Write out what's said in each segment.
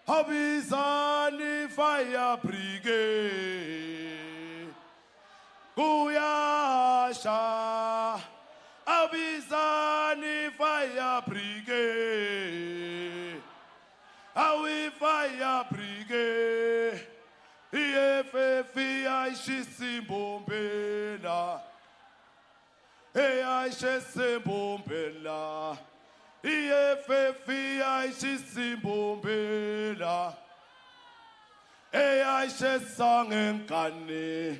Abizani Fire Brigade Guyasha Abizani Fire Brigade Awi Fire Brigade EFFI Shisimbombela AI Shisimbombela EFFI Shisimbombela AI Shisangenkane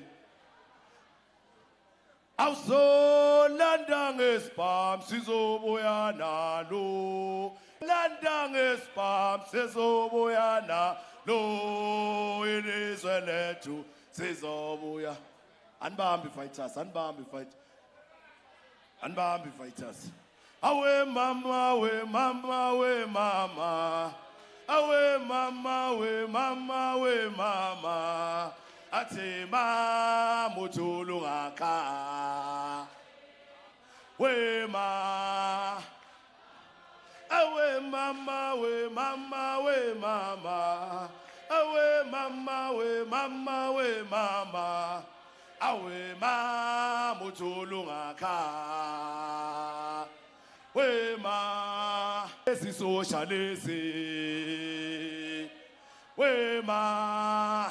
Awso landang espam sizobuya nalo landang espam sizobuya nalo ilizwe lethu sizobuya anibambi fighters anibambi fighters awe mama we mama we mama awe mama we mama we mama atima mutulu ngaka we ma awe mama we mama we mama awe mama we mama we mama awe ma mutulu ngaka we ma esi socialist we ma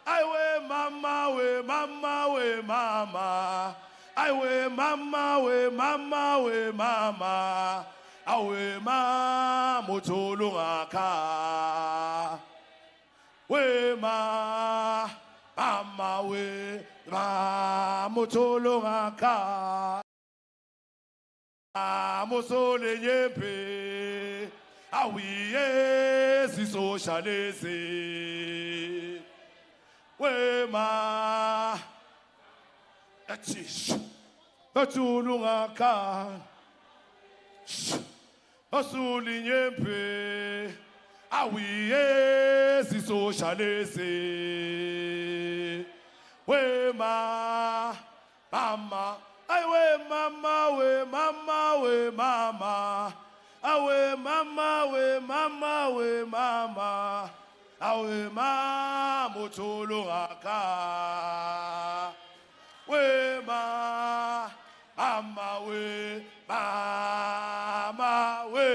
I we mama we mama we mama I we mama we mama we mama I we ma mutulu ngaka we ma mama we ma mutulu ngaka Musole nyempe awiye si socialist we ma atish atulungaka asuli nyempe awiye si socialist we ma mama I we mama we mama we mama I we mama we mama we mama I we ma mutulu ngaka we ma mama we mama we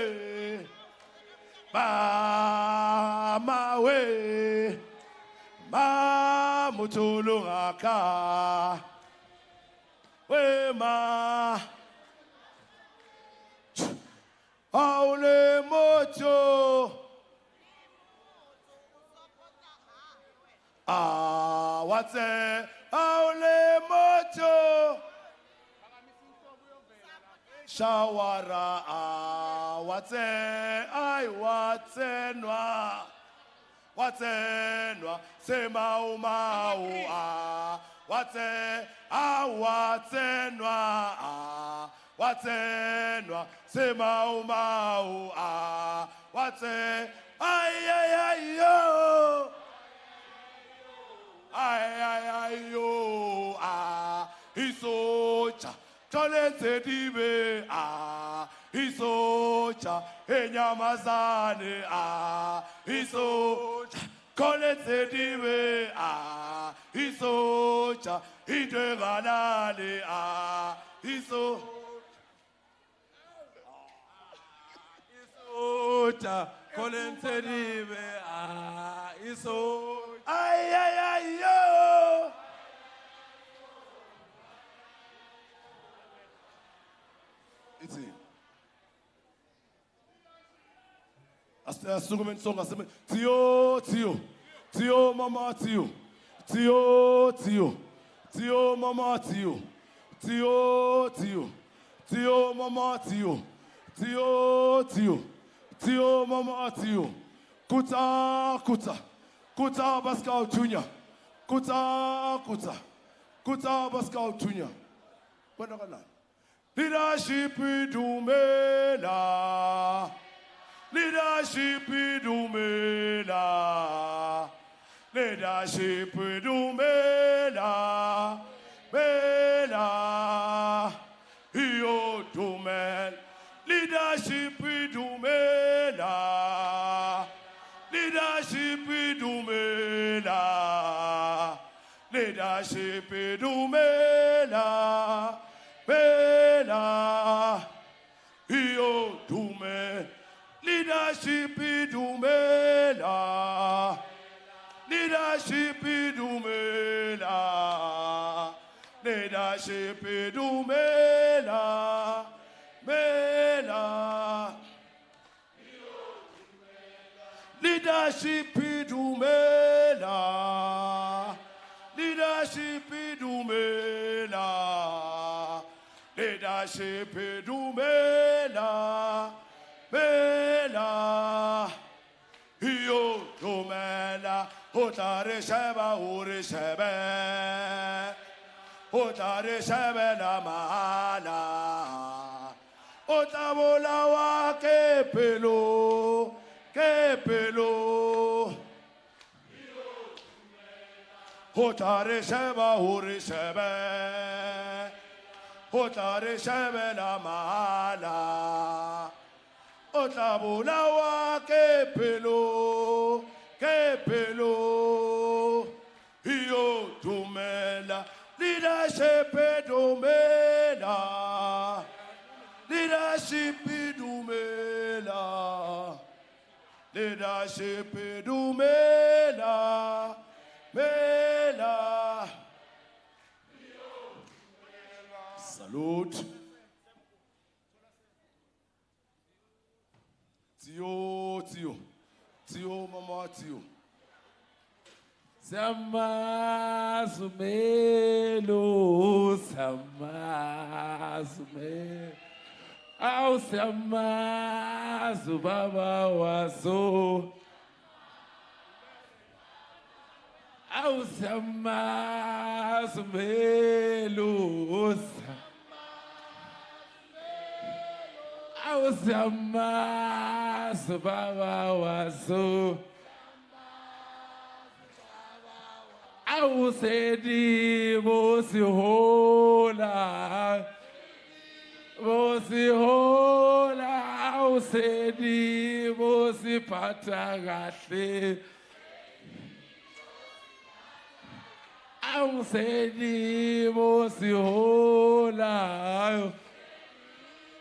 mama we ma mutulu ngaka we ma aule mocho what's it aule mocho shawara what's it I what's it noa what's it noa sema umau what's it watsenwa watsenwa sema umau watse ay ay ay yo ay ay ay yo isoja Tolenzedibe isoja enyamazane isoja Tolenzedibe isoja indwegalale isoja Tolenzedibe isoja ay yo. Asukume songa sema Tio Tio Tio mama Tio Tio Tio Tio mama Tio Tio Tio Tio mama Tio Tio Tio Tio mama Tio Kuta Kuta Kuta Pascal Junior Kuta Kuta Kuta Pascal Junior Bwana kana Leadership dumela Leadership dumela Leadership dumela Bela Yo dumel Leadership dumela Leadership dumela Leadership dumela Bela Yo dume Leadership dumela Leadership dumela Leadership dumela Bela Leadership dumela Leadership dumela Leadership dumela Bela Yo dumela Otare sheba uri shebe Otare shebe na mahala Otabola wa kepelo Kepelo Otare sheba uri shebe Otare shebe na mahala Otabula wa kepelo Kepelo Yo dumela Leadership dumela Leadership dumela Leadership dumela Mela Salute Tio Tio Tio mama Tio Samazumelo Samazumelo Au Samazu baba wazo Au Samazumelo Au Samazu baba wazo Au sedi vosi hola Vosi hola Au sedi vosi patagahle Au sedi vosi hola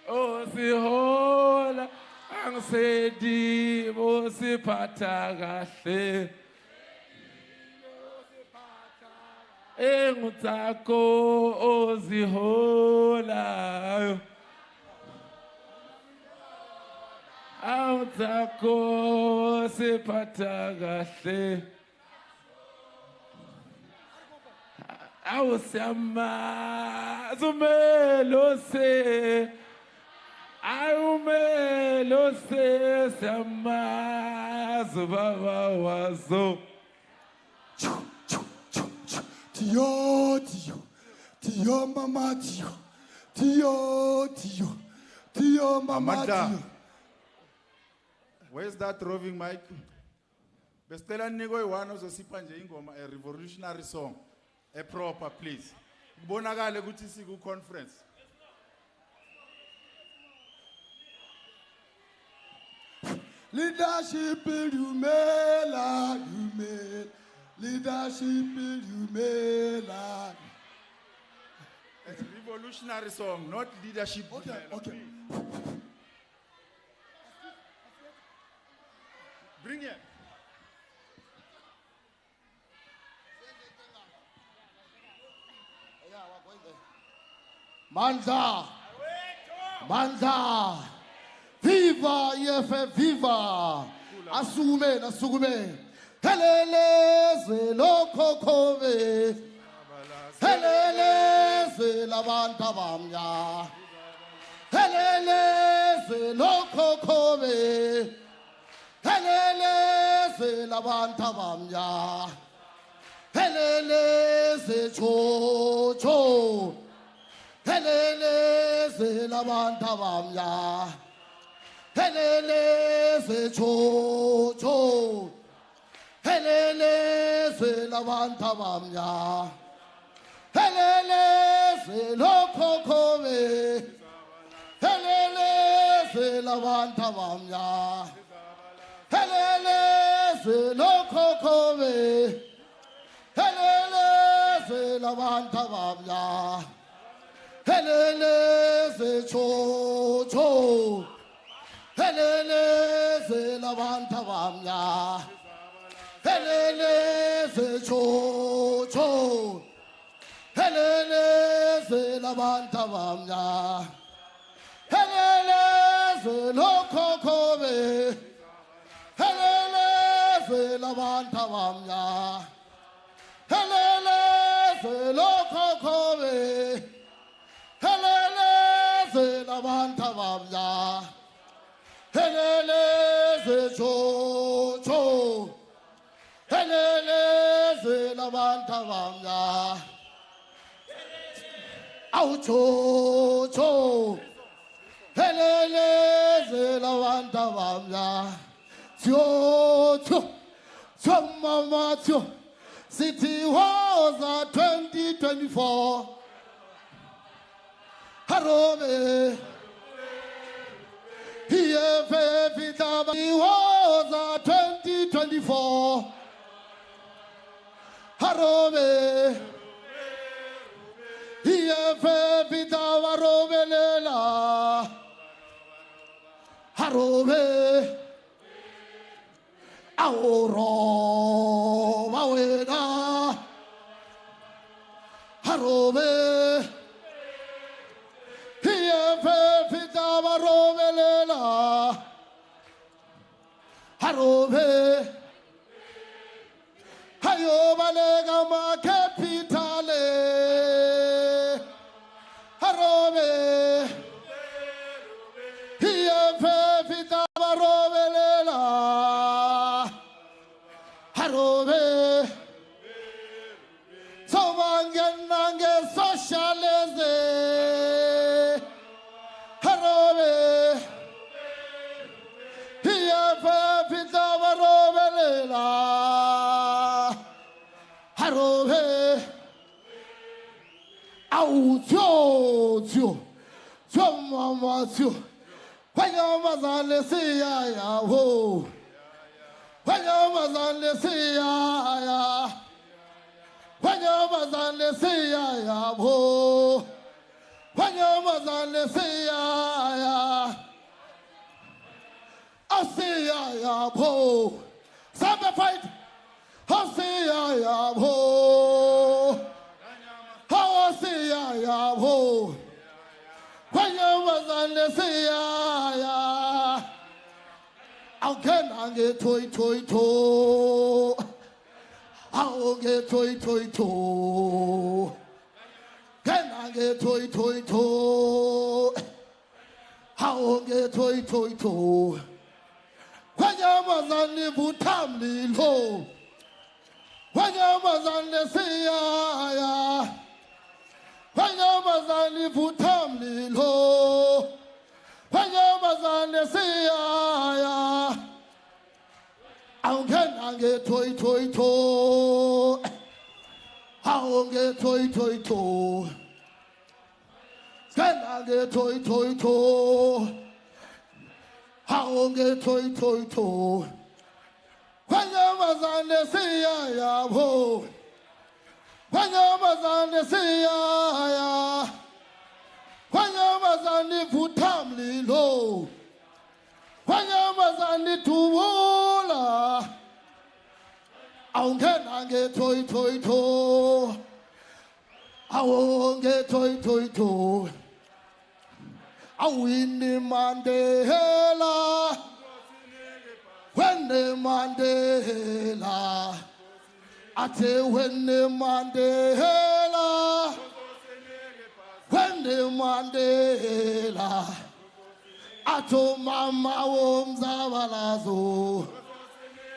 Vosi hola Au sedi vosi patagahle Engutako ozihola Engutako sepatagahle Awusama zumelo se Awumelo se sama zubaba wazo Tio, Tio, Tio, Mama, Tio, Tio, Tio, Tio, Mama, Amanda. Tio. Where's that roving mic? Bestela nigo iwano zosipha nje ingoma a revolutionary song. A proper, please. Bonagale ukuthi siku conference. Leadership dumela, dumela. Leadership dumela. It's a revolutionary song, not leadership. Okay, okay. Bring it. Mandla. Mandla. Viva EFF, viva. Asume, asume. Helele lokho khove. Helele labanta bamya. Helele lokho khove. Helele labanta bamya. Helele cho cho. Helele labanta bamya. Helele cho cho. Helele labanta bamya. Helele lokho khove. Helele labanta bamya. Helele lokho khove. Helele labanta bamya. Helele cho cho. Helele labanta bamya. Helele cho cho. Helele labanta bamya. Helele lokho khove. Helele labanta bamya. Helele lokho khove. Helele labanta bamya. Helele cho cho. Helele labanta bamya. Au cho cho. Helele labanta bamya. Tio tio. Tio mama tio. City was 2024. Harome. EFF was 2024. Harome. EFF Harome lela. Harome. Auro mawena. Harome. EFF Harome lela. Harome. Hayo balega ma capitale. Harome. EFF Harome lela. Harome. So mangenange socialize. Harome. EFF Harome lela. Harome. Au tio tio. Tio mama tio. Wanya mazale siya ya ho. Wanya mazale siya ya. Wanya mazale siya ya ho. Wanya mazale siya ya. Asiya ya ho. Sambe fight. Asiya ya ho. How asiya ya ho. Wanya mazale siya ya. Again I get toy toy to. I'll get toy toy to. Again I get toy toy to. I'll get toy toy to. Wanya mazale butamli lo. Wanya mazale siya ya. Wanya mazale butamli lo. Wanya mazale siya ya. I'll get toy toy to. I'll Skenange toy toy to. Skenange toy toy to. Haonge toy toy to. Kwanyamazane siya ya bo. Kwanyamazane siya ya. Kwanyamazane vutamli lo. Kwanyamazane tuwola. Aungenange toy toy to. Aonge toy toy to. Awini Mandela. When the Mandela. Ate when the Mandela. When the Mandela. Ato mama womzabalazo.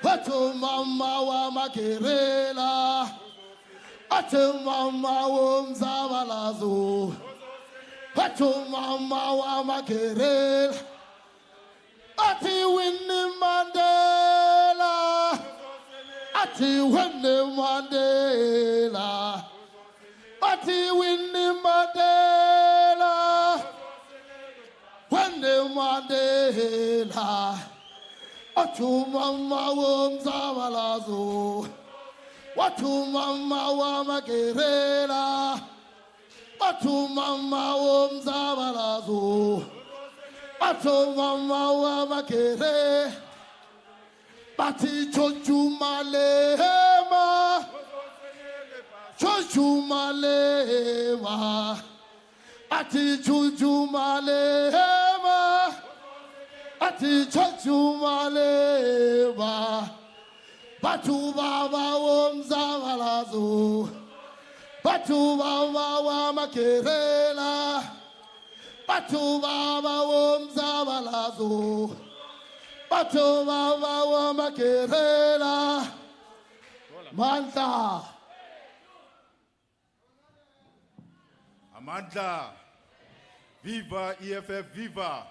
Ato mama wa makerela. Ato mama womzabalazo. Ato mama wa makerela. Ati Winnie Mandela. Ati Winnie Mandela. Ati Winnie Mandela. Winnie Mandela. Atu mama womzabalazo. Watu mama wa makerela. Watu mama womzabalazo. Watu mama wa makere. Bati chochu malema. Chochu malema. Ati chochu malema. Ati chochu malema. Batu baba womzabalazo. Batu baba wa makerela. Batu baba womzabalazo. Batu baba wa makerela. Manta. Amandla. Viva EFF, viva.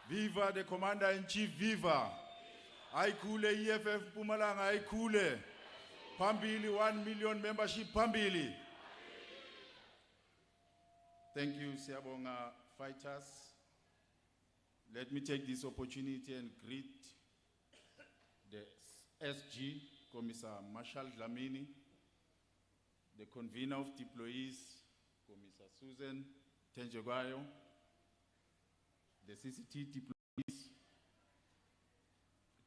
Viva the Commander-in-Chief, viva. Aikule EFF Mpumalanga, aikule. Pambili, 1 million membership, Pambili. Thank you, Siyabonga fighters. Let me take this opportunity and greet the SG, Commissar Marshal Dlamini, the convener of deployees, Commissar Susan Tenjogwayo, the CCT deployees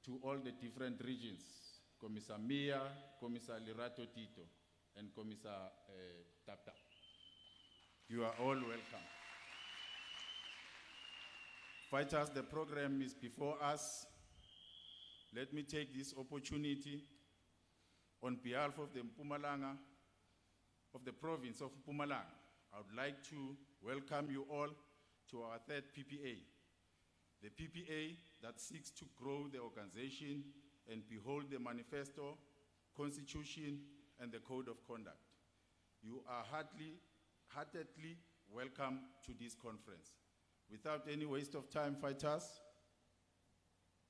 to all the different regions, Commissar Mia, Commissar Lirato Tito, and Commissar Tata. You are all welcome. Fighters, the program is before us. Let me take this opportunity on behalf of the Mpumalanga, of the province of Mpumalanga. I would like to welcome you all to our third PPA. The PPA that seeks to grow the organization and behold the manifesto, constitution, and the code of conduct. You are heartedly welcome to this conference. Without any waste of time, fighters,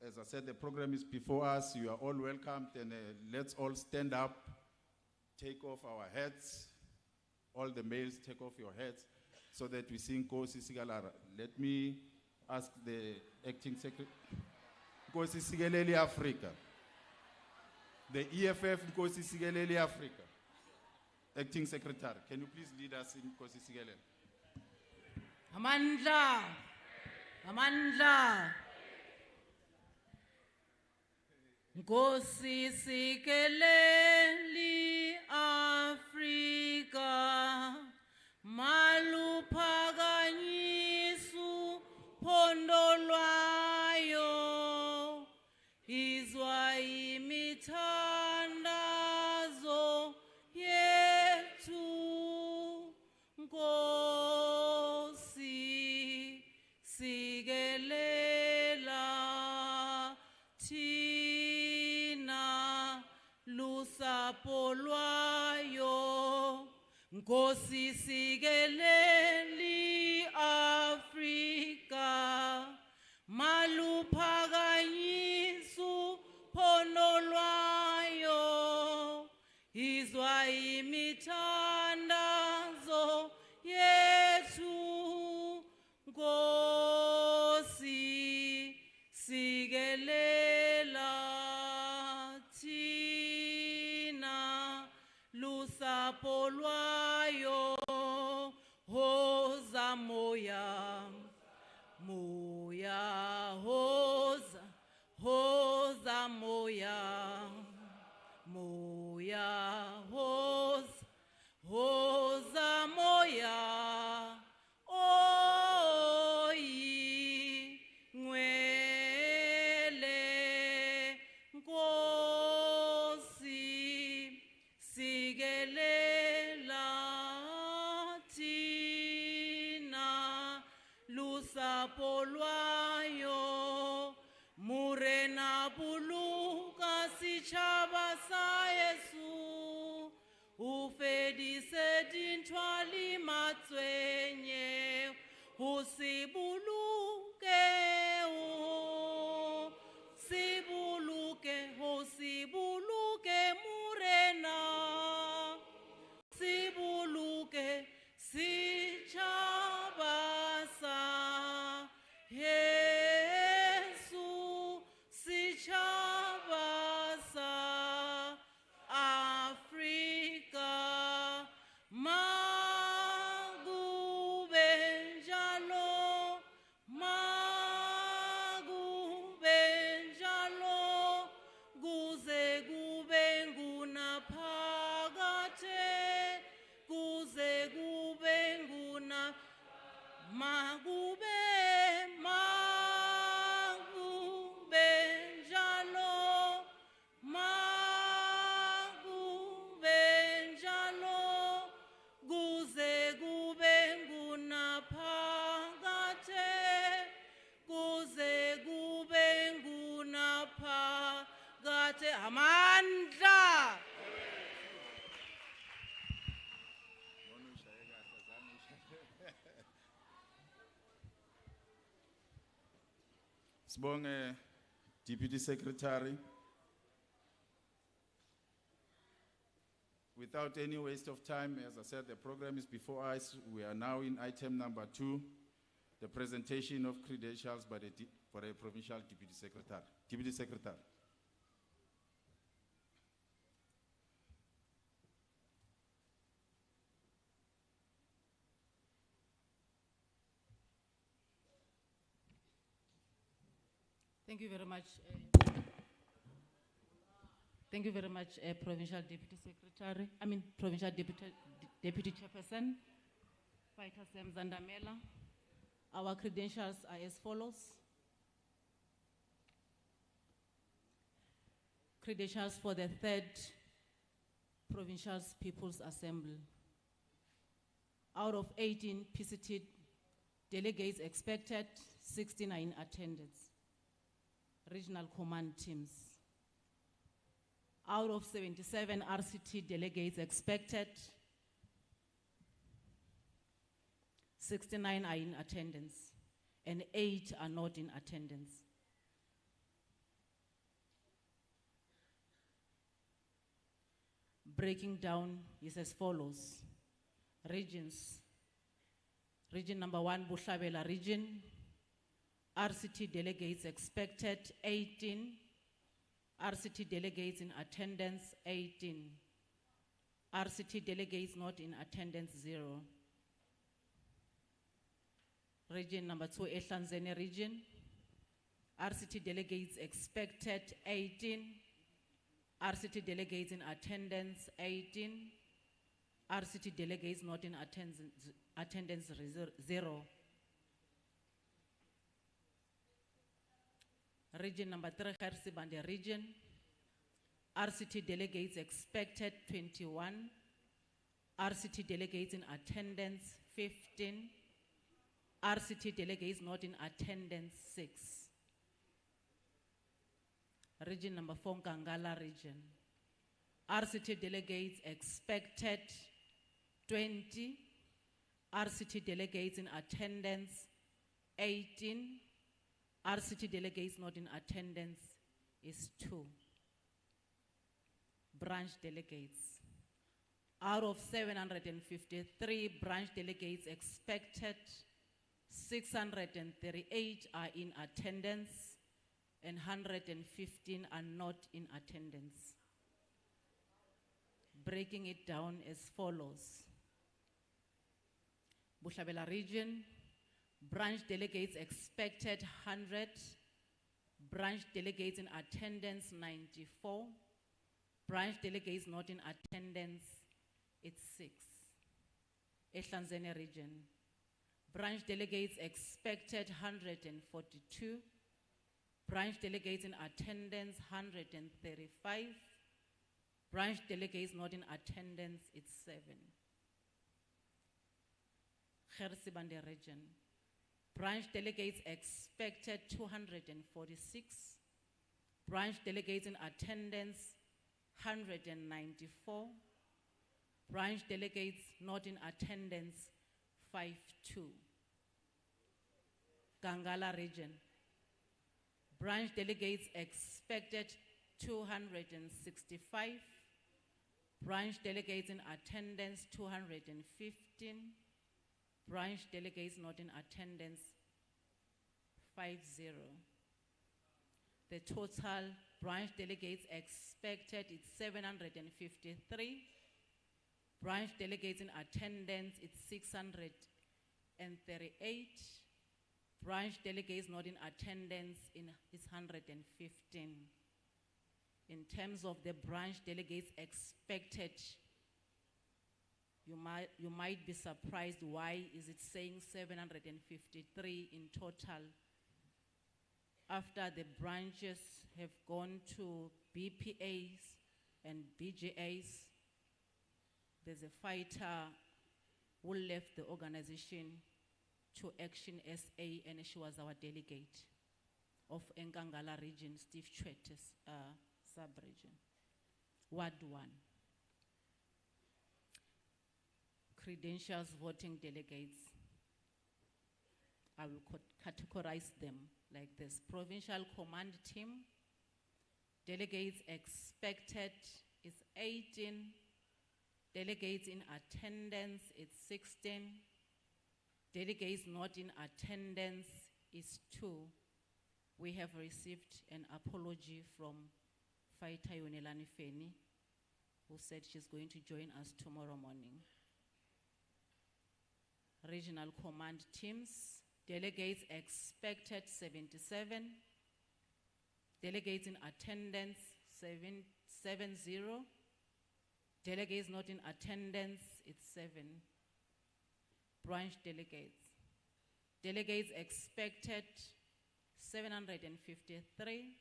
as I said, the program is before us. You are all welcome. Then let's all stand up, take off our hats. All the males, take off your hats so that we sing Nkosi Sigalara. Let me ask the acting secretary. Nkosi Sigeleli Africa. The EFF Nkosi Sigeleli Africa. Acting Secretary, can you please lead us in Nkosi Sigeleli? Amandla. Amandla. Nkosi Sigeleli Africa. Malupaganyisu pondolwayo. Izwa imithandazo yetu. Nkosi Sigelela Tina lusapho lwayo. Nkosi Sigeleli Africa. Malupaganyisu pondolwayo. Izwa imithandazo lusapho lwayo hoza moya moya hoza hoza moya moya hoza hoza moya oyi ngwele nkosi sikelela thina lusapho lwayo murena buluka sitjhaba sa Yesu ufedise dintwali matswenye usibuluke sibuluke murena sibuluke sitjhaba sa Yesu sitjhaba sa Afrika makube njalo kuze kube ngunaphakade kuze kube nguna makube njalo kuze kube ngunaphakade kuze kube ngunaphakade amandla. Sibonge Deputy Secretary. Without any waste of time, as I said, the program is before us. We are now in item number 2, the presentation of credentials for a Provincial Deputy Secretary. Deputy Secretary. Thank you very much. Thank you very much, Provincial Deputy Secretary. Provincial Deputy Chairperson, Fighter Sam Zandamela. Our credentials are as follows. Credentials for the 3rd Provincial People's Assembly. Out of 18 PCT delegates expected, 69 attendance. Regional command teams. Out of 77 RCT delegates expected, 69 are in attendance and 8 are not in attendance. Breaking down is as follows. Regions. Region number 1, Bushabela region. RCT delegates expected, 18. RCT delegates in attendance, 18. RCT delegates not in attendance, 0. Region number 2, Ehlanzeni region. RCT delegates expected, 18. RCT delegates in attendance, 18. RCT delegates not in attendance, 0. Region number 3, Gersibande region. RCT delegates expected, 21. RCT delegates in attendance, 15. RCT delegates not in attendance, 6. Region number 4, Nkangala region. RCT delegates expected, 20. RCT delegates in attendance, 18. RCT delegates not in attendance is 2. Branch delegates. Out of 753 branch delegates expected, 638 are in attendance and 115 are not in attendance. breaking it down as follows. Bohlabela region, branch delegates expected 100, branch delegates in attendance 94, branch delegates not in attendance, it's 6. Ehlanzeni region, branch delegates expected 142, branch delegates in attendance 135, branch delegates not in attendance, it's 7. Gersibande region, branch delegates expected 246, branch delegates in attendance 194, branch delegates not in attendance 52. Gangala region, branch delegates expected 265, branch delegates in attendance 215, branch delegates not in attendance 50. The total branch delegates expected is 753, branch delegates in attendance it's 638, branch delegates not in attendance is 115. In terms of the branch delegates expected, you might be surprised why is it saying 753 in total. After the branches have gone to BPAs and BJAs, there's a fighter who left the organization to Action SA, and she was our delegate of Nkangala region, Steve Chwete's sub-region. Ward 1. Credentials voting delegates, I will categorize them like this. Provincial command team, delegates expected is 18, delegates in attendance is 16, delegates not in attendance is 2. We have received an apology from Fighter Yonelani Feni, who said she's going to join us tomorrow morning. Regional command teams, delegates expected 77, delegates in attendance 70, delegates not in attendance it's 7. Branch delegates, delegates expected 753,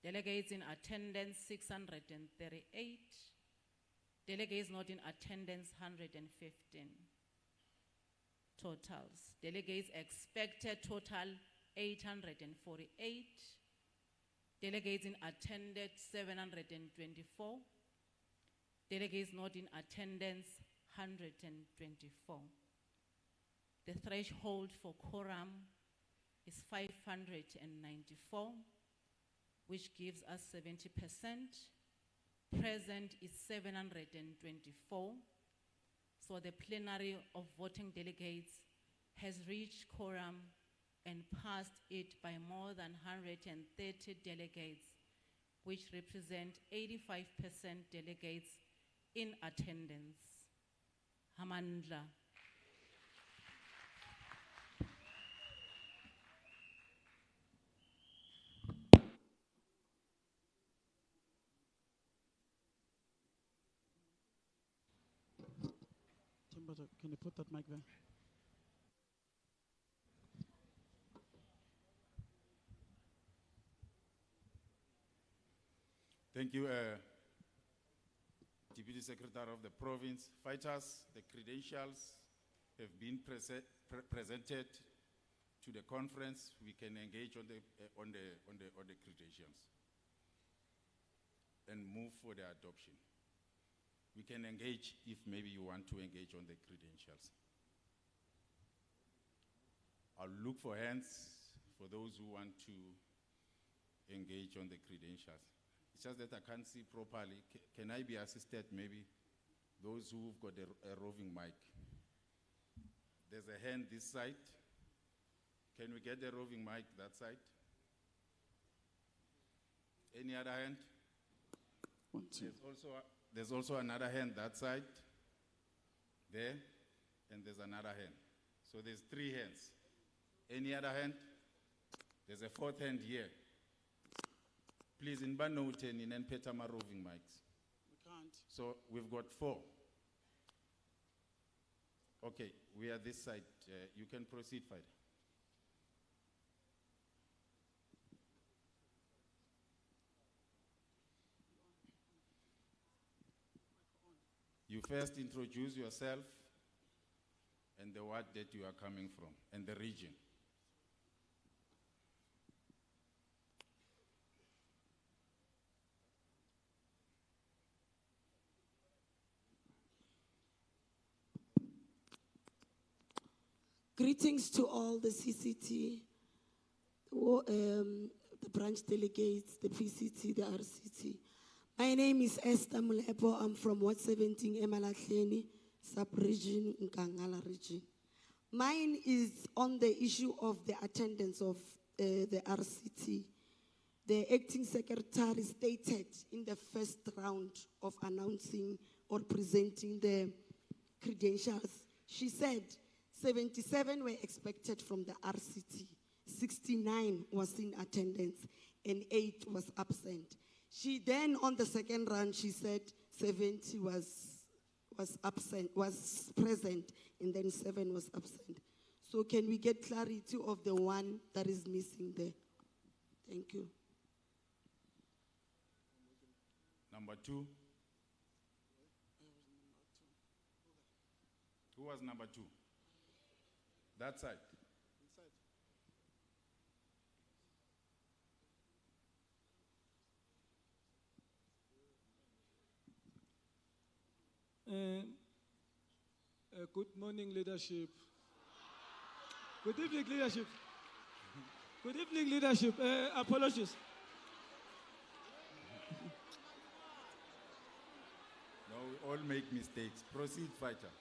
delegates in attendance 638, delegates not in attendance 115. Totals, delegates expected total 848, delegates in attendance 724, delegates not in attendance 124. The threshold for quorum is 594, which gives us 70%. Present is 724. So the plenary of voting delegates has reached quorum and passed it by more than 130 delegates, which represent 85% delegates in attendance. Hamandla. Can you put that mic there? Thank you, Deputy Secretary of the Province. Fighters, the credentials have been presented to the conference. We can engage on the credentials and move for the adoption. We can engage if maybe you want to engage on the credentials. I'll look for hands for those who want to engage on the credentials. It's just that I can't see properly. Can I be assisted, maybe? Those who've got a roving mic. There's a hand this side. Can we get the roving mic that side? Any other hand? One, two. There's also there's also another hand that side, there, and there's another hand. So there's 3 hands. Any other hand? There's a 4th hand here. Please, in Banoten, in Petama roving mics. We can't. So we've got 4. Okay, we are this side. You can proceed, Fighter. You first introduce yourself and the ward that you are coming from and the region. Greetings to all the CCT, the branch delegates, the PCT, the RCT. My name is Esther Mulepo. I'm from Ward 17, Emalahleni, sub-region, Nkangala region. Mine is on the issue of the attendance of the RCT. The acting secretary stated in the first round of announcing or presenting the credentials, she said 77 were expected from the RCT, 69 was in attendance, and 8 was absent. She then, on the second round, she said 70 was absent, was present, and then 7 was absent. So can we get clarity of the one that is missing there? Thank you. Number 2. Who was number 2? That side. Good morning, leadership. Good evening, leadership. Good evening, leadership. Apologies. No, we all make mistakes. Proceed, Fighter.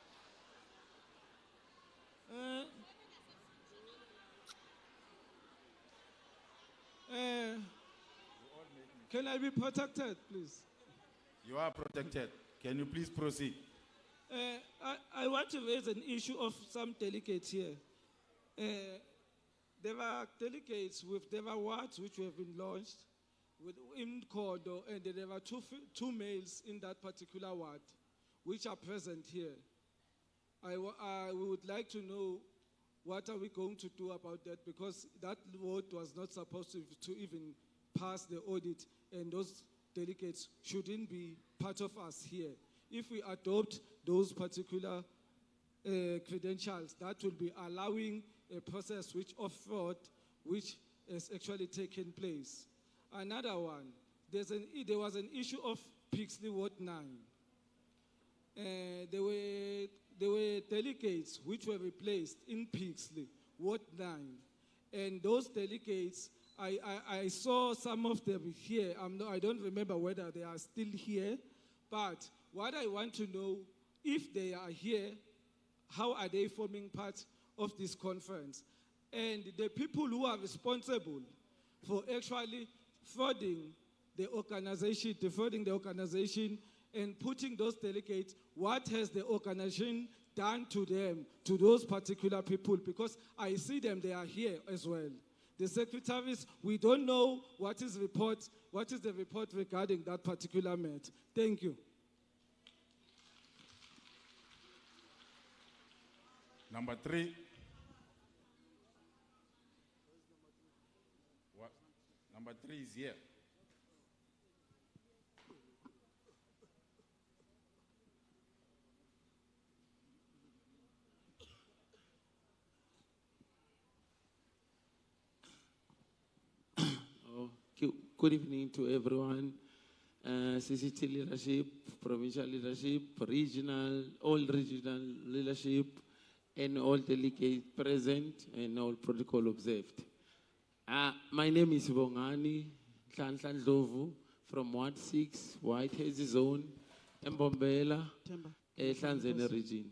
Can I be protected, please? You are protected. Can you please proceed? I want to raise an issue of some delegates here. There are delegates there are wards which have been launched in corridor, and there are two males in that particular ward which are present here. We would like to know what are we going to do about that, because that ward was not supposed to even pass the audit, and those delegates shouldn't be part of us here. If we adopt those particular credentials, that will be allowing a process of fraud which has actually taken place. Another one, there was an issue of Pixley Ward 9. There were delegates which were replaced in Pixley Ward 9. And those delegates, I saw some of them here. I don't remember whether they are still here, but what I want to know, if they are here, how are they forming part of this conference? And the people who are responsible for actually defrauding the organization and putting those delegates, what has the organization done to them, to those particular people? Because I see them, they are here as well. The secretaries, we don't know what is the report regarding that particular matter. Thank you. Number 3. What? Number 3 is here. Good evening to everyone. CCT leadership, provincial leadership, all regional leadership, and all delegates present and all protocol observed. My name is Bongani Ndlovu from Ward 6, Whitehead Zone, Mbombela, Tanzania region.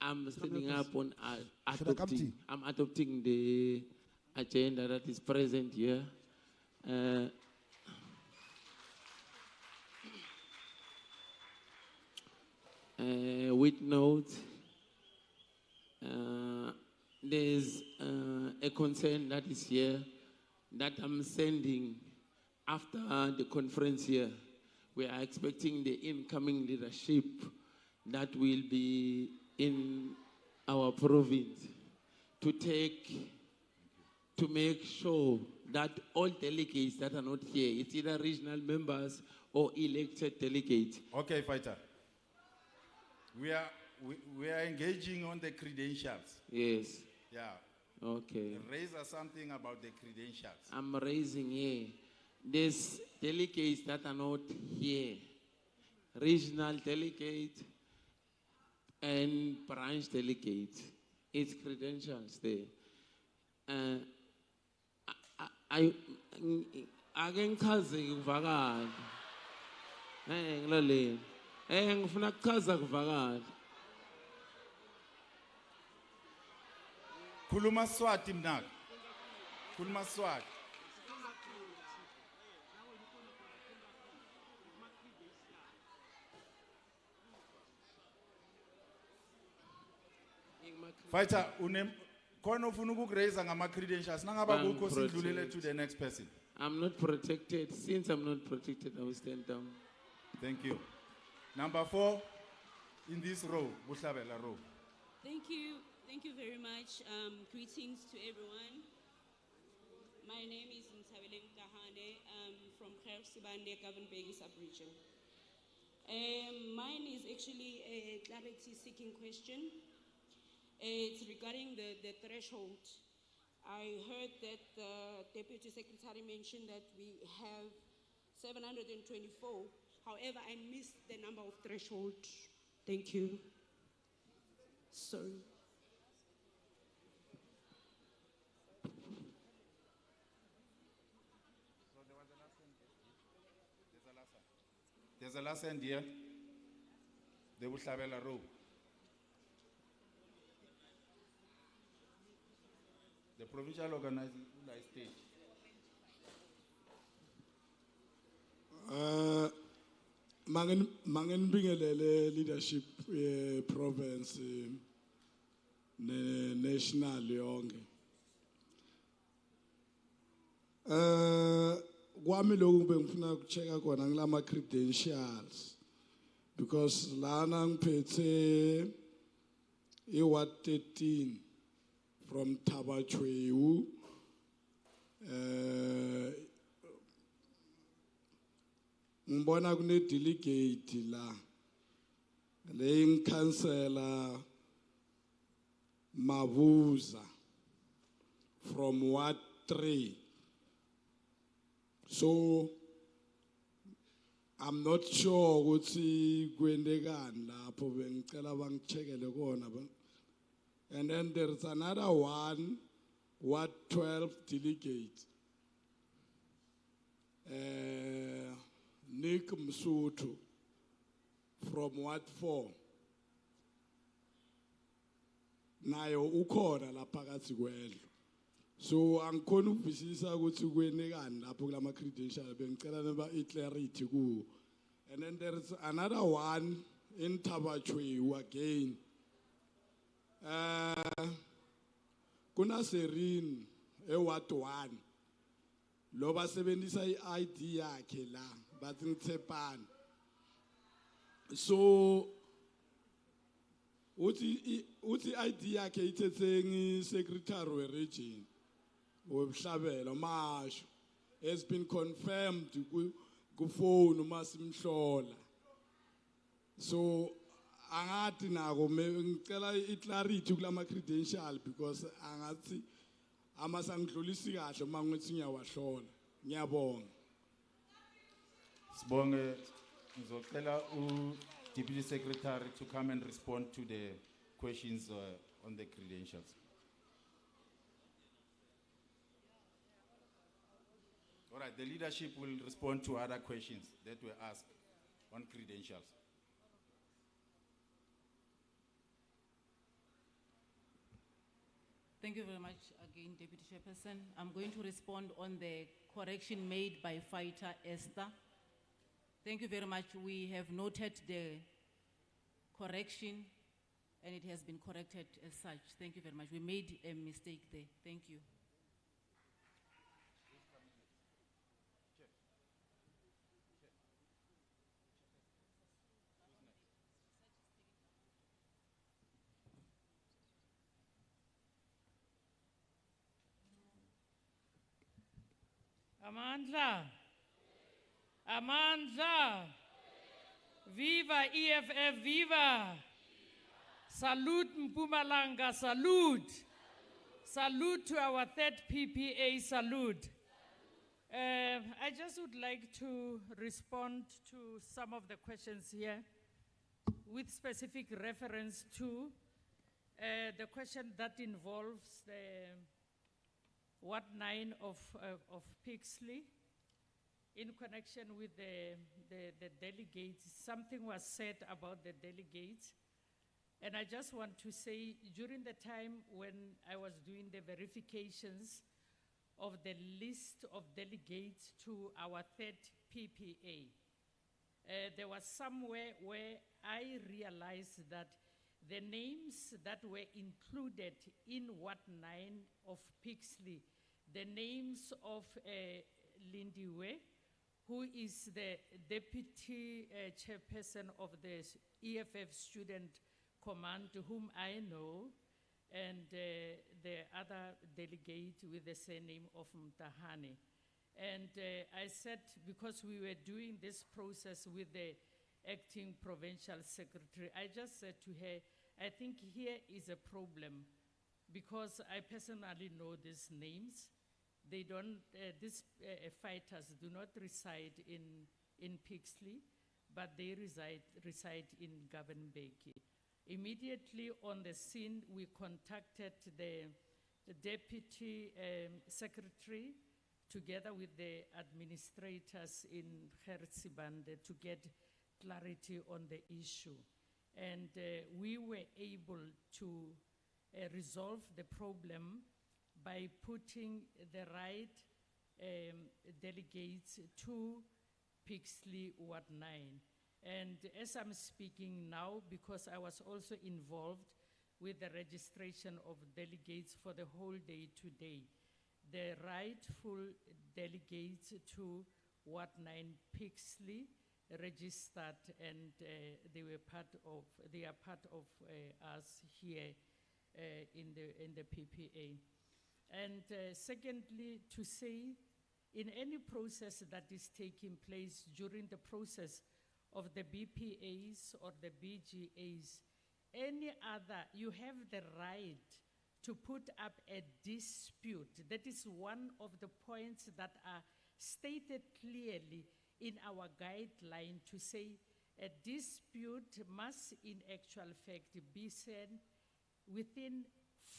I'm standing up on adopting the agenda that is present here. with note. There's a concern that is here that I'm sending after the conference here. We are expecting the incoming leadership that will be in our province to make sure that all delegates that are not here, it's either regional members or elected delegates. Okay, fighter. We are engaging on the credentials. Yes. Yeah. Okay. Raise us something about the credentials. I'm raising here. There's delegates that are not here. Regional delegates and branch delegates. It's credentials there. I ngichaze kuvakala. Ngilalela. Ngifuna kuchaza kuvakala. Kuluma Swati mnak. Kuluma Swati. Fighter, khona ufuna ukuraise ngama credentials nangaba kukho sidlulele to the next person. I'm not protected. Since I'm not protected, I will stand down. Thank you. Number 4 in this row, Buhlabela row. Thank you. Thank you very much. Greetings to everyone. My name is Nthabeleng Kahane. I'm from Khersibande, Govan-Begi sub-region. Mine is actually a clarity-seeking question. It's regarding the threshold. I heard that the Deputy Secretary mentioned that we have 724. However, I missed the number of threshold. Thank you. Sorry. There's a last end here. The Buhlabela row. The provincial organizing stage. Mangen bingelele leadership province national yonke. Kwami lokhu bengifuna ukuchecka khona ngilama credentials because lana ngiphethe iward 13 from Tabachweyu ngibona kune delegate la le councillor Mabuza from Ward 3. So I'm not sure ukuthi kwendekani lapho bengicela bangicheckele kona. And then there's another one, Ward 12 delegate. Nick Msutu from Ward 4. Nayo ukhona la phakathi kwendlu. So angikhona ukuvisisa ukuthi kwenekani lapho kulama credential bengicela neba clarity ku. And then there's another one in Tabachweyu again. Kuna Serin Ward 1. Lo basebenzisa iID yakhe la bathi ngithepana. So uthi ID yakhe ithethe ngisecretary weregion weBhlabela Masho has been confirmed ku phone uma simhlola. So angathi nako ngicela iclarity kulama credential because angathi amasangidlulisi kahle uma ngithi ngiyawahlola. Ngiyabonga. Sibonge ngizocela Deputy Secretary to come and respond to the questions on the credentials. All right, the leadership will respond to other questions that were asked on credentials. Thank you very much again, Deputy Chairperson. I'm going to respond on the correction made by Fighter Esther. Thank you very much. We have noted the correction, and it has been corrected as such. Thank you very much. We made a mistake there. Thank you. Amandla. Amandla. Viva EFF, viva. Salute MPUMALANGA, salute. Salute to our third PPA, salute. I just would like to respond to some of the questions here with specific reference to the question that involves the Ward 9 of Pixley. In connection with the delegates, something was said about the delegates. And I just want to say, during the time when I was doing the verifications of the list of delegates to our third PPA, there was somewhere where I realized that the names that were included in Ward 9 of Pixley, the names of Lindiwe, who is the deputy chairperson of the EFF Student Command, whom I know, and the other delegate with the surname of Mtahane. And I said, because we were doing this process with the acting provincial secretary, I just said to her, I think here is a problem, because I personally know these names. They don't, these fighters do not reside in Pixley, but they reside in Govenbeki. Immediately on the scene, we contacted the deputy secretary together with the administrators in Hertsibande to get clarity on the issue. And we were able to resolve the problem by putting the right delegates to Pixley Ward 9. And as I'm speaking now, because I was also involved with the registration of delegates for the whole day today, the rightful delegates to Ward 9 Pixley registered, and they are part of us here in the PPA. And secondly, to say, in any process that is taking place during the process of the BPAs or the BGAs, any other, you have the right to put up a dispute. That is one of the points that are stated clearly in our guideline, to say a dispute must in actual fact be sent within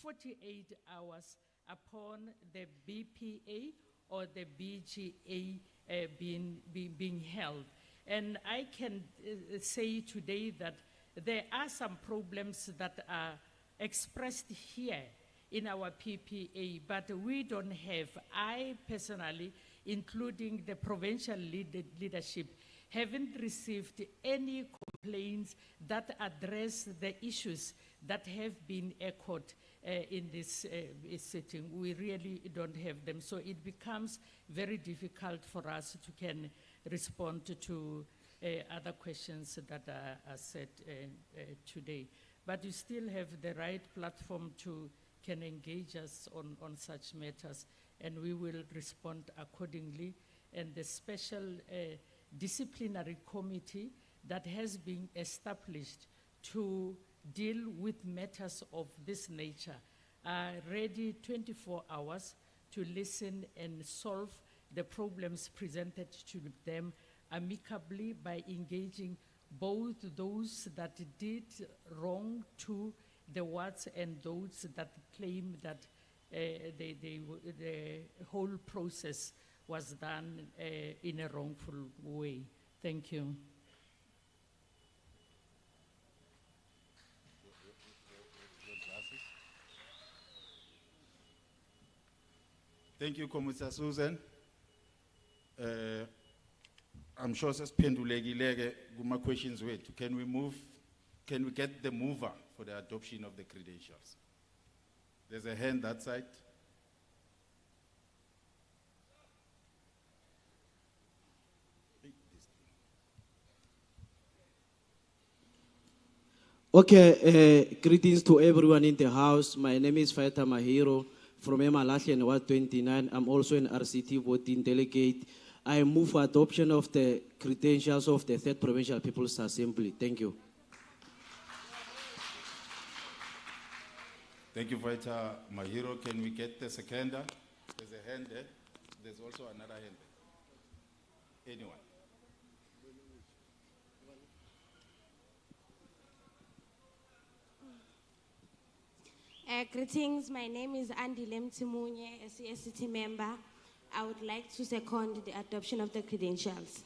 48 hours upon the BPA or the BGA being held. And I can say today that there are some problems that are expressed here in our PPA, but we don't have, I personally, including the provincial leadership, haven't received any complaints that address the issues that have been echoed in this sitting. We really don't have them. So it becomes very difficult for us to can respond to other questions that are said today. But you still have the right platform to can engage us on such matters, and we will respond accordingly. And the special disciplinary committee that has been established to deal with matters of this nature are ready 24 hours to listen and solve the problems presented to them amicably by engaging both those that did wrong to the wards and those that claim that the whole process was done in a wrongful way. Thank you. Thank you, Commissioner Susan. I'm sure sasiphendulekile kuma questions wethu. Can we move can we get the mover for the adoption of the credentials? There's a hand that side. Okay, greetings to everyone in the house. My name is Faita Mahiro from MPUMALANGA Ward 29. I'm also an RCT voting delegate. I move for adoption of the credentials of the 3rd Provincial People's Assembly. Thank you. Thank you, Faita Mahiro. Can we get the seconder? There's a hand there. There's also another hand there. Anyone? Greetings, my name is Andy Lemtimunye, a CSCT member. I would like to second the adoption of the credentials.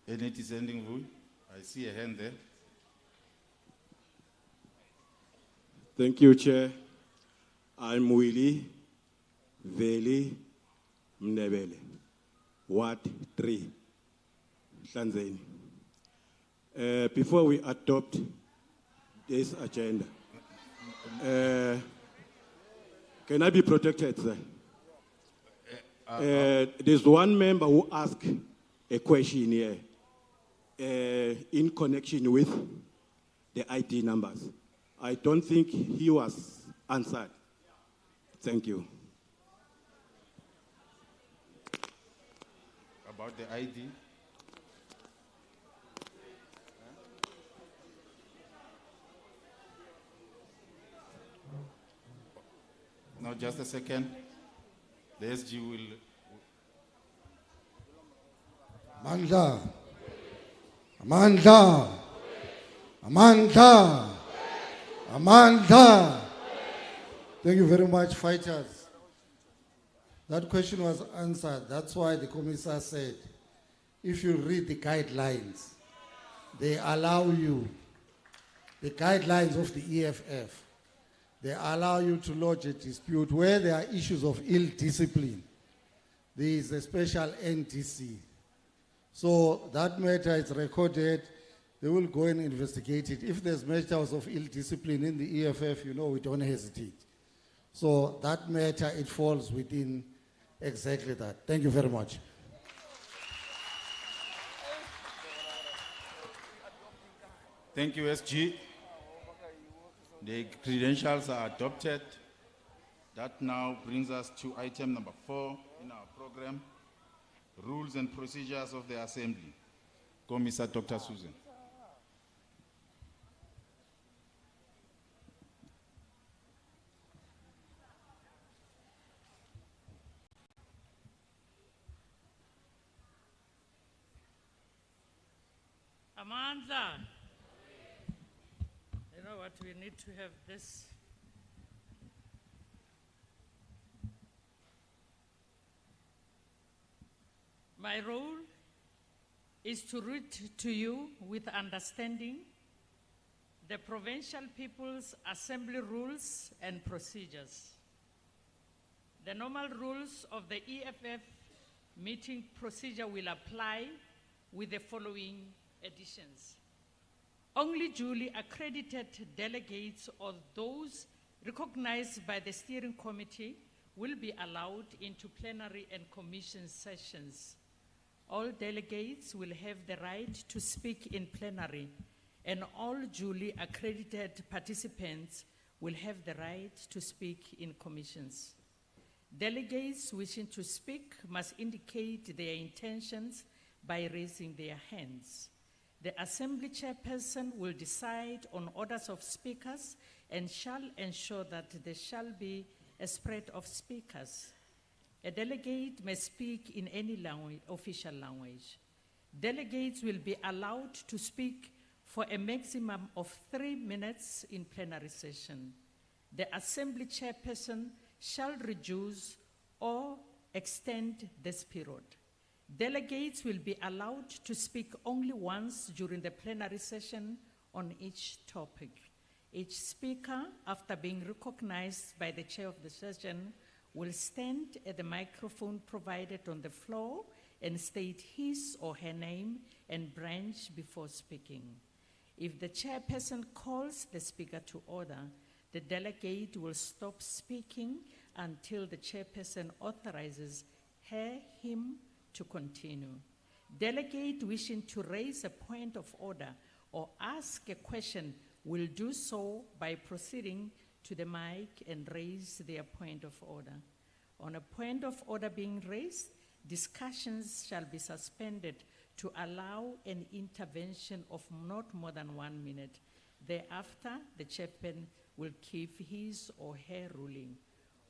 Any dissenting view? I see a hand there. Thank you, Chair. I'm Willie Veli Mnebele, Ward 3, Tanzania. Before we adopt this agenda, can I be protected, sir? There's one member who asked a question here in connection with the ID numbers. I don't think he was answered. Thank you. About the ID? Now, just a second. The SG will. Amandla. Amandla. Amandla. Amandla. Thank you very much, fighters. That question was answered. That's why the Commissar said, if you read the guidelines, they allow you, the guidelines of the EFF, they allow you to lodge a dispute where there are issues of ill discipline. There is a special NTC. So that matter is recorded. They will go and investigate it. If there's matters of ill discipline in the EFF, you know, we don't hesitate. So that matter, it falls within exactly that. Thank you very much. Thank you, SG. The credentials are adopted. That now brings us to item number 4 in our program, Rules and Procedures of the Assembly. Commissar Dr. Susan. Amandla. You know what, we need to have this. My role is to read to you with understanding the Provincial People's Assembly rules and procedures. The normal rules of the EFF meeting procedure will apply with the following additions. Only duly accredited delegates or those recognized by the steering committee will be allowed into plenary and commission sessions. All delegates will have the right to speak in plenary, and all duly accredited participants will have the right to speak in commissions. Delegates wishing to speak must indicate their intentions by raising their hands. The Assembly Chairperson will decide on orders of speakers and shall ensure that there shall be a spread of speakers. A delegate may speak in any language, official language. Delegates will be allowed to speak for a maximum of 3 minutes in plenary session. The Assembly Chairperson shall reduce or extend this period. Delegates will be allowed to speak only once during the plenary session on each topic. Each speaker, after being recognized by the chair of the session, will stand at the microphone provided on the floor and state his or her name and branch before speaking. If the chairperson calls the speaker to order, the delegate will stop speaking until the chairperson authorizes her, him to continue. Delegate wishing to raise a point of order or ask a question will do so by proceeding to the mic and raise their point of order. On a point of order being raised, discussions shall be suspended to allow an intervention of not more than 1 minute. Thereafter, the chairman will give his or her ruling.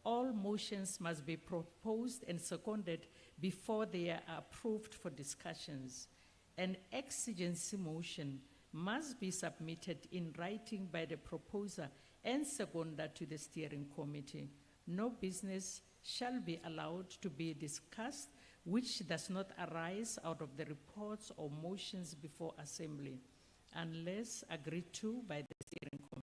All motions must be proposed and seconded before they are approved for discussions. An exigency motion must be submitted in writing by the proposer and seconded to the steering committee. No business shall be allowed to be discussed which does not arise out of the reports or motions before assembly, unless agreed to by the steering committee.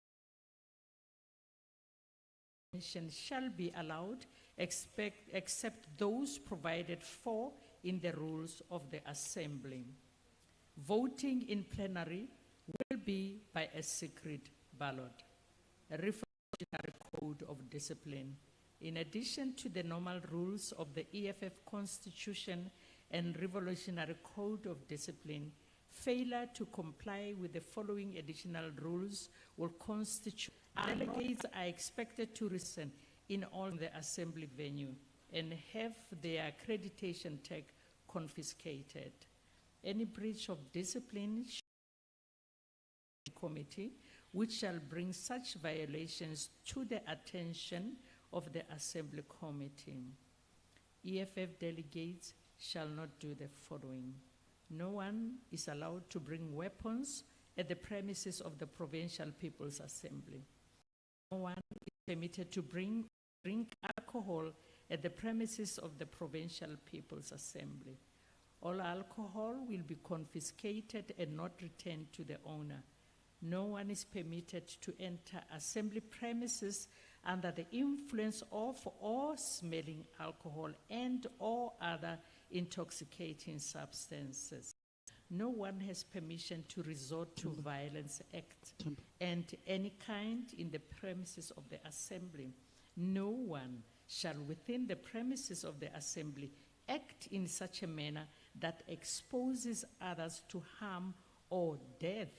Shall be allowed except those provided for in the rules of the assembly. Voting in plenary will be by a secret ballot. A revolutionary code of discipline. In addition to the normal rules of the EFF Constitution and Revolutionary Code of Discipline, failure to comply with the following additional rules will constitute. Delegates are expected to listen in all the assembly venue and have their accreditation tag confiscated. Any breach of discipline committee which shall bring such violations to the attention of the assembly committee. EFF delegates shall not do the following. No one is allowed to bring weapons at the premises of the Provincial People's Assembly. No one is permitted to drink alcohol at the premises of the Provincial People's Assembly. All alcohol will be confiscated and not returned to the owner. No one is permitted to enter assembly premises under the influence of or smelling alcohol and or other intoxicating substances. No one has permission to resort to violence act and any kind in the premises of the assembly. No one shall within the premises of the assembly act in such a manner that exposes others to harm or death.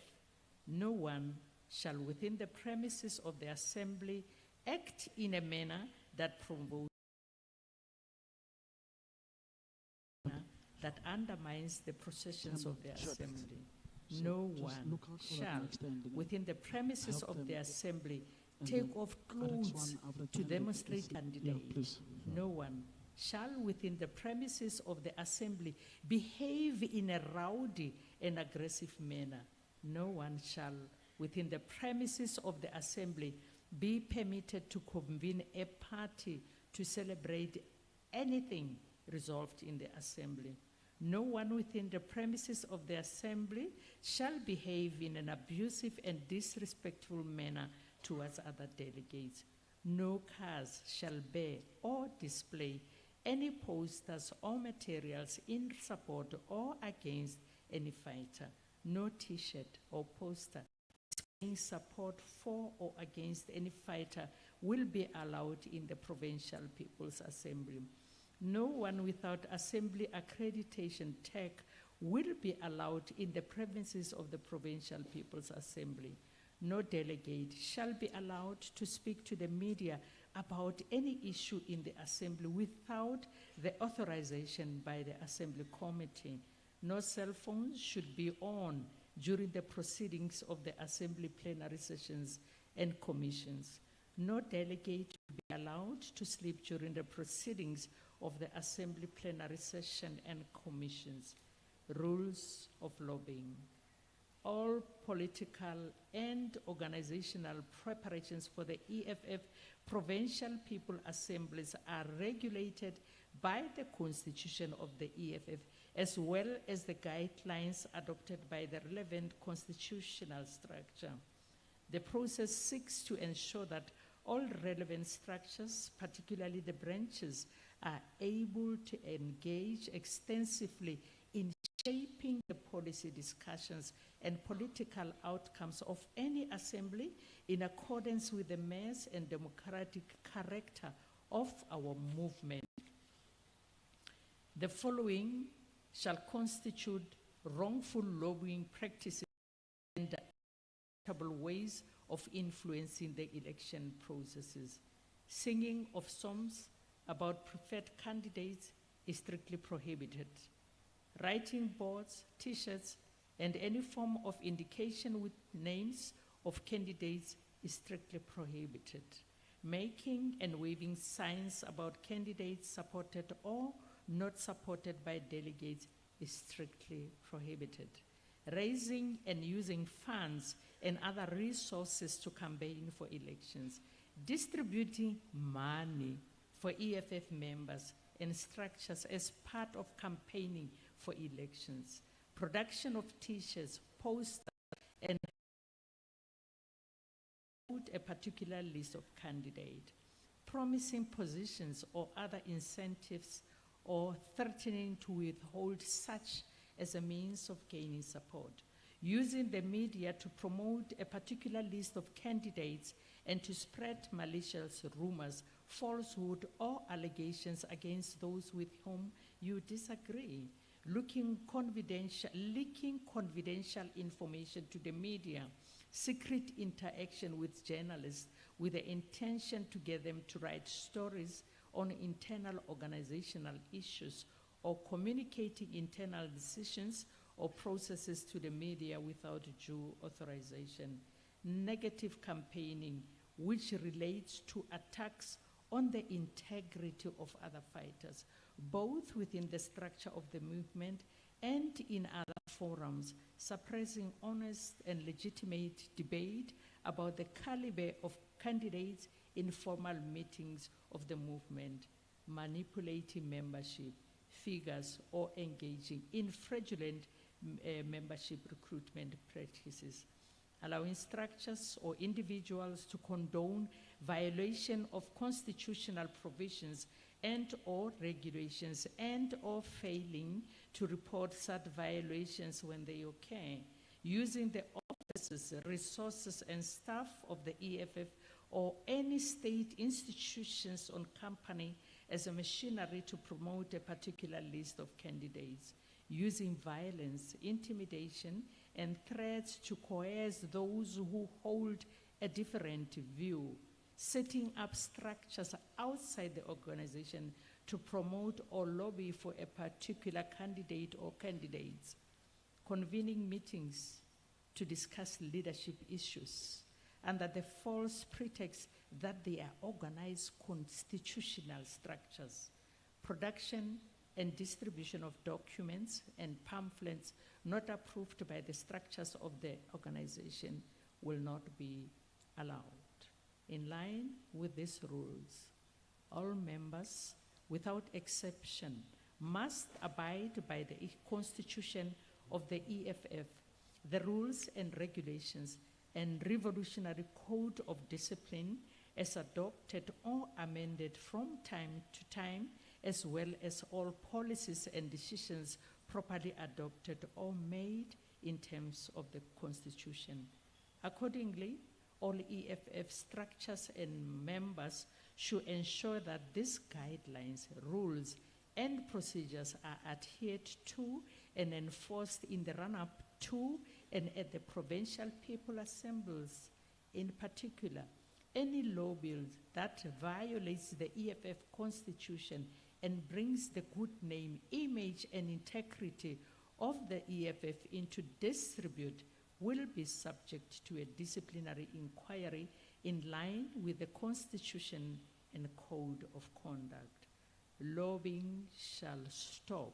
No one shall within the premises of the assembly act in a manner that promotes that undermines the processions of the assembly. No one shall within the premises of the assembly take off clothes to demonstrate candidate. No one shall within the premises of the assembly behave in a rowdy and aggressive manner. No one shall within the premises of the assembly be permitted to convene a party to celebrate anything resolved in the assembly. No one within the premises of the assembly shall behave in an abusive and disrespectful manner towards other delegates. No cars shall bear or display any posters or materials in support or against any fighter. No t-shirt or poster displaying support for or against any fighter will be allowed in the Provincial People's Assembly. No one without assembly accreditation tag will be allowed in the premises of the Provincial People's Assembly. No delegate shall be allowed to speak to the media about any issue in the assembly without the authorization by the assembly committee. No cell phones should be on during the proceedings of the assembly plenary sessions and commissions. No delegate will be allowed to sleep during the proceedings of the assembly plenary session and commissions. Rules of lobbying. All political and organizational preparations for the EFF Provincial People Assemblies are regulated by the Constitution of the EFF, as well as the guidelines adopted by the relevant constitutional structure. The process seeks to ensure that all relevant structures, particularly the branches, are able to engage extensively in shaping the policy discussions and political outcomes of any assembly in accordance with the mass and democratic character of our movement. The following shall constitute wrongful lobbying practices and ways of influencing the election processes. Singing of songs about preferred candidates is strictly prohibited. Writing boards, T-shirts, and any form of indication with names of candidates is strictly prohibited. Making and waving signs about candidates supported or not supported by delegates is strictly prohibited. Raising and using funds and other resources to campaign for elections. Distributing money for EFF members and structures as part of campaigning for elections. Production of T-shirts, posters, and a particular list of candidates. Promising positions or other incentives or threatening to withhold such as a means of gaining support. Using the media to promote a particular list of candidates and to spread malicious rumors, falsehood, or allegations against those with whom you disagree. Leaking confidential information to the media, secret interaction with journalists with the intention to get them to write stories on internal organizational issues, or communicating internal decisions or processes to the media without due authorization. Negative campaigning, which relates to attacks on the integrity of other fighters, both within the structure of the movement and in other forums, suppressing honest and legitimate debate about the caliber of candidates in formal meetings of the movement, manipulating membership figures, or engaging in fraudulent membership recruitment practices, allowing structures or individuals to condone violation of constitutional provisions and or regulations and or failing to report such violations when they occur, using the offices, resources, and staff of the EFF or any state institutions or company as a machinery to promote a particular list of candidates, using violence, intimidation, and threats to coerce those who hold a different view, setting up structures outside the organization to promote or lobby for a particular candidate or candidates, convening meetings to discuss leadership issues under the false pretext that they are organized constitutional structures, production and distribution of documents and pamphlets not approved by the structures of the organization will not be allowed. In line with these rules, all members, without exception, must abide by the Constitution of the EFF, the rules and regulations, and Revolutionary Code of Discipline as adopted or amended from time to time, as well as all policies and decisions properly adopted or made in terms of the Constitution. Accordingly, all EFF structures and members should ensure that these guidelines, rules, and procedures are adhered to and enforced in the run-up to and at the provincial people assemblies. In particular, any law bill that violates the EFF Constitution and brings the good name, image, and integrity of the EFF into disrepute will be subject to a disciplinary inquiry in line with the Constitution and Code of Conduct. Lobbying shall stop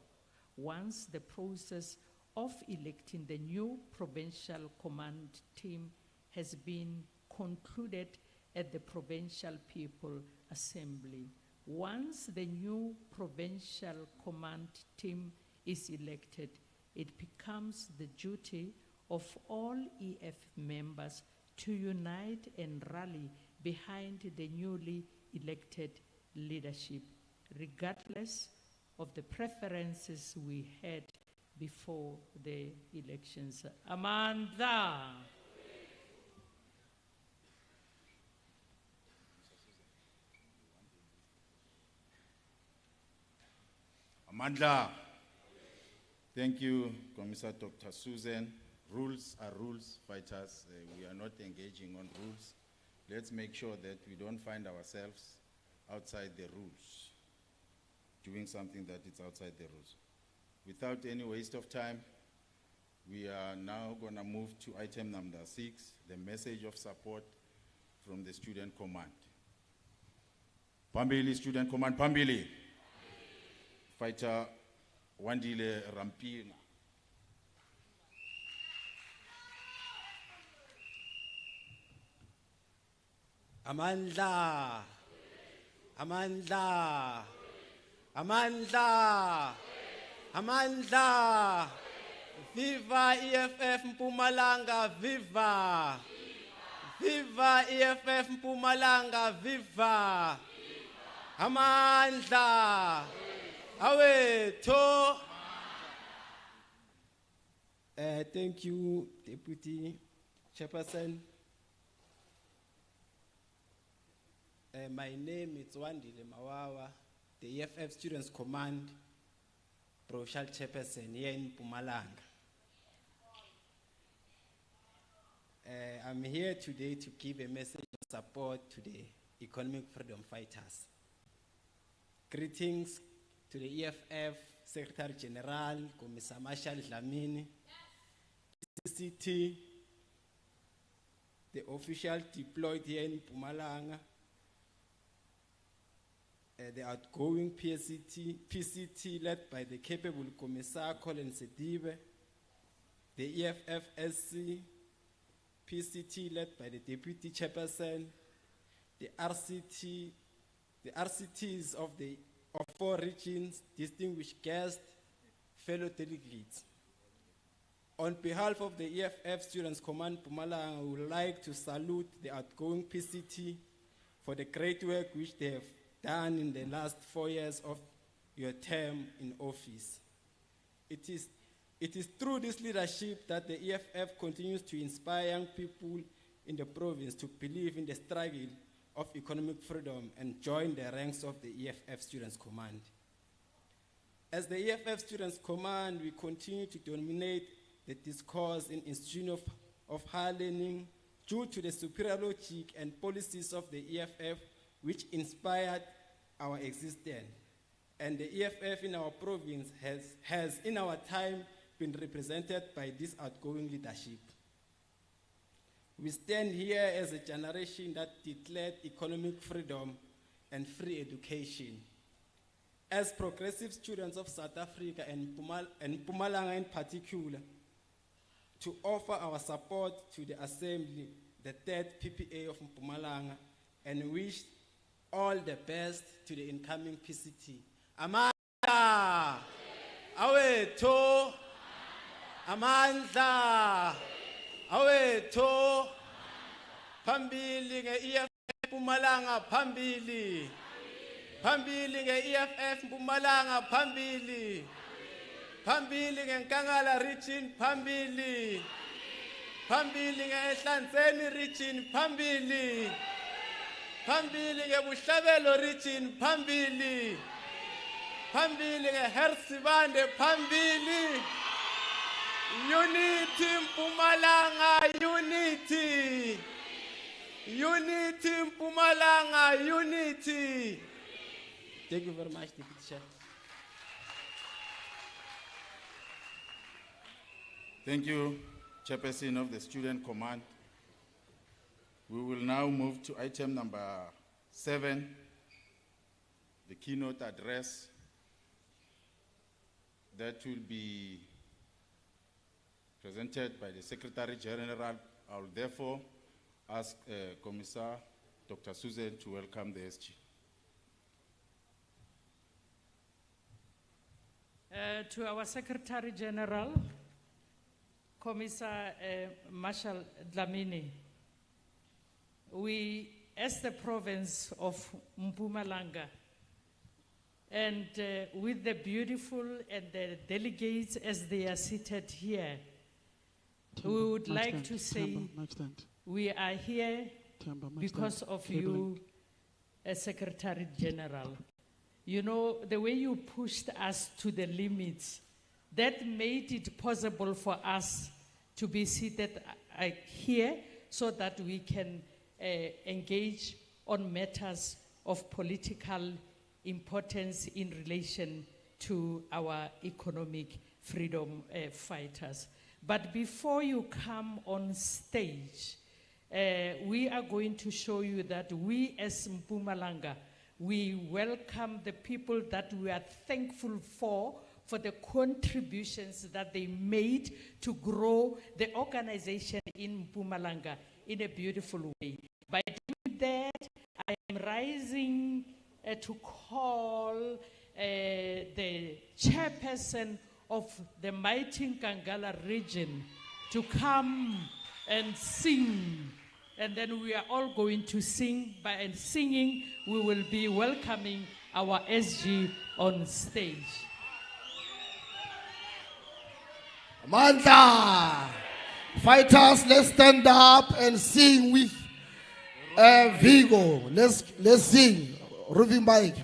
once the process of electing the new provincial command team has been concluded at the Provincial People Assembly. Once the new provincial command team is elected, it becomes the duty of all EF members to unite and rally behind the newly elected leadership, regardless of the preferences we had before the elections. Amandla. Amandla. Thank you, Commissioner Dr. Susan. Rules are rules, fighters. We are not engaging on rules. Let's make sure that we don't find ourselves outside the rules, doing something that is outside the rules. Without any waste of time, we are now going to move to item number 6, the message of support from the Student Command. Pambili, Student Command, Pambili. Fighter Wandile Rampina. Amandla. Amandla. Amandla. Amandla. Viva EFF MPUMALANGA, viva. Viva EFF MPUMALANGA, viva. Amandla. Awetho. Thank you, Deputy Chairperson. My name is Wandile Mawawa, the EFF Students Command, Provincial Chairperson here in MPUMALANGA. I'm here today to give a message of support to the economic freedom fighters. Greetings to the EFF Secretary General, Commissar Marshall Dlamini, PCT, the official deployed here in MPUMALANGA, the outgoing PCT led by the capable Commissar Colin Sedibe, the EFF-SC, PCT led by the Deputy Chairperson, the RCTs of 4 regions, distinguished guests, fellow delegates. On behalf of the EFF Students Command MPUMALANGA, I would like to salute the outgoing PCT for the great work which they have done in the last 4 years of your term in office. It is through this leadership that the EFF continues to inspire young people in the province to believe in the struggle of economic freedom and join the ranks of the EFF Students Command. As the EFF Students Command, we continue to dominate the discourse in institutions of higher learning due to the superior logic and policies of the EFF which inspired our existence. And the EFF in our province has in our time been represented by this outgoing leadership. We stand here as a generation that declared economic freedom and free education. As progressive students of South Africa and MPUMALANGA in particular, to offer our support to the Assembly, the 3rd PPA of MPUMALANGA, and wish all the best to the incoming PCT. Amandla! Awetho! Amandla! Awetho! Phambili nge-EFF MPUMALANGA, phambili! Phambili nge-EFF MPUMALANGA, phambili! Phambili ngeNkangala region, phambili! Phambili ngeHlanzeni region, phambili! Phambili ngeBuhlabelo region, phambili! Phambili ngeHersibande, phambili! Unity MPUMALANGA, unity! Unity MPUMALANGA, unity! Thank you very much, Deputy Chair. Thank you, Chairperson of the Student Command. We will now move to item number 7, the keynote address that will be presented by the Secretary General. I will therefore ask Commissar Dr. Susan to welcome the SG. To our Secretary General, Commissar Marshall Dlamini, we as the province of MPUMALANGA, and with the beautiful and the delegates as they are seated here, we would like to say we are here because of you, as Secretary General. You know, the way you pushed us to the limits, that made it possible for us to be seated here so that we can engage on matters of political importance in relation to our economic freedom fighters. But before you come on stage, we are going to show you that we as MPUMALANGA, we welcome the people that we are thankful for the contributions that they made to grow the organization in MPUMALANGA in a beautiful way. By doing that, I am rising to call the chairperson of the mighty Nkangala region to come and sing. And then we are all going to sing. By singing, we will be welcoming our SG on stage. Amandla! Fighters, let's stand up and sing with Vigo. Let's sing. Ruby Mike.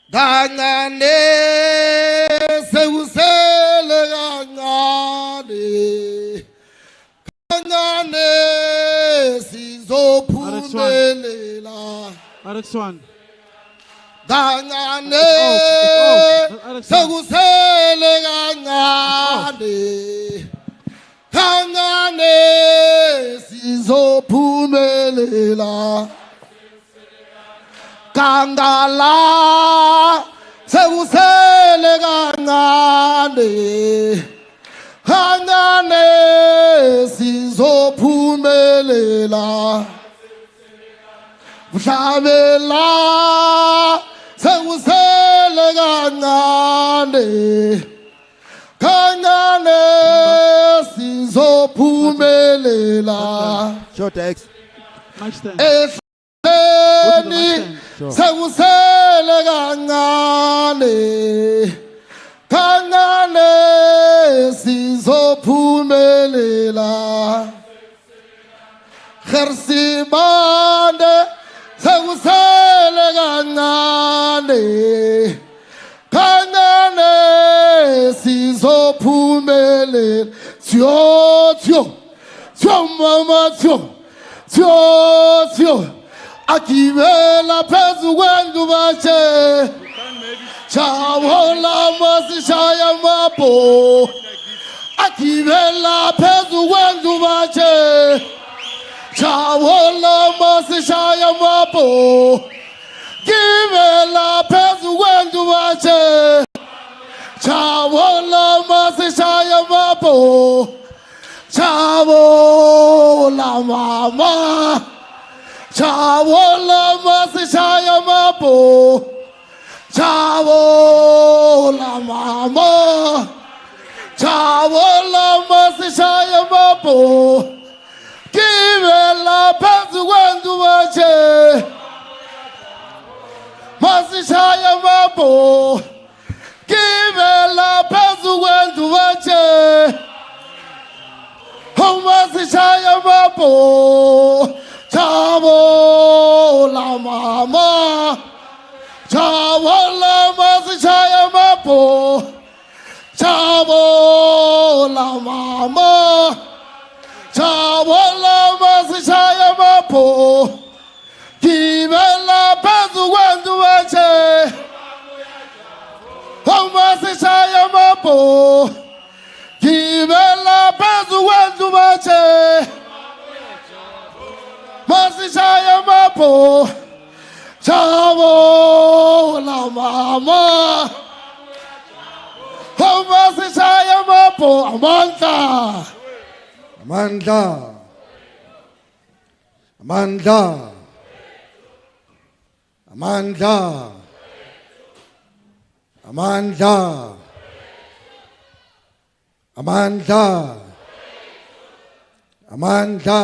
Gangane seusele gangane gangane sizophumelela Alex1 gangane seusele gangane gangane sizophumelela Kangala sekusele kancane kancane sizophumelela Mhlabela sekusele kancane kancane sizophumelela Short X. Sekusele kancane kancane sizophumelela Gersibande sekusele kancane kancane sizophumelela Tyo mama tyo Akivela phezu kwendlu bache Chawola masishaya mapho Akivela phezu kwendlu bache Chawola masishaya mapho Kivela phezu kwendlu bache Chawola masishaya mapho Chawola mama Chawola masishaya mapho Chawola mama Chawola masishaya mapho Kivela phezu kwendlu bache Masishaya mapho Kivela phezu kwendlu bache Masishaya mapho Chawola mama Chawola masishaya mapho Chawola mama Chawola masishaya mapho Kivela phezu kwendlu bache Masishaya mapho Kivela phezu kwendlu bache Masishaya mapho Chawola mama Masishaya mapho Amandla Amandla Amandla Amandla Amandla Amandla Amandla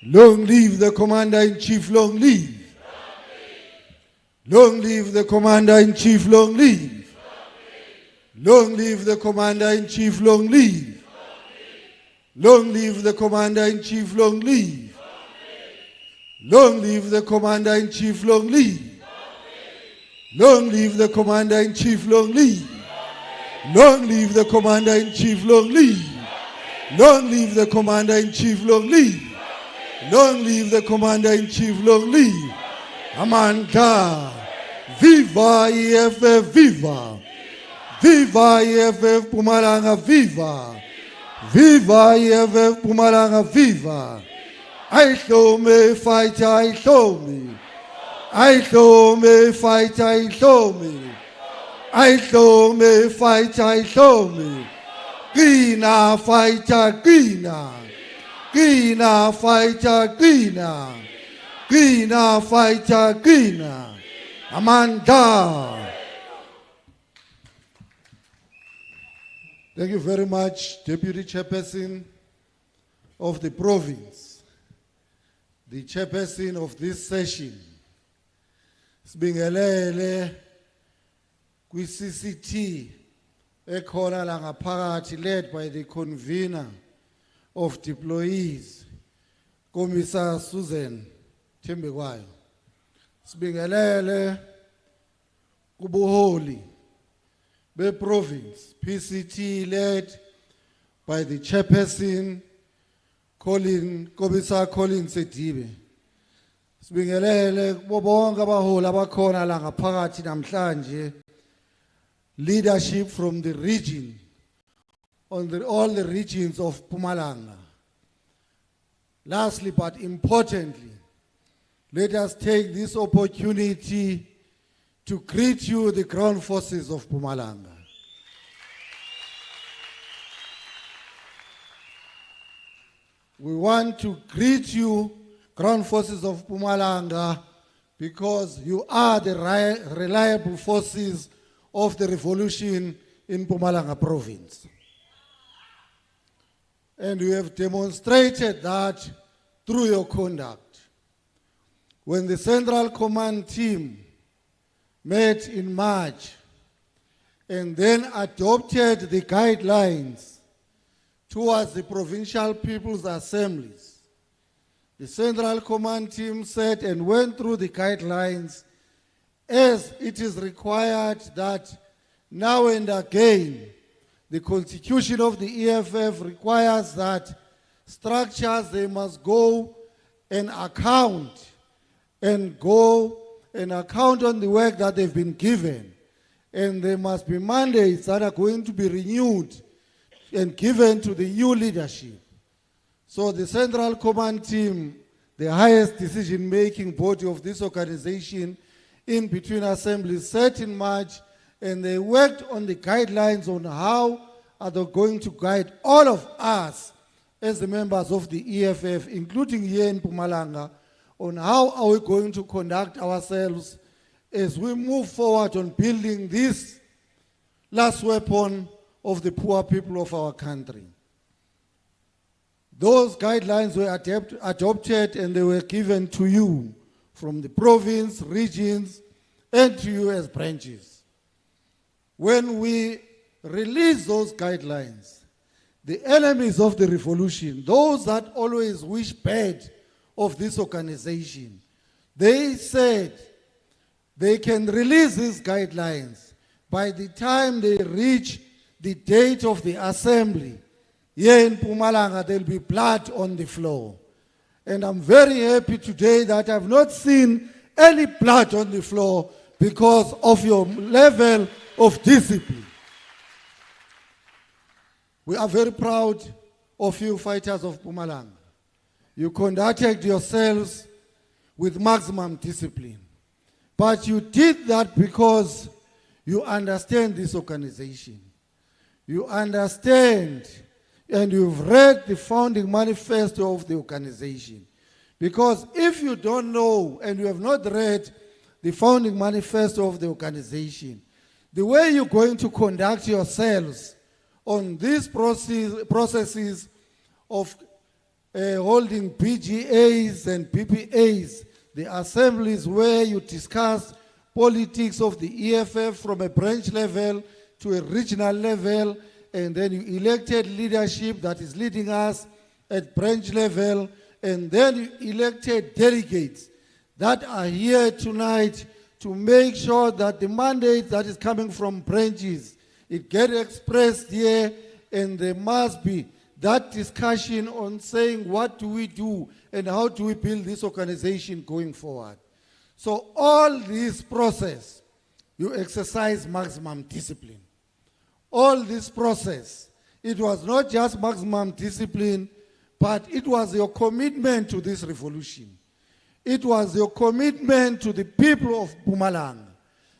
Long live the Commander-in-Chief, long live. Long live the Commander-in-Chief, long live. Long live the Commander-in-Chief, long live. Long live the Commander-in-Chief, long live. Long live the Commander-in-Chief, long live. Long live the Commander-in-Chief, long live. Long live the Commander-in-Chief, long live. Long live the Commander-in-Chief, long live. Long live the Commander-in-Chief, long live. Amanda, viva EFF, viva. Viva EFF Mpumalanga, viva. Viva EFF Mpumalanga, viva. I show me fighter, I show me. I show me fighter, I show me. I show me fighter, I show me. Gina fighter, Gina. Gina fighter, Gina. Gina fighter, Gina. Amanda. Thank you very much, Deputy Chairperson of the province, the chairperson of this session. Sibingelele kwi-CCT ekhona la ngaphakathi, led by the convener of deployees, Commissar Susan Thembekwayo. Sibingelele kubuholi be province, PCT, led by the chairperson Commissar Colin Sedibe. Sibingelele kubo bonke abaholi abakhona la ngaphakathi namhlanje, leadership from the region, all the regions of Mpumalanga. Lastly, but importantly, let us take this opportunity to greet you, the ground forces of Mpumalanga. We want to greet you, ground forces of Mpumalanga, because you are the reliable forces of the revolution in Mpumalanga province. And you have demonstrated that through your conduct. When the Central Command team met in March and then adopted the guidelines towards the provincial people's assemblies, the Central Command team said and went through the guidelines as it is required that now and again the constitution of the EFF requires that structures, they must go and account on the work that they've been given. And there must be mandates that are going to be renewed and given to the new leadership. So the Central Command team, the highest decision-making body of this organization, in between assemblies, set in March, and they worked on the guidelines on how are they going to guide all of us as the members of the EFF, including here in Mpumalanga, on how are we going to conduct ourselves as we move forward on building this last weapon of the poor people of our country. Those guidelines were adopted and they were given to you from the province, regions, and to you as branches. When we release those guidelines, the enemies of the revolution, those that always wish bad of this organization, they said they can release these guidelines by the time they reach the date of the assembly. Here in Mpumalanga, there'll be blood on the floor. And I'm very happy today that I've not seen any blood on the floor because of your level of discipline. We are very proud of you, fighters of Mpumalanga. You conducted yourselves with maximum discipline. But you did that because you understand this organization. You understand and you've read the founding manifesto of the organization. Because if you don't know and you have not read the founding manifesto of the organization, the way you're going to conduct yourselves on these processes of holding PGAs and PPAs, the assemblies where you discuss politics of the EFF from a branch level to a regional level, and then you elected leadership that is leading us at branch level, and then you elected delegates that are here tonight to make sure that the mandate that is coming from branches, it gets expressed here, and there must be that discussion on saying what do we do and how do we build this organization going forward. So all this process, you exercise maximum discipline. All this process, it was not just maximum discipline, but it was your commitment to this revolution. It was your commitment to the people of MPUMALANGA.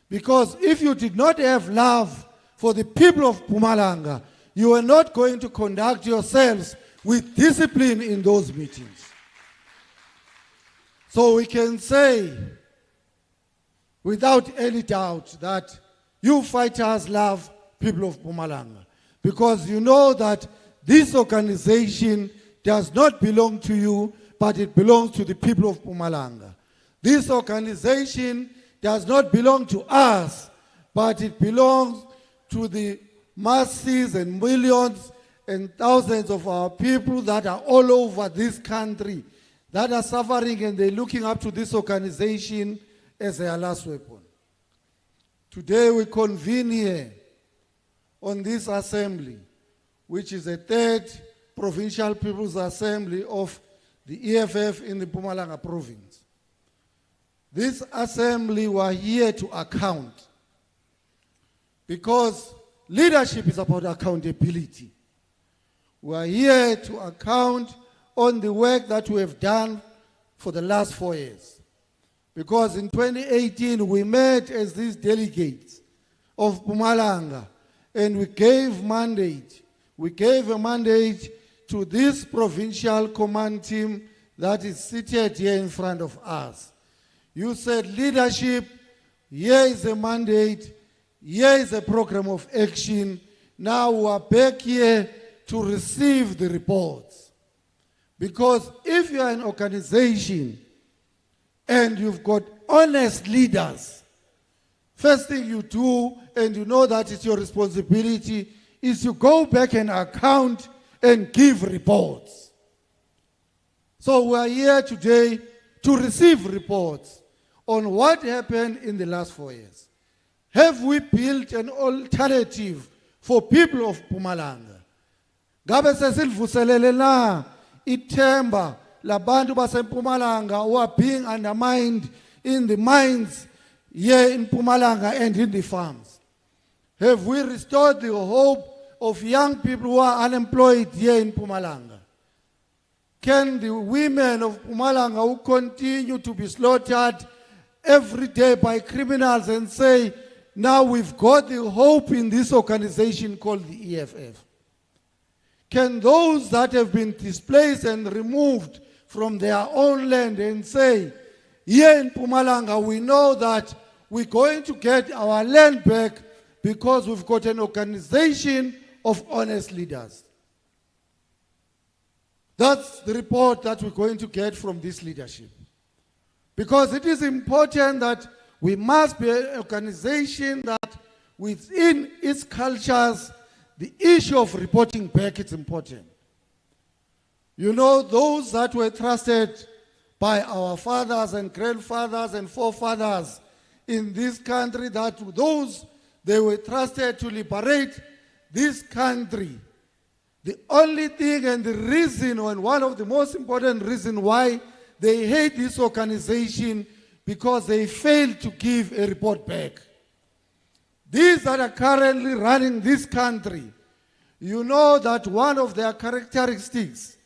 Because if you did not have love for the people of MPUMALANGA, you were not going to conduct yourselves with discipline in those meetings. So we can say, without any doubt, that you fighters love people of MPUMALANGA, because you know that this organization does not belong to you, but it belongs to the people of MPUMALANGA. This organization does not belong to us, but it belongs to the masses and millions and thousands of our people that are all over this country that are suffering, and they're looking up to this organization as their last weapon. Today we convene here on this assembly, which is the third Provincial People's Assembly of the EFF in the MPUMALANGA province. This assembly were here to account, because leadership is about accountability. We are here to account on the work that we have done for the last 4 years. Because in 2018, we met as these delegates of MPUMALANGA, and we gave mandate. We gave a mandate to this provincial command team that is seated here in front of us. You said, leadership, here is a mandate, here is a program of action. Now we are back here to receive the reports. Because if you are an organization and you've got honest leaders, first thing you do, and you know that it's your responsibility, is you go back and account and give reports. So we are here today to receive reports on what happened in the last 4 years. Have we built an alternative for people of MPUMALANGA? Ngabe sesivuselele na ithemba labantu baseMpumalanga who are being undermined in the mines here in MPUMALANGA and in the farms? Have we restored the hope of young people who are unemployed here in MPUMALANGA? Can the women of MPUMALANGA who continue to be slaughtered every day by criminals and say, now we've got the hope in this organization called the EFF? Can those that have been displaced and removed from their own land and say, here in MPUMALANGA we know that we're going to get our land back because we've got an organization of honest leaders? That's the report that we're going to get from this leadership. Because it is important that we must be an organization that within its cultures, the issue of reporting back is important. You know, those that were trusted by our fathers and grandfathers and forefathers in this country, that those they were trusted to liberate this country. The only thing and the reason, and one of the most important reasons why they hate this organization, because they failed to give a report back. These that are currently running this country, you know that one of their characteristics,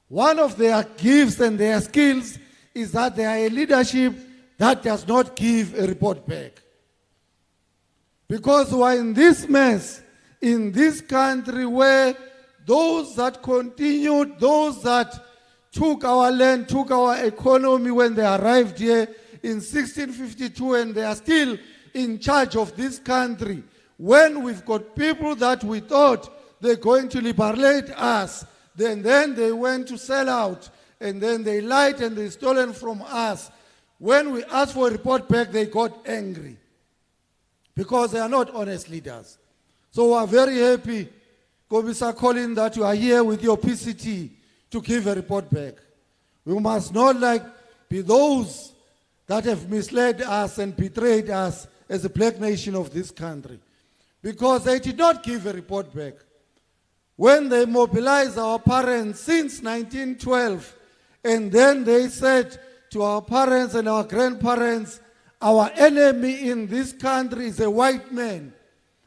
one of their gifts and their skills is that they are a leadership that does not give a report back. Because we're in this mess, in this country where those that continued, those that took our land, took our economy when they arrived here in 1652, and they are still in charge of this country, when we've got people that we thought they're going to liberate us, then they went to sell out, and then they lied and they stolen from us. When we asked for a report back, they got angry because they are not honest leaders. So we are very happy, Commissioner Colin, that you are here with your PCT to give a report back. We must not be those that have misled us and betrayed us as a black nation of this country, because they did not give a report back. When they mobilized our parents since 1912, and then they said to our parents and our grandparents, our enemy in this country is a white man.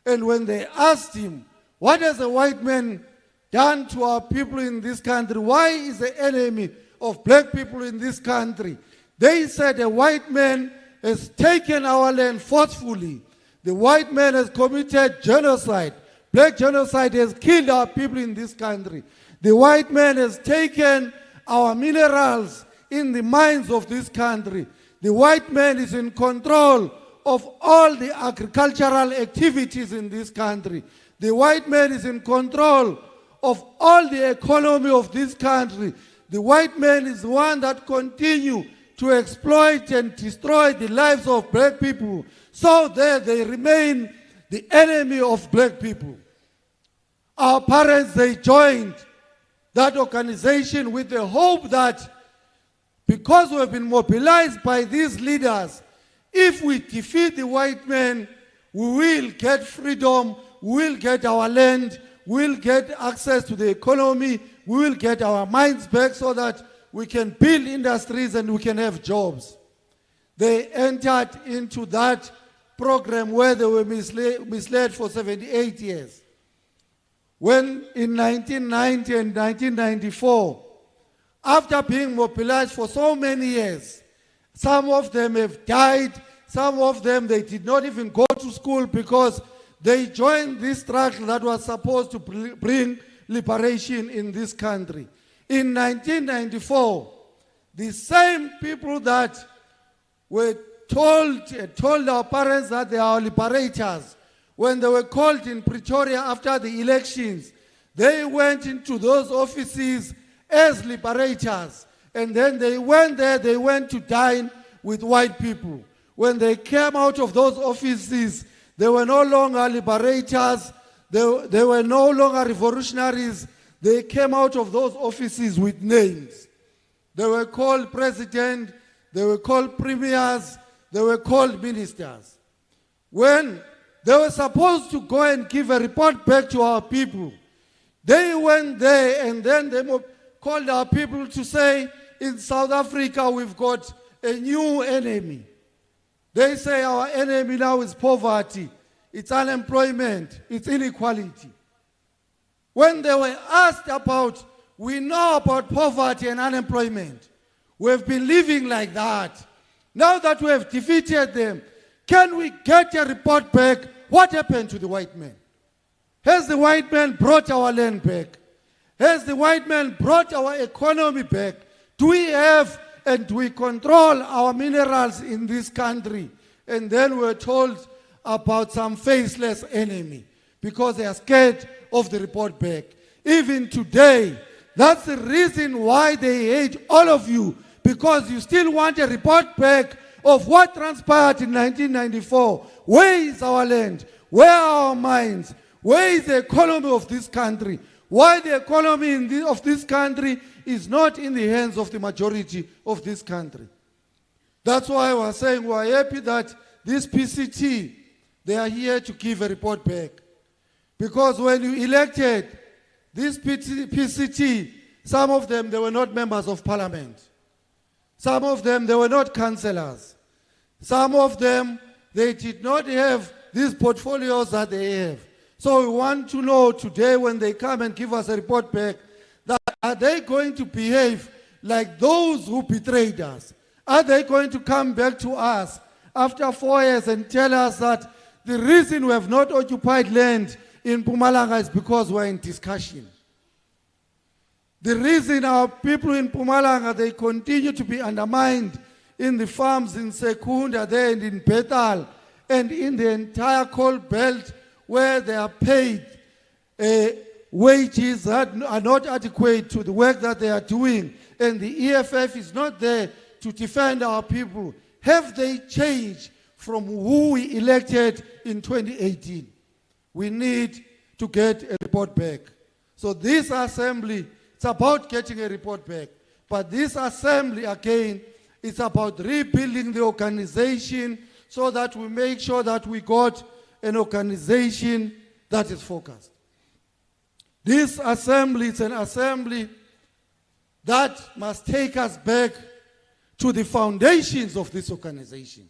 And when they asked him, what has a white man done to our people in this country? Why is the enemy of black people in this country? They said a white man has taken our land forcefully. The white man has committed genocide. Black genocide has killed our people in this country. The white man has taken our minerals in the mines of this country. The white man is in control of all the agricultural activities in this country. The white man is in control of all the economy of this country. The white man is the one that continues to exploit and destroy the lives of black people, so that they remain the enemy of black people. Our parents, they joined that organization with the hope that because we have been mobilized by these leaders, if we defeat the white man, we will get freedom, we will get our land, we will get access to the economy, we will get our mines back so that we can build industries and we can have jobs. They entered into that program where they were misled for 78 years. When in 1990 and 1994, after being mobilized for so many years, some of them have died, some of them they did not even go to school because they joined this struggle that was supposed to bring liberation in this country. In 1994, the same people that were told our parents that they are liberators, when they were called in Pretoria after the elections, they went into those offices as liberators. And then they went there, they went to dine with white people. When they came out of those offices, they were no longer liberators, they were no longer revolutionaries. They came out of those offices with names. They were called president, they were called premiers, they were called ministers. When they were supposed to go and give a report back to our people, they went there and then they called our people to say, in South Africa we've got a new enemy. They say our enemy now is poverty, it's unemployment, it's inequality. When they were asked about, we know about poverty and unemployment. We've been living like that. Now that we have defeated them, can we get a report back? What happened to the white man? Has the white man brought our land back? Has the white man brought our economy back? Do we have and do we control our minerals in this country? And then we're told about some faceless enemy because they are scared of the report back. Even today, that's the reason why they hate all of you, because you still want a report back of what transpired in 1994. Where is our land? Where are our mines? Where is the economy of this country? Why the economy of this country is not in the hands of the majority of this country. That's why I was saying we are happy that this PCT, they are here to give a report back. Because when you elected this PCT, some of them, they were not members of parliament. Some of them, they were not councillors. Some of them, they did not have these portfolios that they have. So we want to know today when they come and give us a report back, that are they going to behave like those who betrayed us? Are they going to come back to us after 4 years and tell us that the reason we have not occupied land in MPUMALANGA is because we're in discussion? The reason our people in MPUMALANGA, they continue to be undermined in the farms in Secunda there and in Bethal and in the entire coal belt where they are paid wages that are not adequate to the work that they are doing, and the EFF is not there to defend our people, have they changed from who we elected in 2018? We need to get a report back. So this assembly, it's about getting a report back. But this assembly, again, is about rebuilding the organization so that we make sure that we got an organization that is focused. This assembly is an assembly that must take us back to the foundations of this organization.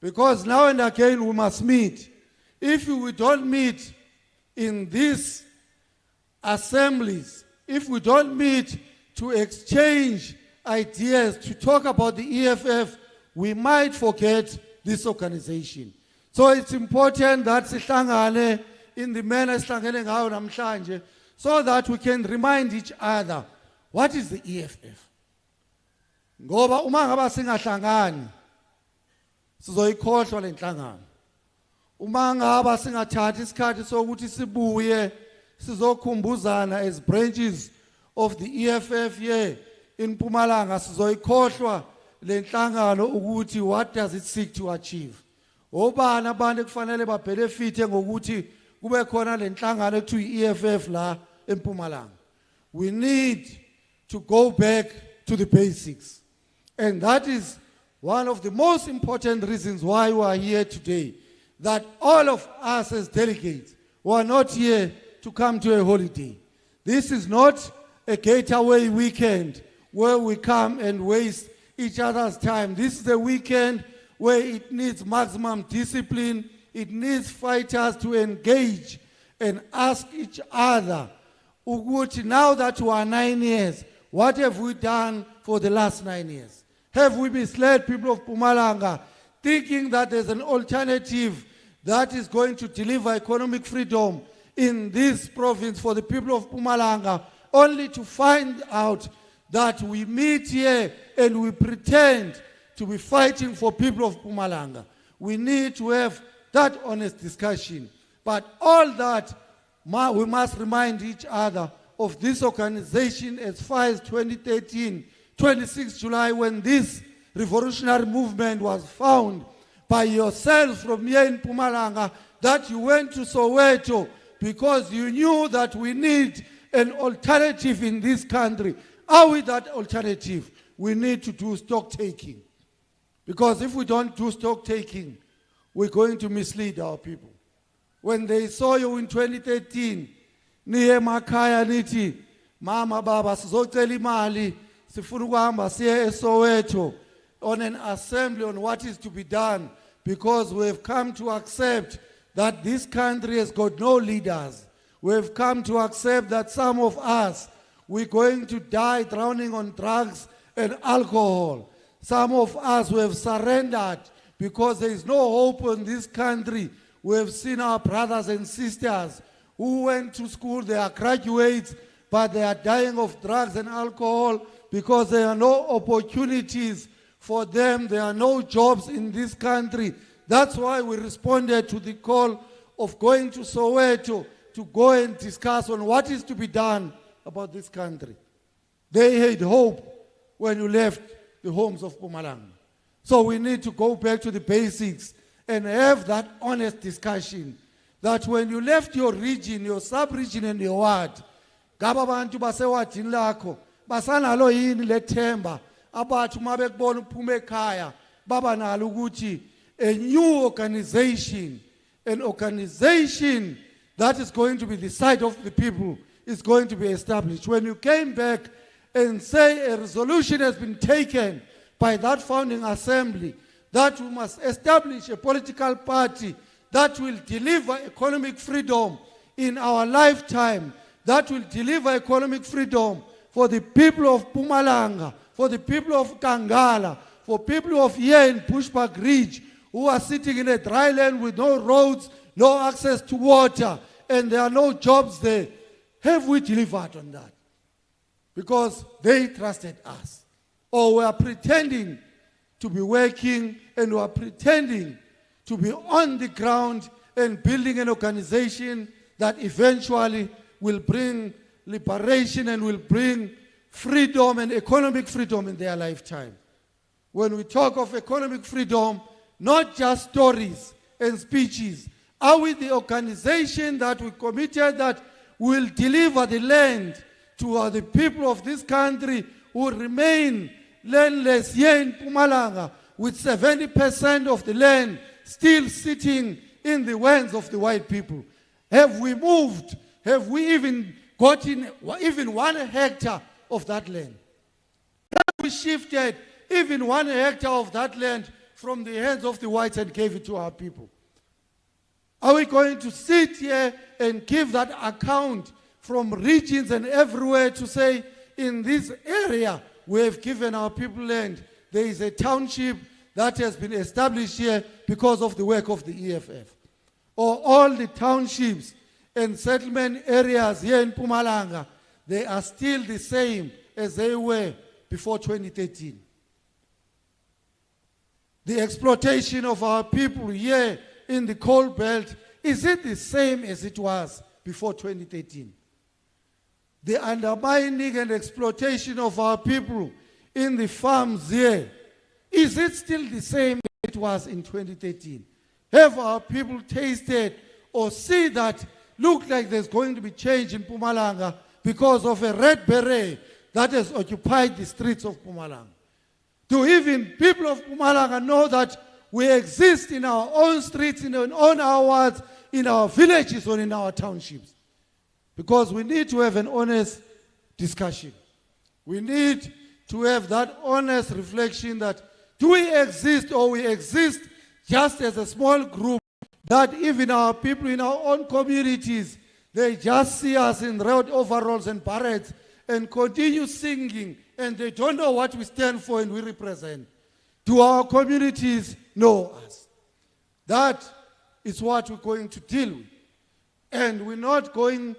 Because now and again we must meet. If we don't meet in these assemblies, if we don't meet to exchange ideas, to talk about the EFF, we might forget this organization. So it's important that sihlangane in the manner sihlangene ngayo namhlanje, so that we can remind each other, what is the EFF? Ngoba uma ngaba singahlangani sizoyikhohlwa le nhlangano. Uma ngaba singathathi isikhathi sokuthi sibuye sizokhumbuzana as branches of the EFF here in MPUMALANGA, sizoyikhohlwa le nhlangano ukuthi what does it seek to achieve. Obani abantu kufanele ba benefit ngokuthi kube khona le nhlangano ekuthiwa EFF la eMpumalanga. We need to go back to the basics. And that is one of the most important reasons why we are here today. That all of us as delegates who are not here to come to a holiday. This is not a getaway weekend where we come and waste each other's time. This is a weekend where it needs maximum discipline. It needs fighters to engage and ask each other, Uguti, now that we are 9 years, what have we done for the last 9 years? Have we misled people of Mpumalanga thinking that there's an alternative that is going to deliver economic freedom in this province for the people of Mpumalanga, only to find out that we meet here and we pretend to be fighting for people of Mpumalanga? We need to have that honest discussion. But all that, we must remind each other of this organization as far as 2013, 26 July, when this revolutionary movement was found by yourself from here in Mpumalanga, that you went to Soweto because you knew that we need an alternative in this country. Are we that alternative? We need to do stock taking. Because if we don't do stock taking, we're going to mislead our people. When they saw you in 2013, niye makhaya nithi, mama baba sizocela imali, sifuna ukuhamba siye eSoweto on an assembly on what is to be done, because we have come to accept that this country has got no leaders. We have come to accept that some of us, we're going to die drowning on drugs and alcohol. Some of us who have surrendered because there is no hope in this country. We have seen our brothers and sisters who went to school, they are graduates, but they are dying of drugs and alcohol because there are no opportunities for them. There are no jobs in this country. That's why we responded to the call of going to Soweto to go and discuss on what is to be done about this country. They had hope when you left the homes of Mpumalanga. So we need to go back to the basics and have that honest discussion that when you left your region, your sub-region and your ward, ngaba abantu basewadini lakho basanalo yini lethemba abathi uma bekubona uphuma ekhaya baba nalo ukuthi a new organization, an organization that is going to be the side of the people is going to be established. When you came back and say a resolution has been taken by that founding assembly that we must establish a political party that will deliver economic freedom in our lifetime, that will deliver economic freedom for the people of Mpumalanga, for the people of Kangala, for people of here in Bushbuck Ridge who are sitting in a dry land with no roads, no access to water, and there are no jobs there. Have we delivered on that? Because they trusted us. Or we are pretending to be working and we are pretending to be on the ground and building an organization that eventually will bring liberation and will bring freedom and economic freedom in their lifetime. When we talk of economic freedom, not just stories and speeches, are we the organization that we committed that will deliver the land to the people of this country who remain landless here in Mpumalanga, with 70% of the land still sitting in the hands of the white people? Have we moved? Have we even gotten even 1 hectare of that land? Have we shifted even 1 hectare of that land from the hands of the whites and gave it to our people? Are we going to sit here and give that account from regions and everywhere to say, in this area, we have given our people land? There is a township that has been established here because of the work of the EFF. Or all the townships and settlement areas here in Mpumalanga, they are still the same as they were before 2013. The exploitation of our people here in the coal belt, is it the same as it was before 2013? The undermining and exploitation of our people in the farms here, is it still the same as it was in 2013? Have our people tasted or see that look like there's going to be change in Mpumalanga because of a red beret that has occupied the streets of Mpumalanga? Do even people of Mpumalanga know that we exist in our own streets, in our own wards, in our villages or in our townships? Because we need to have an honest discussion. We need to have that honest reflection that do we exist, or we exist just as a small group that even our people in our own communities, they just see us in red overalls and parades and continue singing, and they don't know what we stand for and we represent. Do our communities know us? That is what we're going to deal with. And we're going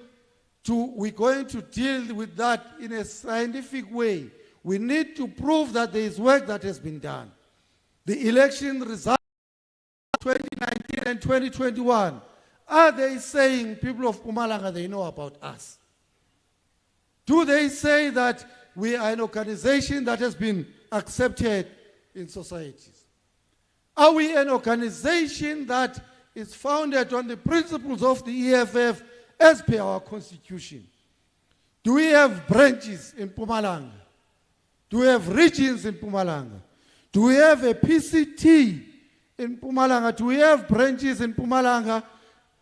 to deal with that in a scientific way. We need to prove that there is work that has been done. The election results 2019 and 2021, are they saying people of Mpumalanga, they know about us? Do they say that we are an organization that has been accepted in societies? Are we an organization that is founded on the principles of the EFF as per our constitution? Do we have branches in Mpumalanga? Do we have regions in Mpumalanga? Do we have a PCT in Mpumalanga? Do we have branches in Mpumalanga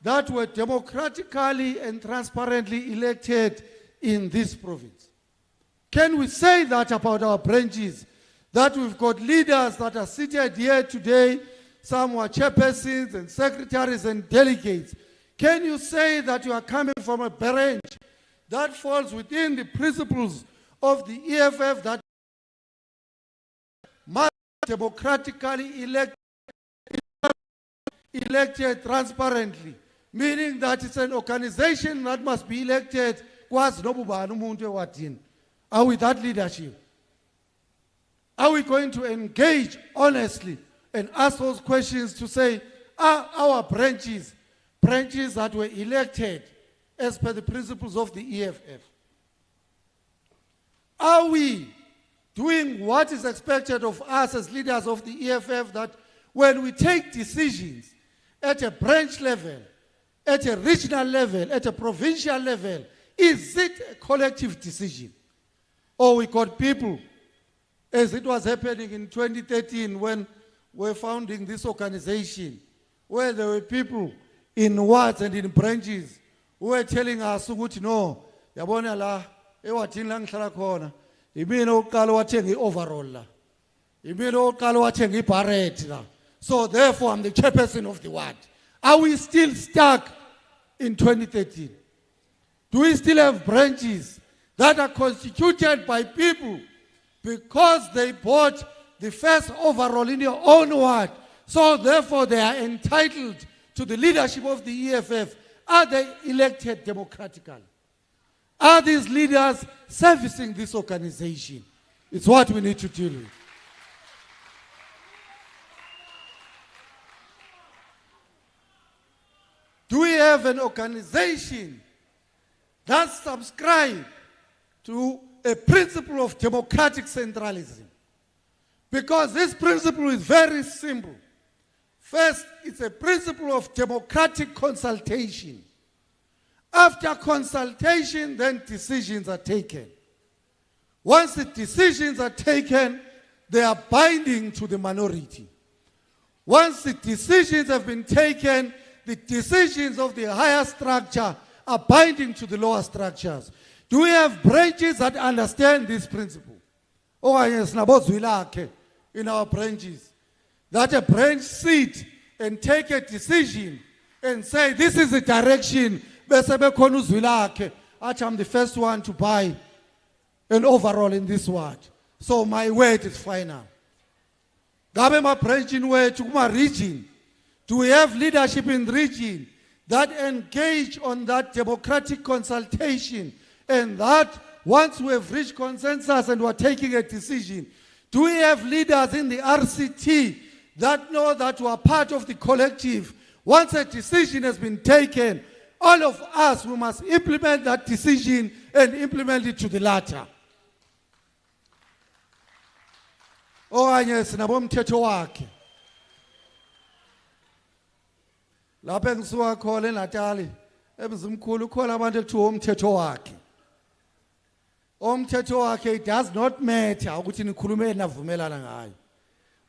that were democratically and transparently elected in this province? Can we say that about our branches? That we've got leaders that are seated here today, some were chairpersons and secretaries and delegates. Can you say that you are coming from a branch that falls within the principles of the EFF that must be democratically elected transparently, meaning that it's an organization that must be elected? Are we that leadership? Are we going to engage honestly and ask those questions to say, are our branches that were elected as per the principles of the EFF? Are we doing what is expected of us as leaders of the EFF, that when we take decisions at a branch level, at a regional level, at a provincial level, is it a collective decision? Or we got people, as it was happening in 2013 when we were founding this organization, where there were people in wards and in branches who were telling us, no, yabona la, ewathini la ngihlala khona, imina oqala wathenga i-overall la, imina oqala wathenga i-barret la, so therefore I'm the chairperson of the ward. Are we still stuck in 2013? Do we still have branches that are constituted by people because they bought the first overall in your own ward, so therefore they are entitled to the leadership of the EFF? Are they elected democratically? Are these leaders servicing this organization? It's what we need to deal with. Do we have an organization that subscribe to a principle of democratic centralism. Because this principle is very simple. First, it's a principle of democratic consultation. After consultation, then decisions are taken. Once the decisions are taken, they are binding to the minority. Once the decisions have been taken, the decisions of the higher structure are binding to the lower structures. Do we have branches that understand this principle? Oh, yes, in our branches. That a branch sit and take a decision and say, this is the direction. I'm the first one to buy an overall in this word. So my word is final. Gabe branch in way to my region. Do we have leadership in the region that engage on that democratic consultation, and that once we have reached consensus and we're taking a decision, do we have leaders in the RCT that know that we are part of the collective? Once a decision has been taken, all of us, we must implement that decision and implement it to the latter. Okanye sinabomthetho wakhe. Lapha engisuka khona eNatali, emzimkhulu khona abantu ekuthiwa umthetho wakhe. Umthetho wakhe, it does not matter ukuthi nikhulume navumelana ngayo.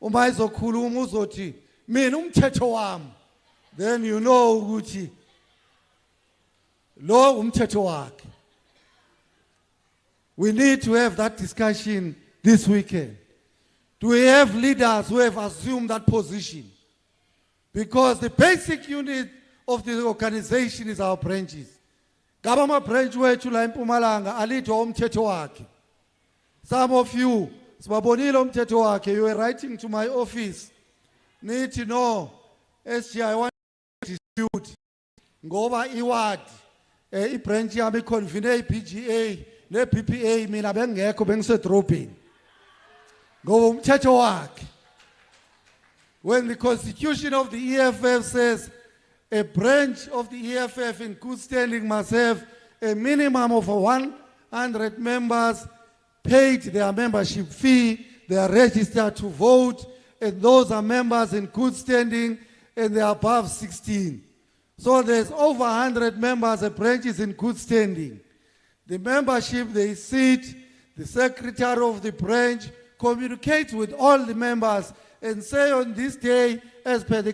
Uma izokhuluma uzothi mina umthetho wami, then you know ukuthi lo umthetho wakhe. We need to have that discussion this weekend. Do we have leaders who have assumed that position? Because the basic unit of the organization is our branches. Gabama branch wethu la eMpumalanga alidwa umthetho wakhe. Some of you, sibabonile umthetho wakhe, you were writing to my office. Need to know, SG, I want to dispute. Ngoba iward, ibranch yami convene PGA, ne PPA, mina bengekho bengisedrobheni. Ngoba umthetho wakhe. When the constitution of the EFF says a branch of the EFF in good standing must have a minimum of 100 members paid their membership fee, they are registered to vote, and those are members in good standing and they are above 16. So there's over 100 members, a branch is in good standing. The membership, they sit, the secretary of the branch communicates with all the members and say on this day, as per the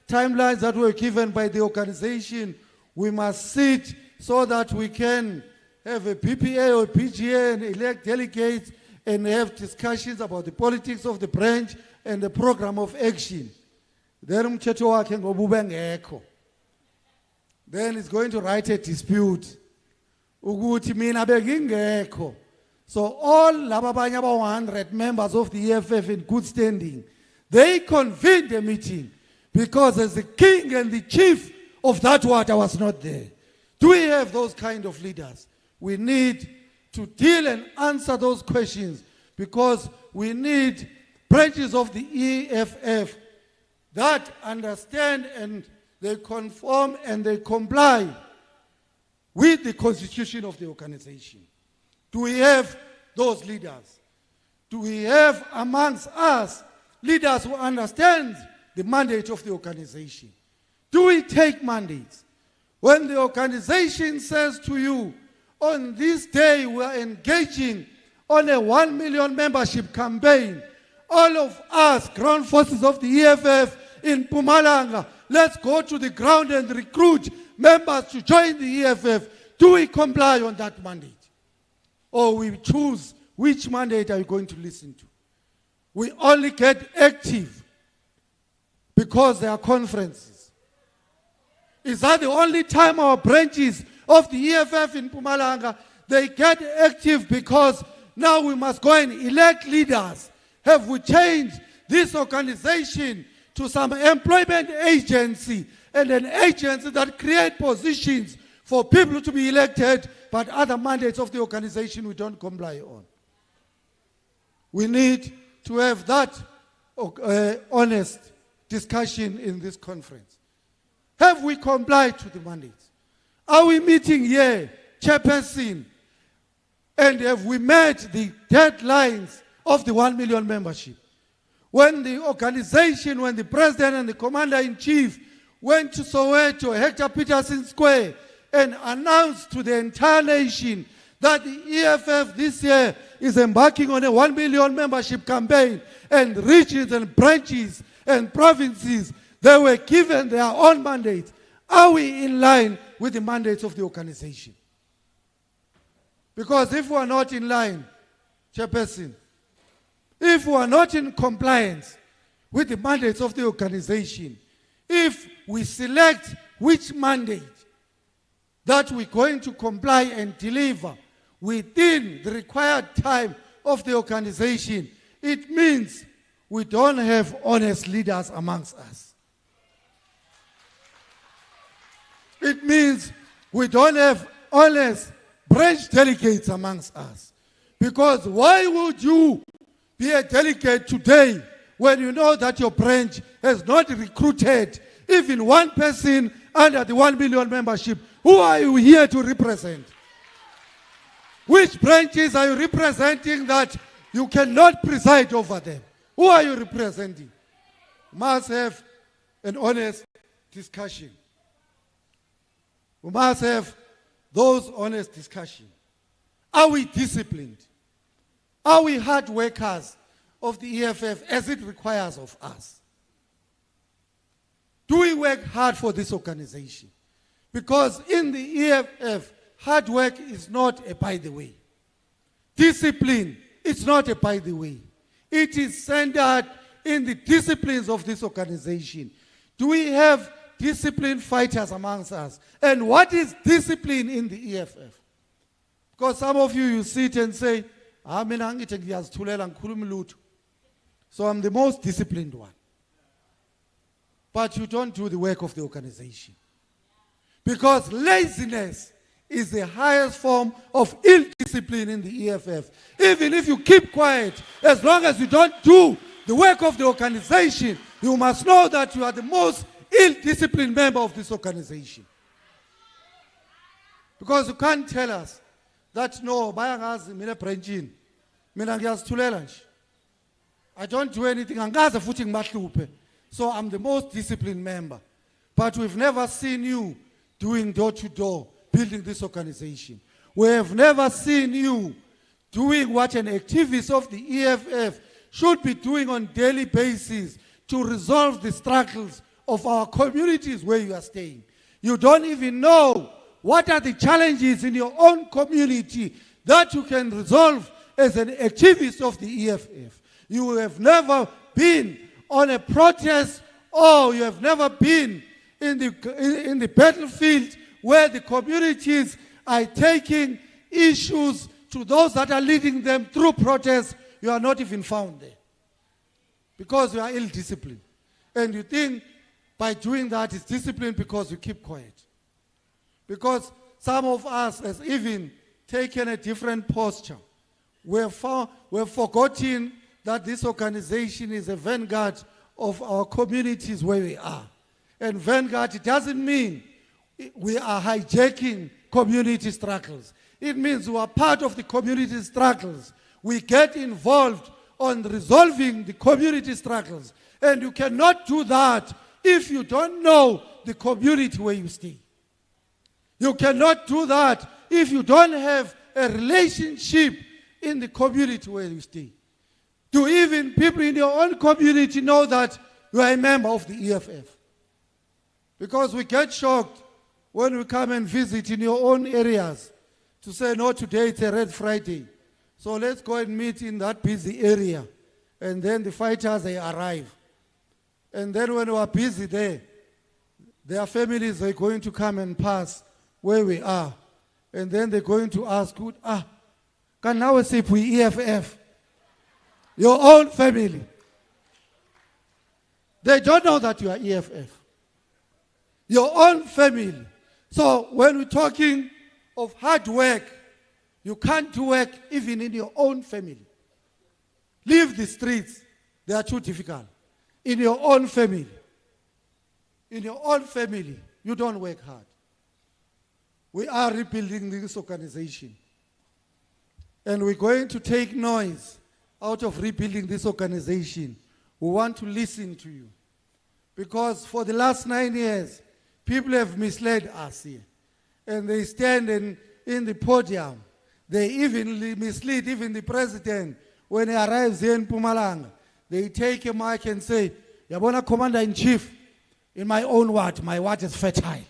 timelines that were given by the organization, we must sit so that we can have a PPA or PGA and elect delegates and have discussions about the politics of the branch and the program of action. Then umthetho wakhe ngoba ubengekho. Then it's going to write a dispute. Ukuthi mina bengingekho. So all laba abanye aba 100 members of the EFF in good standing, they convened a meeting because as the king and the chief of that ward, I was not there. Do we have those kind of leaders? We need to deal and answer those questions because we need branches of the EFF that understand and they conform and they comply with the constitution of the organization. Do we have those leaders? Do we have amongst us leaders who understand the mandate of the organization? Do we take mandates? When the organization says to you, on this day we are engaging on a 1 million membership campaign, all of us, ground forces of the EFF in Mpumalanga, let's go to the ground and recruit members to join the EFF. Do we comply on that mandate? Or we choose which mandate are you going to listen to? We only get active because there are conferences. Is that the only time our branches of the EFF in Mpumalanga, they get active because now we must go and elect leaders? Have we changed this organization to some employment agency and an agency that create positions for people to be elected, but other mandates of the organization we don't comply on? We need to have that honest discussion in this conference. Have we complied to the mandates? Are we meeting here chairperson, and have we met the deadlines of the 1 million membership? When the organization, when the president and the commander-in-chief went to Soweto, Hector Peterson Square, and announced to the entire nation that the EFF this year is embarking on a 1 million membership campaign, and regions and branches and provinces, they were given their own mandates. Are we in line with the mandates of the organization? Because if we are not in line, Chairperson, if we are not in compliance with the mandates of the organization, if we select which mandate that we're going to comply and deliver within the required time of the organization, it means we don't have honest leaders amongst us. It means we don't have honest branch delegates amongst us. Because why would you be a delegate today when you know that your branch has not recruited even one person under the 1 million membership? Who are you here to represent? Which branches are you representing that you cannot preside over them? Who are you representing? We must have an honest discussion. We must have those honest discussions. Are we disciplined? Are we hard workers of the EFF as it requires of us? Do we work hard for this organization? Because in the EFF, hard work is not a by the way. Discipline is not a by the way. It is centered in the disciplines of this organization. Do we have disciplined fighters amongst us? And what is discipline in the EFF? Because some of you sit and say, so I'm the most disciplined one. But you don't do the work of the organization. Because laziness is the highest form of ill discipline in the EFF. Even if you keep quiet, as long as you don't do the work of the organization, you must know that you are the most ill-disciplined member of this organization. Because you can't tell us that, no, bayangazi mina branchini, mina ngiyazithulela nje. I don't do anything, angaze futhi ngibahluphe. So I'm the most disciplined member. But we've never seen you doing door-to-door, building this organization. We have never seen you doing what an activist of the EFF should be doing on a daily basis to resolve the struggles of our communities where you are staying. You don't even know what are the challenges in your own community that you can resolve as an activist of the EFF. You have never been on a protest, or you have never been in the battlefield where the communities are taking issues to those that are leading them through protests. You are not even found there because you are ill-disciplined. And you think by doing that it's discipline because you keep quiet. Because some of us has even taken a different posture. We've forgotten that this organization is a vanguard of our communities where we are. And vanguard, it doesn't mean we are hijacking community struggles. It means we are part of the community struggles. We get involved on resolving the community struggles. And you cannot do that if you don't know the community where you stay. You cannot do that if you don't have a relationship in the community where you stay. Do even people in your own community know that you are a member of the EFF? Because we get shocked when we come and visit in your own areas to say, no, today it's a Red Friday. So let's go and meet in that busy area. And then the fighters, they arrive. And then when we are busy there, their families are going to come and pass where we are. And then they're going to ask, can now say we EFF? Your own family. They don't know that you are EFF. Your own family. So when we're talking of hard work, you can't do work even in your own family. Leave the streets. They are too difficult. In your own family. In your own family, you don't work hard. We are rebuilding this organization. And we're going to take noise out of rebuilding this organization. We want to listen to you. Because for the last 9 years, people have misled us here. And they stand in the podium. They even mislead even the president when he arrives here in MPUMALANGA. They take a mic and say, Yabona Commander-in-Chief, in my own word, my word is fertile.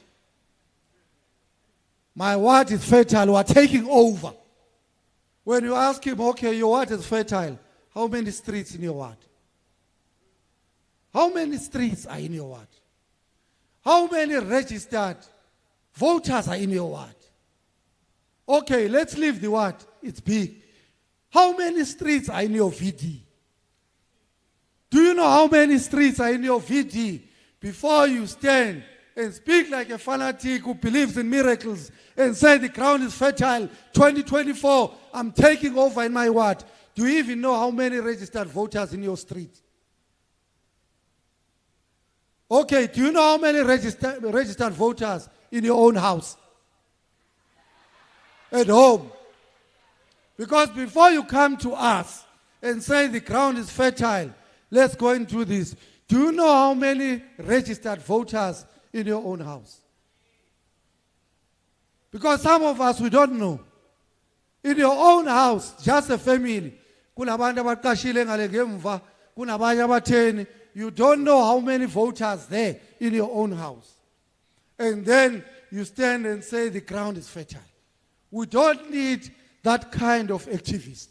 My word is fertile. We are taking over. When you ask him, okay, your word is fertile, how many streets in your ward? How many streets are in your ward? How many registered voters are in your ward? Okay, let's leave the word. It's big. How many streets are in your VD? Do you know how many streets are in your VD before you stand and speak like a fanatic who believes in miracles and say the ground is fertile, 2024, I'm taking over in my ward? Do you even know how many registered voters in your street? Okay, do you know how many registered voters in your own house? At home. Because before you come to us and say the ground is fertile, let's go into this. Do you know how many registered voters in your own house? Because some of us, we don't know. In your own house, just a family, you don't know how many voters there in your own house. And then you stand and say the ground is fertile. We don't need that kind of activist.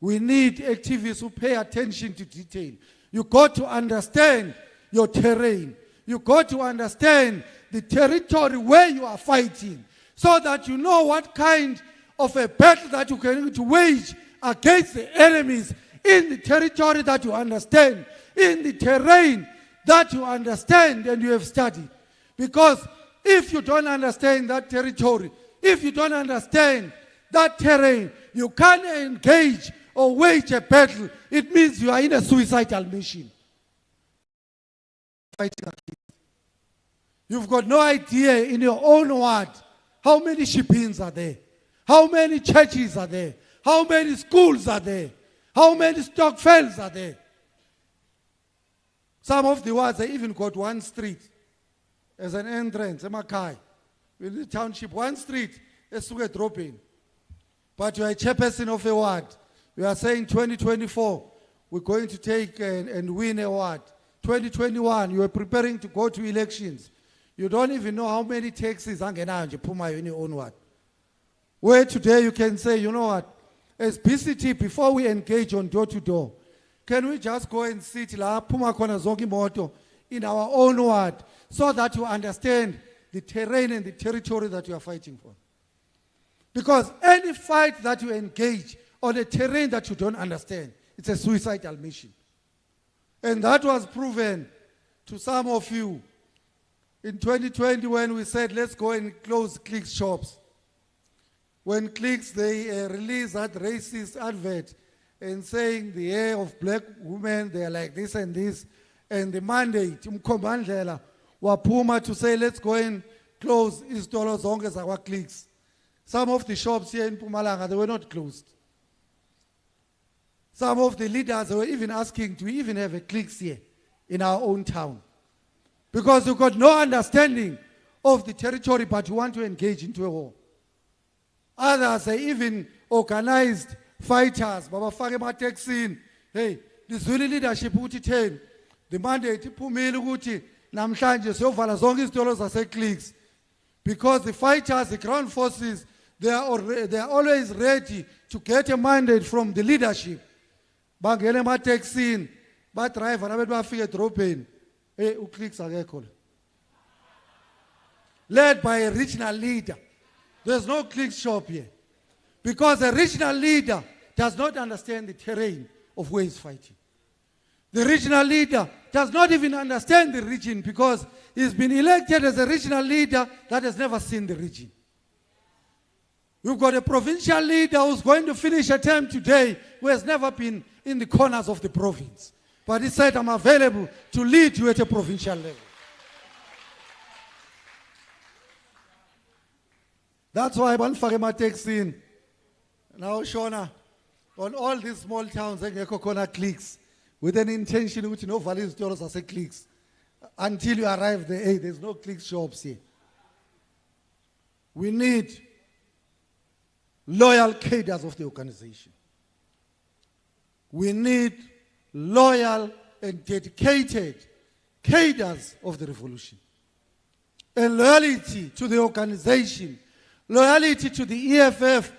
We need activists who pay attention to detail. You got to understand your terrain. You got to understand the territory where you are fighting so that you know what kind of a battle that you can wage against the enemies in the territory that you understand, in the terrain that you understand and you have studied. Because if you don't understand that territory, if you don't understand that terrain, you can't engage or wage a battle. It means you are in a suicidal mission. You've got no idea in your own word how many shipins are there, how many churches are there, how many schools are there, how many stock fields are there. Some of the wards, they even got one street as an entrance, Emakai. In the township, one street is to get dropping. But you are a chairperson of a ward. We are saying 2024, we're going to take and win a ward. 2021, you are preparing to go to elections. You don't even know how many taxis are in your own ward. Where today you can say, you know what, as PCT, before we engage on door-to-door, can we just go and sit in our own ward so that you understand the terrain and the territory that you are fighting for? Because any fight that you engage on a terrain that you don't understand, it's a suicidal mission. And that was proven to some of you in 2020 when we said, let's go and close Clicks shops. When Clicks, they released that racist advert and saying the hair of black women, they are like this and this. And the mandate, Umkombandlela, wapuma to say, let's go and close izitolo zonke zakwa Clicks. Some of the shops here in MPUMALANGA, they were not closed. Some of the leaders were even asking, do we even have a Clicks here in our own town? Because you got no understanding of the territory, but you want to engage into a war. Others, they even organized fighters. Baba fake emateksini. Hey, the Zulu leadership ukuthi 10. The mandate iphumile ukuthi namhlanje siyovala zonke izitolo zase-Clicks. Because the fighters, the ground forces, they are always ready to get a mandate from the leadership. Bangele emateksini, ba driver nabantu bafike edrobheni. Hey, uClicks akekho la. Led by a regional leader. There's no Clicks shop here. Because a regional leader does not understand the terrain of where he's fighting. The regional leader does not even understand the region because he's been elected as a regional leader that has never seen the region. You've got a provincial leader who's going to finish a term today who has never been in the corners of the province. But he said, I'm available to lead you at a provincial level. That's why banifake emateksini. Now Shona, on all these small towns, engekho khona clicks, with an intention ukuthi no value izitolo zase clicks. Until you arrive there, hey, there's no click shops here. We need loyal cadres of the organization. We need loyal and dedicated cadres of the revolution. And loyalty to the organization, loyalty to the EFF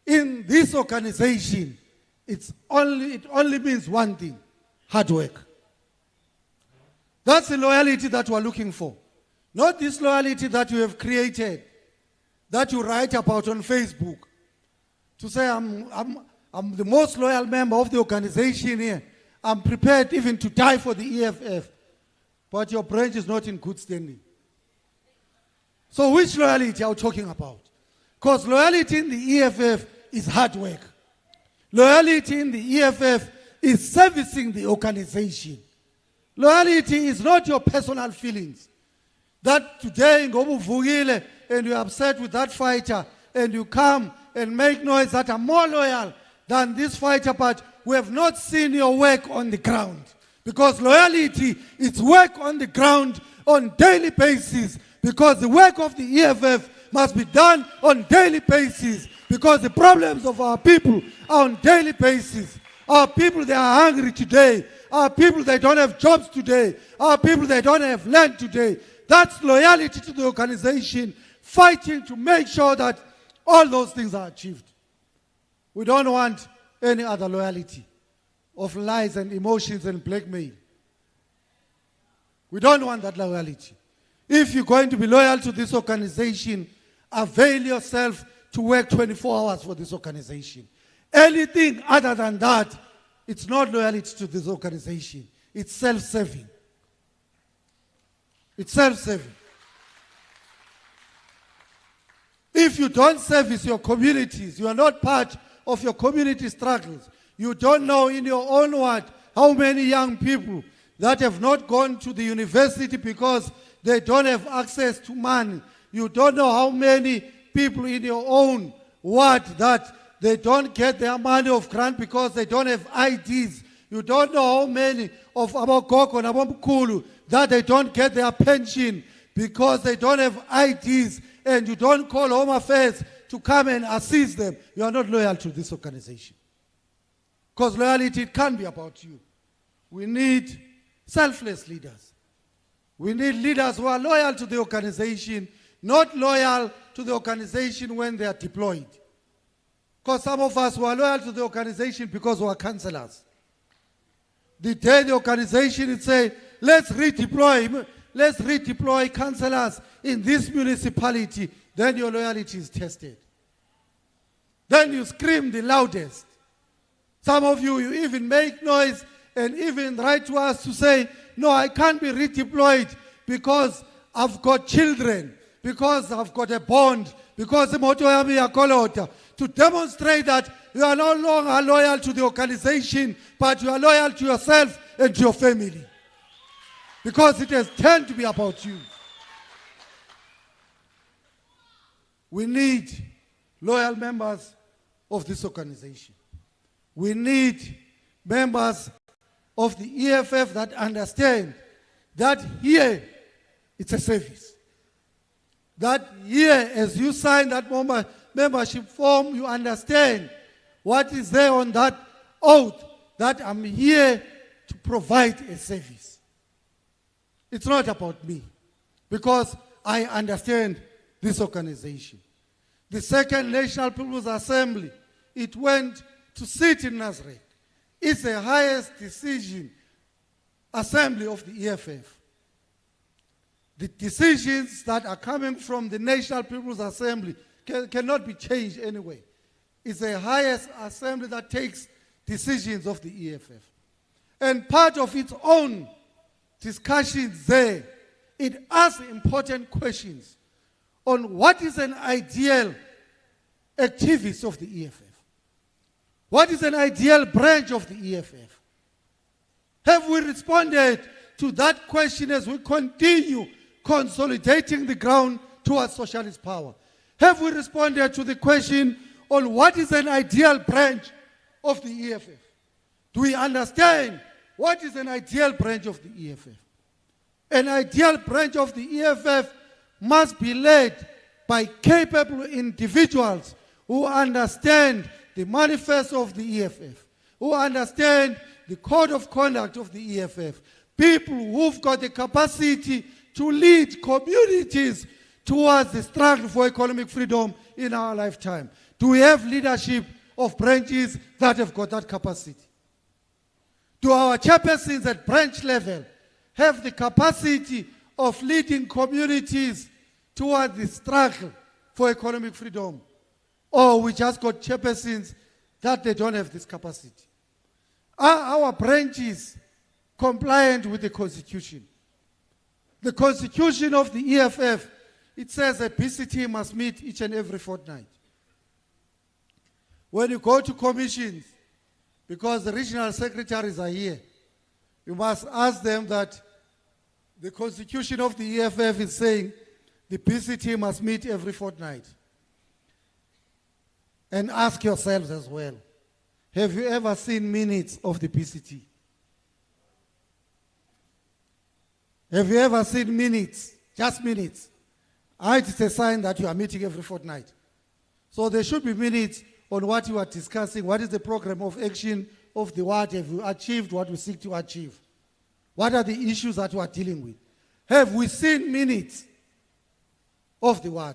in this organization, it only means one thing: hard work. That's the loyalty that we're looking for. Not this loyalty that you have created, that you write about on Facebook. To say I'm the most loyal member of the organization here. I'm prepared even to die for the EFF. But your branch is not in good standing. So which loyalty are we talking about? Because loyalty in the EFF is hard work. Loyalty in the EFF is servicing the organization. Loyalty is not your personal feelings. That today ngoba uvukile and you're upset with that fighter and you come and make noise that are more loyal than this fighter, but we have not seen your work on the ground. Because loyalty is work on the ground on daily basis. Because the work of the EFF must be done on daily basis. Because the problems of our people are on daily basis. Our people, they are hungry today. Our people, they don't have jobs today. Our people, they don't have land today. That's loyalty to the organization, fighting to make sure that all those things are achieved. We don't want any other loyalty of lies and emotions and blackmail. We don't want that loyalty. If you're going to be loyal to this organization, avail yourself to work 24 hours for this organization. Anything other than that, it's not loyalty to this organization. It's self-serving. It's self-serving. If you don't service your communities, you are not part of your community struggles. You don't know in your own word how many young people that have not gone to the university because they don't have access to money. You don't know how many people in your own ward that they don't get their money of grant because they don't have IDs. You don't know how many of Abokoko and Abomkulu that they don't get their pension because they don't have IDs, and you don't call Home Affairs to come and assist them. You are not loyal to this organization. Because loyalty can't be about you. We need selfless leaders. We need leaders who are loyal to the organization, not loyal to the organization when they are deployed. Because some of us were loyal to the organization because we are councillors. The day the organization would say, let's redeploy councillors in this municipality, then your loyalty is tested. Then you scream the loudest. Some of you, you even make noise and even write to us to say, no, I can't be redeployed because I've got children, because I've got a bond, because the motto yami yakolota. To demonstrate that you are no longer loyal to the organization, but you are loyal to yourself and to your family. Because it has turned to be about you. We need loyal members of this organization. We need members of the EFF that understand that here it's a service. That here, as you sign that membership form, you understand what is there on that oath, that I'm here to provide a service. It's not about me, because I understand this organization. The Second National People's Assembly, it went to sit in Nazareth. It's the highest decision assembly of the EFF. The decisions that are coming from the National People's Assembly cannot be changed anyway. It's the highest assembly that takes decisions of the EFF. And part of its own discussions there, it asks important questions on what is an ideal activist of the EFF. What is an ideal branch of the EFF? Have we responded to that question as we continue consolidating the ground towards socialist power? Have we responded to the question on what is an ideal branch of the EFF? Do we understand what is an ideal branch of the EFF? An ideal branch of the EFF must be led by capable individuals who understand the manifesto of the EFF, who understand the code of conduct of the EFF, people who've got the capacity to lead communities towards the struggle for economic freedom in our lifetime. Do we have leadership of branches that have got that capacity? Do our chairpersons at branch level have the capacity of leading communities towards the struggle for economic freedom? Or we just got chairpersons that they don't have this capacity? Are our branches compliant with the Constitution? The Constitution of the EFF, it says a PCT must meet each and every fortnight. When you go to commissions, because the regional secretaries are here, you must ask them that the Constitution of the EFF is saying the PCT must meet every fortnight. And ask yourselves as well, have you ever seen minutes of the PCT? Have you ever seen minutes, just minutes? It's a sign that you are meeting every fortnight. So there should be minutes on what you are discussing, what is the program of action of the ward, have you achieved what we seek to achieve? What are the issues that you are dealing with? Have we seen minutes of the ward?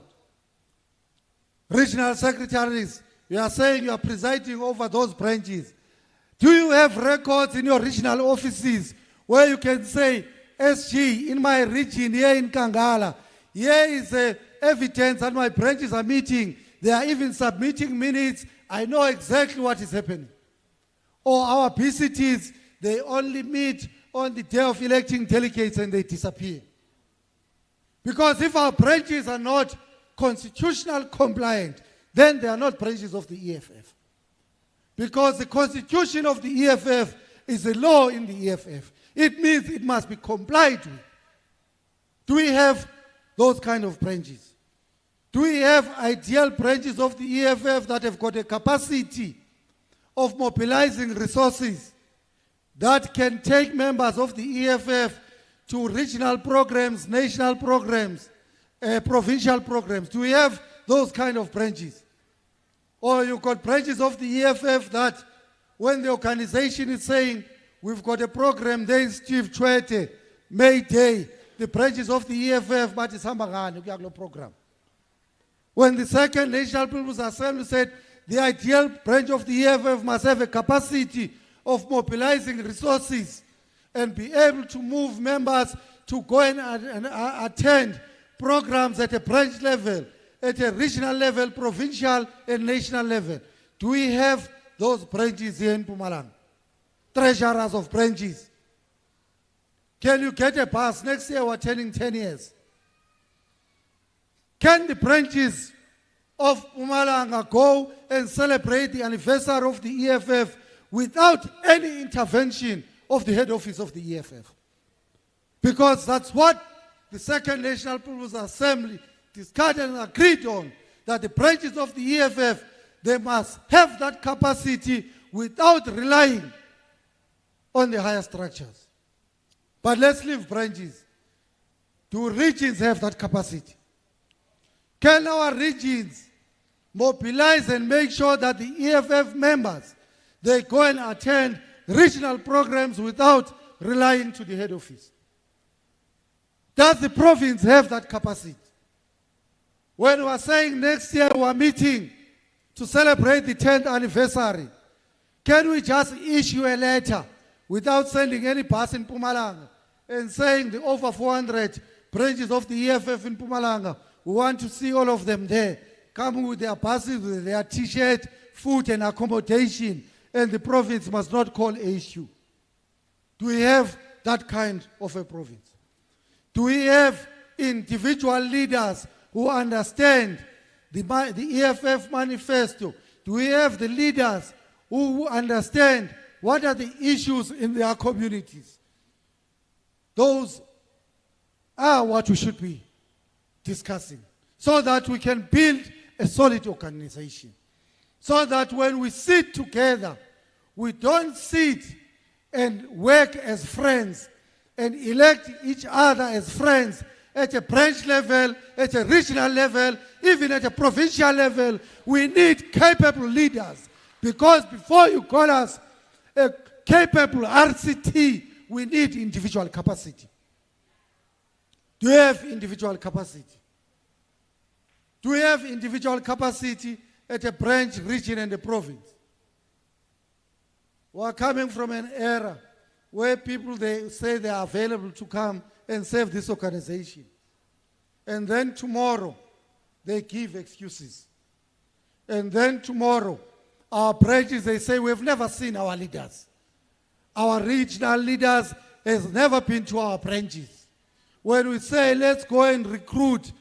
Regional secretaries, you are saying you are presiding over those branches. Do you have records in your regional offices where you can say, SG, in my region here in Kangala, here is evidence that my branches are meeting. They are even submitting minutes. I know exactly what is happening. Or our PCTs, they only meet on the day of electing delegates and they disappear. Because if our branches are not constitutional compliant, then they are not branches of the EFF. Because the constitution of the EFF is a law in the EFF. It means it must be complied with. Do we have those kind of branches? Do we have ideal branches of the EFF that have got a capacity of mobilizing resources that can take members of the EFF to regional programs, national programs, provincial programs? Do we have those kind of branches? Or you've got branches of the EFF that when the organization is saying, we've got a program, there is Chief Chwete, May Day, the branches of the EFF, but it's Hambangani, program. When the second National People's Assembly said the ideal branch of the EFF must have a capacity of mobilizing resources and be able to move members to go and attend programs at a branch level, at a regional level, provincial and national level. Do we have those branches here in MPUMALANGA? Treasurers of branches. Can you get a bus? Next year we're turning 10 years. Can the branches of MPUMALANGA go and celebrate the anniversary of the EFF without any intervention of the head office of the EFF? Because that's what the Second National People's Assembly discussed and agreed on, that the branches of the EFF, they must have that capacity without relying on the higher structures. But let's leave branches. Do regions have that capacity? Can our regions mobilize and make sure that the EFF members, they go and attend regional programs without relying to the head office? Does the province have that capacity? When we are saying next year we are meeting to celebrate the 10th anniversary, can we just issue a letter without sending any bus in MPUMALANGA and saying the over 400 branches of the EFF in MPUMALANGA, we want to see all of them there, coming with their buses, with their T-shirt, food and accommodation, and the province must not call issue? Do we have that kind of a province? Do we have individual leaders who understand the EFF manifesto? Do we have the leaders who understand what are the issues in their communities? Those are what we should be discussing. so that we can build a solid organization. So that when we sit together, we don't sit and work as friends and elect each other as friends at a branch level, at a regional level, even at a provincial level. We need capable leaders, because before you call us a capable RCT, we need individual capacity. Do you have individual capacity? Do we have individual capacity at a branch, region, and a province? We are coming from an era where people, they say they are available to come and serve this organization. And then tomorrow, they give excuses. And then tomorrow, our branches, they say, we've never seen our leaders. Our regional leaders has never been to our branches. When we say, let's go and recruit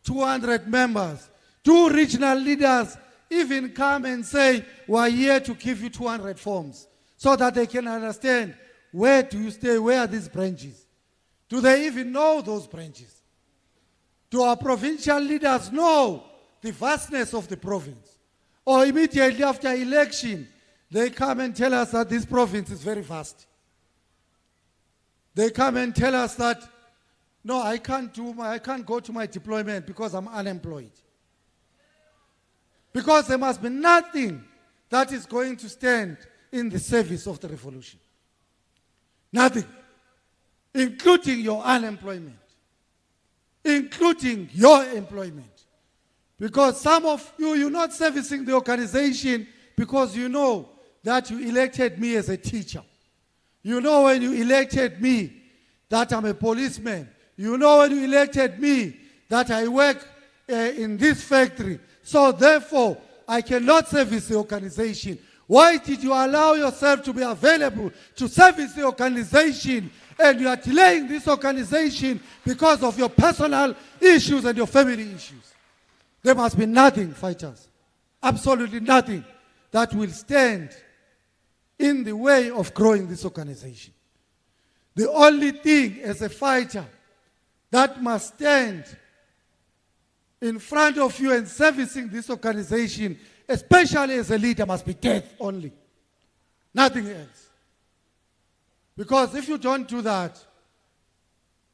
200 members, 2 regional leaders even come and say, we're here to give you 200 forms, so that they can understand, where do you stay, where are these branches? Do they even know those branches? Do our provincial leaders know the vastness of the province? Or immediately after election, they come and tell us that this province is very vast. They come and tell us that, no, I can't go to my deployment because I'm unemployed. Because there must be nothing that is going to stand in the service of the revolution. Nothing. Including your unemployment. Including your employment. Because some of you, you're not servicing the organization because you know that you elected me as a teacher. You know when you elected me that I'm a policeman. You know when you elected me that I work in this factory. So therefore, I cannot service the organization. Why did you allow yourself to be available to service the organization, and you are delaying this organization because of your personal issues and your family issues? There must be nothing, fighters, absolutely nothing that will stand in the way of growing this organization. The only thing as a fighter that must stand in front of you and servicing this organization, especially as a leader, must be death only. Nothing else. Because if you don't do that,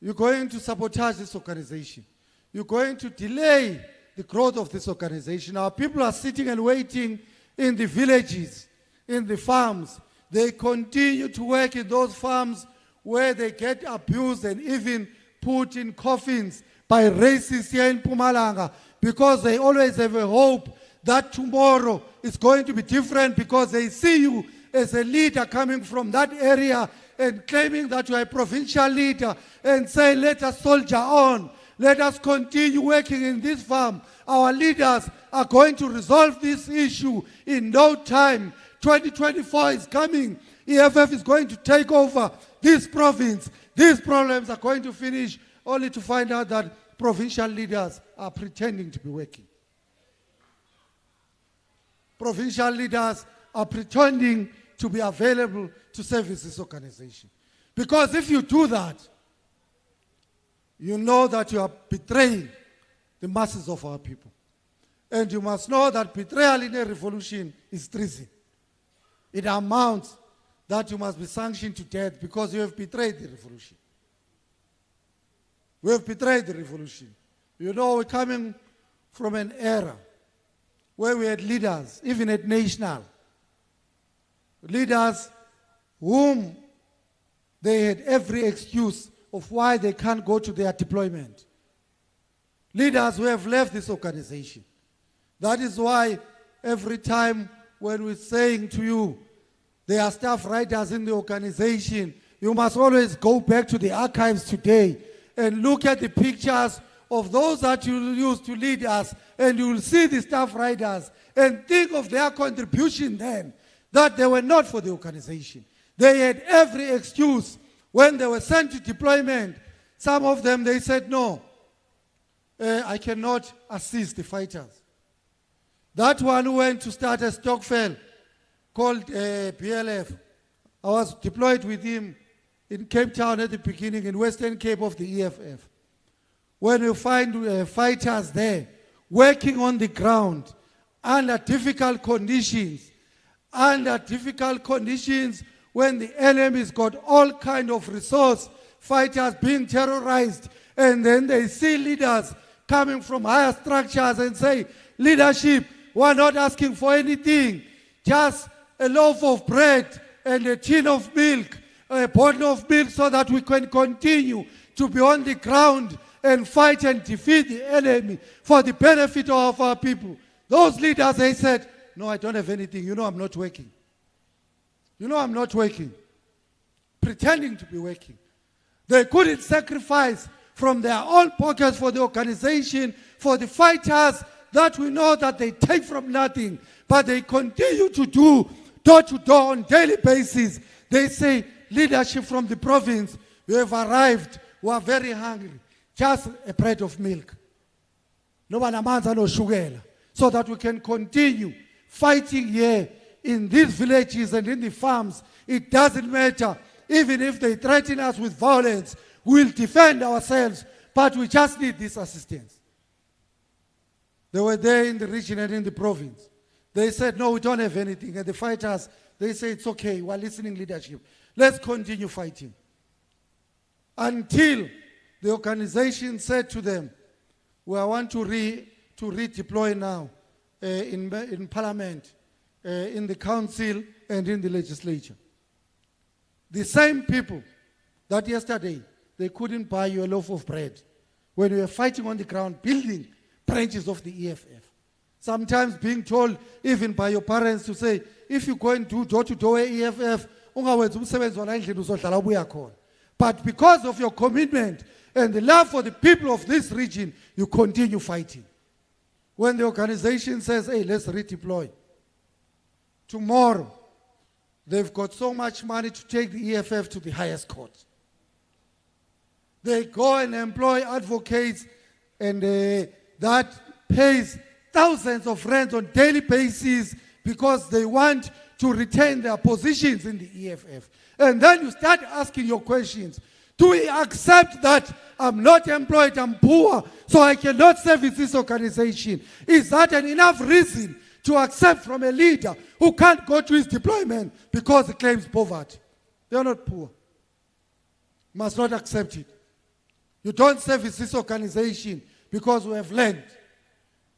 you're going to sabotage this organization. You're going to delay the growth of this organization. Our people are sitting and waiting in the villages, in the farms. They continue to work in those farms where they get abused and even put in coffins by racists here in MPUMALANGA, because they always have a hope that tomorrow is going to be different, because they see you as a leader coming from that area and claiming that you are a provincial leader and say, let us soldier on. Let us continue working in this farm. Our leaders are going to resolve this issue in no time. 2024 is coming. EFF is going to take over this province. These problems are going to finish, only to find out that provincial leaders are pretending to be working. Provincial leaders are pretending to be available to service this organization. Because if you do that, you know that you are betraying the masses of our people. And you must know that betrayal in a revolution is treason. It amounts that you must be sanctioned to death because you have betrayed the revolution. We have betrayed the revolution. You know, we're coming from an era where we had leaders, even at national, leaders whom they had every excuse of why they can't go to their deployment. Leaders who have left this organization. That is why every time when we're saying to you, there are staff writers in the organization, you must always go back to the archives today and look at the pictures of those that you used to lead us, and you will see the staff writers and think of their contribution then, that they were not for the organization. They had every excuse. When they were sent to deployment, some of them, they said, no, I cannot assist the fighters. That one who went to start a Stockfell called PLF, I was deployed with him in Cape Town at the beginning, in Western Cape of the EFF. when you find fighters there working on the ground under difficult conditions, when the enemy's got all kind of resource, fighters being terrorized, and then they see leaders coming from higher structures and say, leadership, we're not asking for anything, just a loaf of bread and a tin of milk, a bottle of milk, so that we can continue to be on the ground and fight and defeat the enemy for the benefit of our people. Those leaders, they said, no, I don't have anything. You know I'm not working. You know I'm not working. Pretending to be working. They couldn't sacrifice from their own pockets for the organization, for the fighters that we know that they take from nothing, but they continue to do door-to-door on daily basis. They say, leadership from the province, you have arrived, we are very hungry, just a bread of milk. No banamanzi no sugar, so that we can continue fighting here in these villages and in the farms. It doesn't matter. Even if they threaten us with violence, we'll defend ourselves, but we just need this assistance. They were there in the region and in the province. They said, no, we don't have anything. And the fighters, they say, it's okay, we're listening leadership. Let's continue fighting. Until the organization said to them, we want to redeploy now in parliament, in the council, and in the legislature. The same people that yesterday, they couldn't buy you a loaf of bread when you were fighting on the ground, building branches of the EFF. Sometimes being told, even by your parents, to say, if you go and do door-to-door EFF, but because of your commitment and the love for the people of this region, you continue fighting. When the organization says, hey, let's redeploy, tomorrow, they've got so much money to take the EFF to the highest court. They go and employ advocates, and that pays thousands of rands on daily basis because they want to retain their positions in the EFF. And then you start asking your questions. Do we accept that I'm not employed, I'm poor, so I cannot service this organization? Is that an enough reason to accept from a leader who can't go to his deployment because he claims poverty? They're not poor. Must not accept it. You don't service this organization because we have learned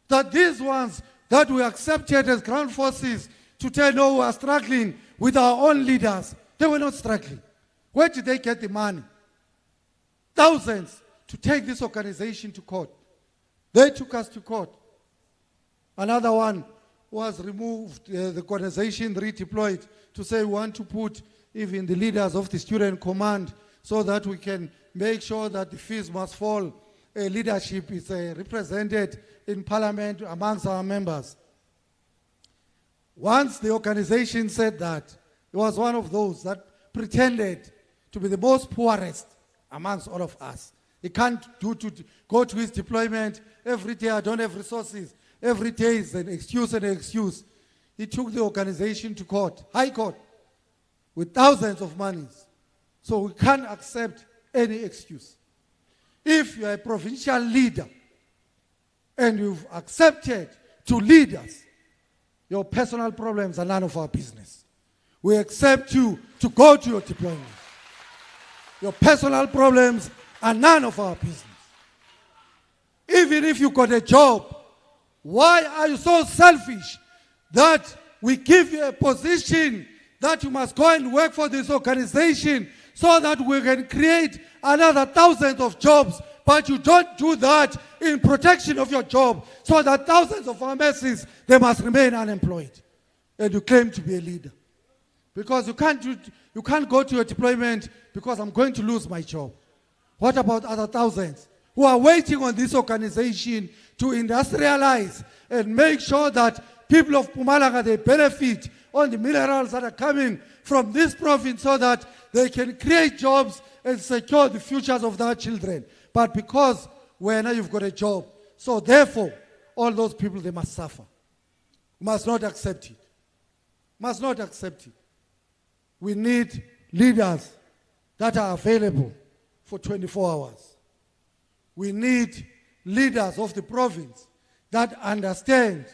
that these ones that we accepted as ground forces to tell, no, we are struggling with our own leaders. They were not struggling. Where did they get the money? Thousands to take this organization to court. They took us to court. Another one was removed, the organization redeployed to say we want to put even the leaders of the student command so that we can make sure that the fees must fall. Leadership is represented in parliament amongst our members. Once the organization said that, it was one of those that pretended to be the most poorest amongst all of us. He can't go to his deployment every day. I don't have resources. Every day is an excuse and an excuse. He took the organization to court, high court, with thousands of monies. So we can't accept any excuse. If you're a provincial leader and you've accepted to lead us, your personal problems are none of our business. We accept you to go to your deployment. Your personal problems are none of our business. Even if you got a job, why are you so selfish that we give you a position that you must go and work for this organization so that we can create another thousands of jobs, but you don't do that in protection of your job so that thousands of our masses, they must remain unemployed. And you claim to be a leader. Because you can't go to your deployment because I'm going to lose my job. What about other thousands who are waiting on this organization to industrialize and make sure that people of MPUMALANGA, they benefit on the minerals that are coming from this province so that they can create jobs and secure the futures of their children. But because now you've got a job, so therefore, all those people, they must suffer. Must not accept it. Must not accept it. We need leaders that are available for 24 hours. We need leaders of the province that understand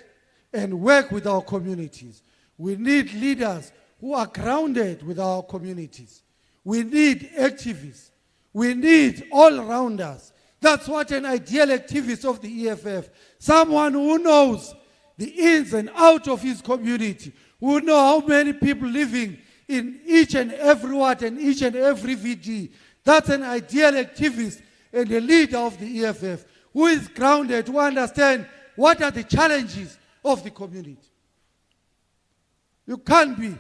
and work with our communities. We need leaders who are grounded with our communities. We need activists. We need all-rounders. That's what an ideal activist of the EFF, someone who knows the ins and outs of his community, who know how many people living in each and every ward and each and every VD. That's an ideal activist and a leader of the EFF who is grounded to understand what are the challenges of the community. You can't be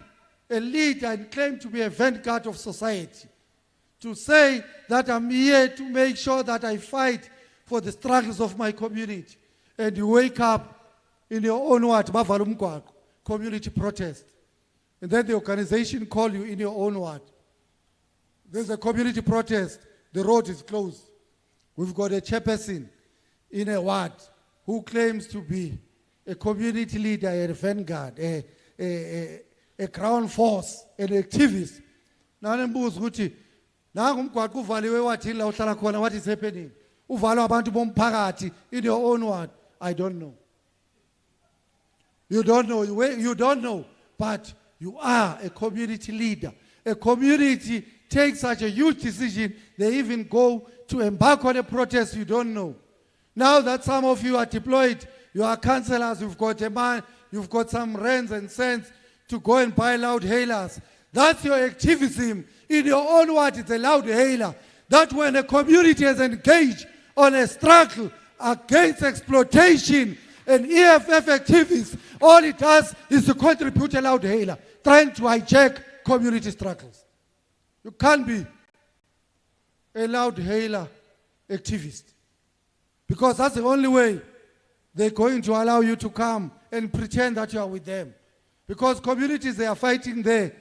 a leader and claim to be a vanguard of society, to say that I'm here to make sure that I fight for the struggles of my community, and you wake up in your own word, community protest, and then the organization call you in your own word. There's a community protest, the road is closed. We've got a chairperson in a ward who claims to be a community leader, a vanguard, a ground force, an activist. Now what is happening? In your own word, I don't know. You don't know, but you are a community leader. A community takes such a huge decision, they even go to embark on a protest you don't know. Now that some of you are deployed, you are councillors, you've got a man, you've got some rands and cents to go and buy loud hailers. That's your activism. In your own word, it's a loud hailer. That when a community is engaged on a struggle against exploitation, an EFF activist, all it does is to contribute a loud hailer, trying to hijack community struggles. You can't be a loud hailer activist, because that's the only way they're going to allow you to come and pretend that you are with them. Because communities, they are fighting there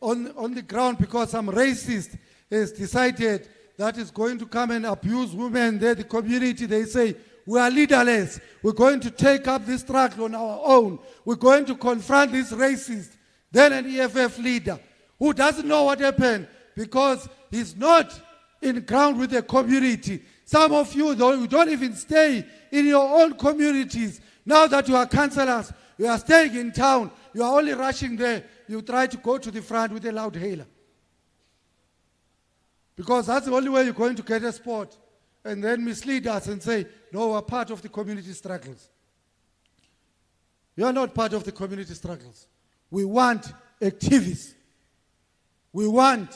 on the ground because some racist has decided that is going to come and abuse women there. The community, they say, we are leaderless. We're going to take up this struggle on our own. We're going to confront this racist. Then an EFF leader who doesn't know what happened because he's not in ground with the community. Some of you, though, you don't even stay in your own communities. Now that you are councillors, you are staying in town, you are only rushing there. You try to go to the front with a loud hailer. Because that's the only way you're going to get a spot. And then mislead us and say, no, we're part of the community struggles. You're not part of the community struggles. We want activists. We want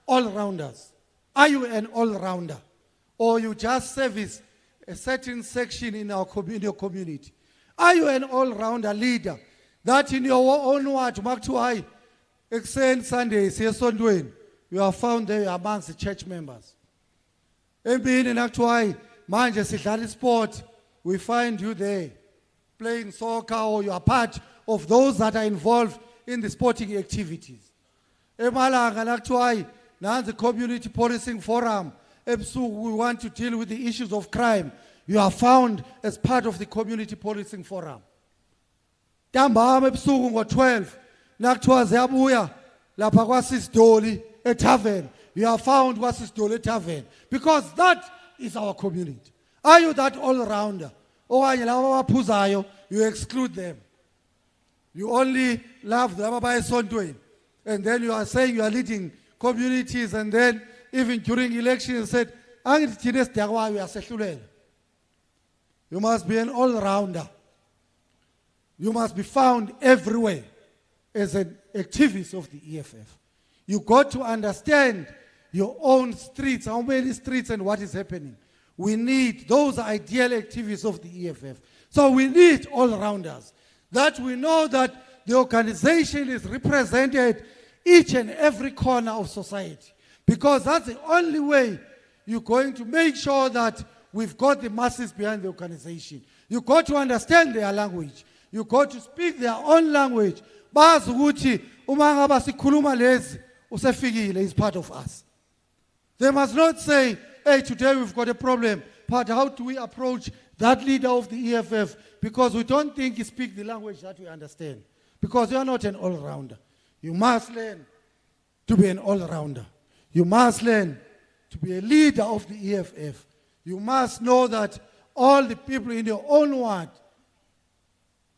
all-rounders. Are you an all-rounder? Or you just service a certain section in your community? Are you an all-rounder leader that in your own word, Mark to I, extend Sundays, you are found there amongst the church members? Sport, we find you there playing soccer, or you are part of those that are involved in the sporting activities. The Community Policing Forum, we want to deal with the issues of crime. You are found as part of the Community Policing Forum. Tambama ebusuku ngo-12 nakuthiwa ziyabuya lapha kwaSisidoli eTavern. You are found kwaSisidoli eTavern because that is our community. Are you that all-rounder? Okanye laba abaphuzayo, you exclude them. You only love the abaya esontweni. And then you are saying you are leading communities, and then even during elections said, you must be an all-rounder. You must be found everywhere as an activist of the EFF. You got to understand your own streets, how many streets and what is happening. We need those ideal activists of the EFF. So we need all-rounders. That we know that the organization is represented each and every corner of society. Because that's the only way you're going to make sure that we've got the masses behind the organization. You got to understand their language. You got to speak their own language. Bazi ukuthi uma ngaba sikhuluma lezi usefikile is part of us. They must not say, hey, today we've got a problem, but how do we approach that leader of the EFF? Because we don't think he speaks the language that we understand. Because you are not an all-rounder. You must learn to be an all-rounder. You must learn to be a leader of the EFF, you must know that all the people in your own ward,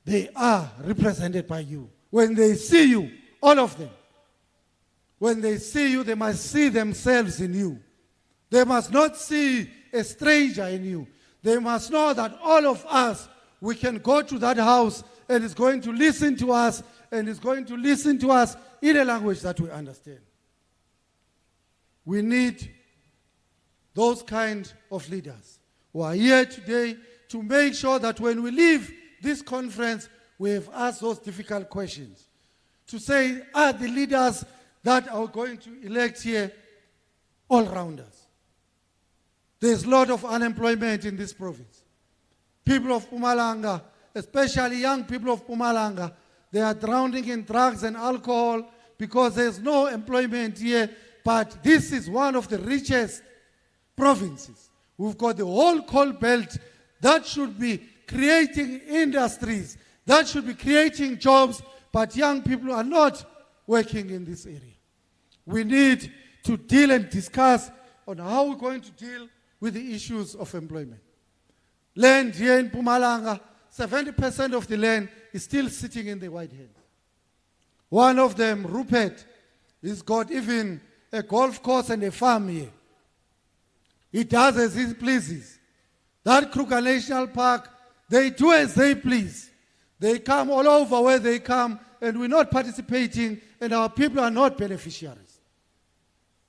they are represented by you. When they see you, all of them, when they see you, they must see themselves in you. They must not see a stranger in you. They must know that all of us, we can go to that house and it's going to listen to us, and it's going to listen to us in a language that we understand. We need those kind of leaders who are here today to make sure that when we leave this conference, we have asked those difficult questions. To say, are the leaders that are going to elect here all-rounders? There's a lot of unemployment in this province. People of Mpumalanga, especially young people of Mpumalanga, they are drowning in drugs and alcohol because there's no employment here. But this is one of the richest provinces. We've got the whole coal belt that should be creating industries, that should be creating jobs, but young people are not working in this area. We need to deal and discuss on how we're going to deal with the issues of employment. Land here in Mpumalanga, 70% of the land is still sitting in the white hands. One of them, Rupert, he's got even a golf course and a farm here. He does as he pleases. That Kruger National Park, they do as they please. They come all over where they come, and we're not participating, and our people are not beneficiaries.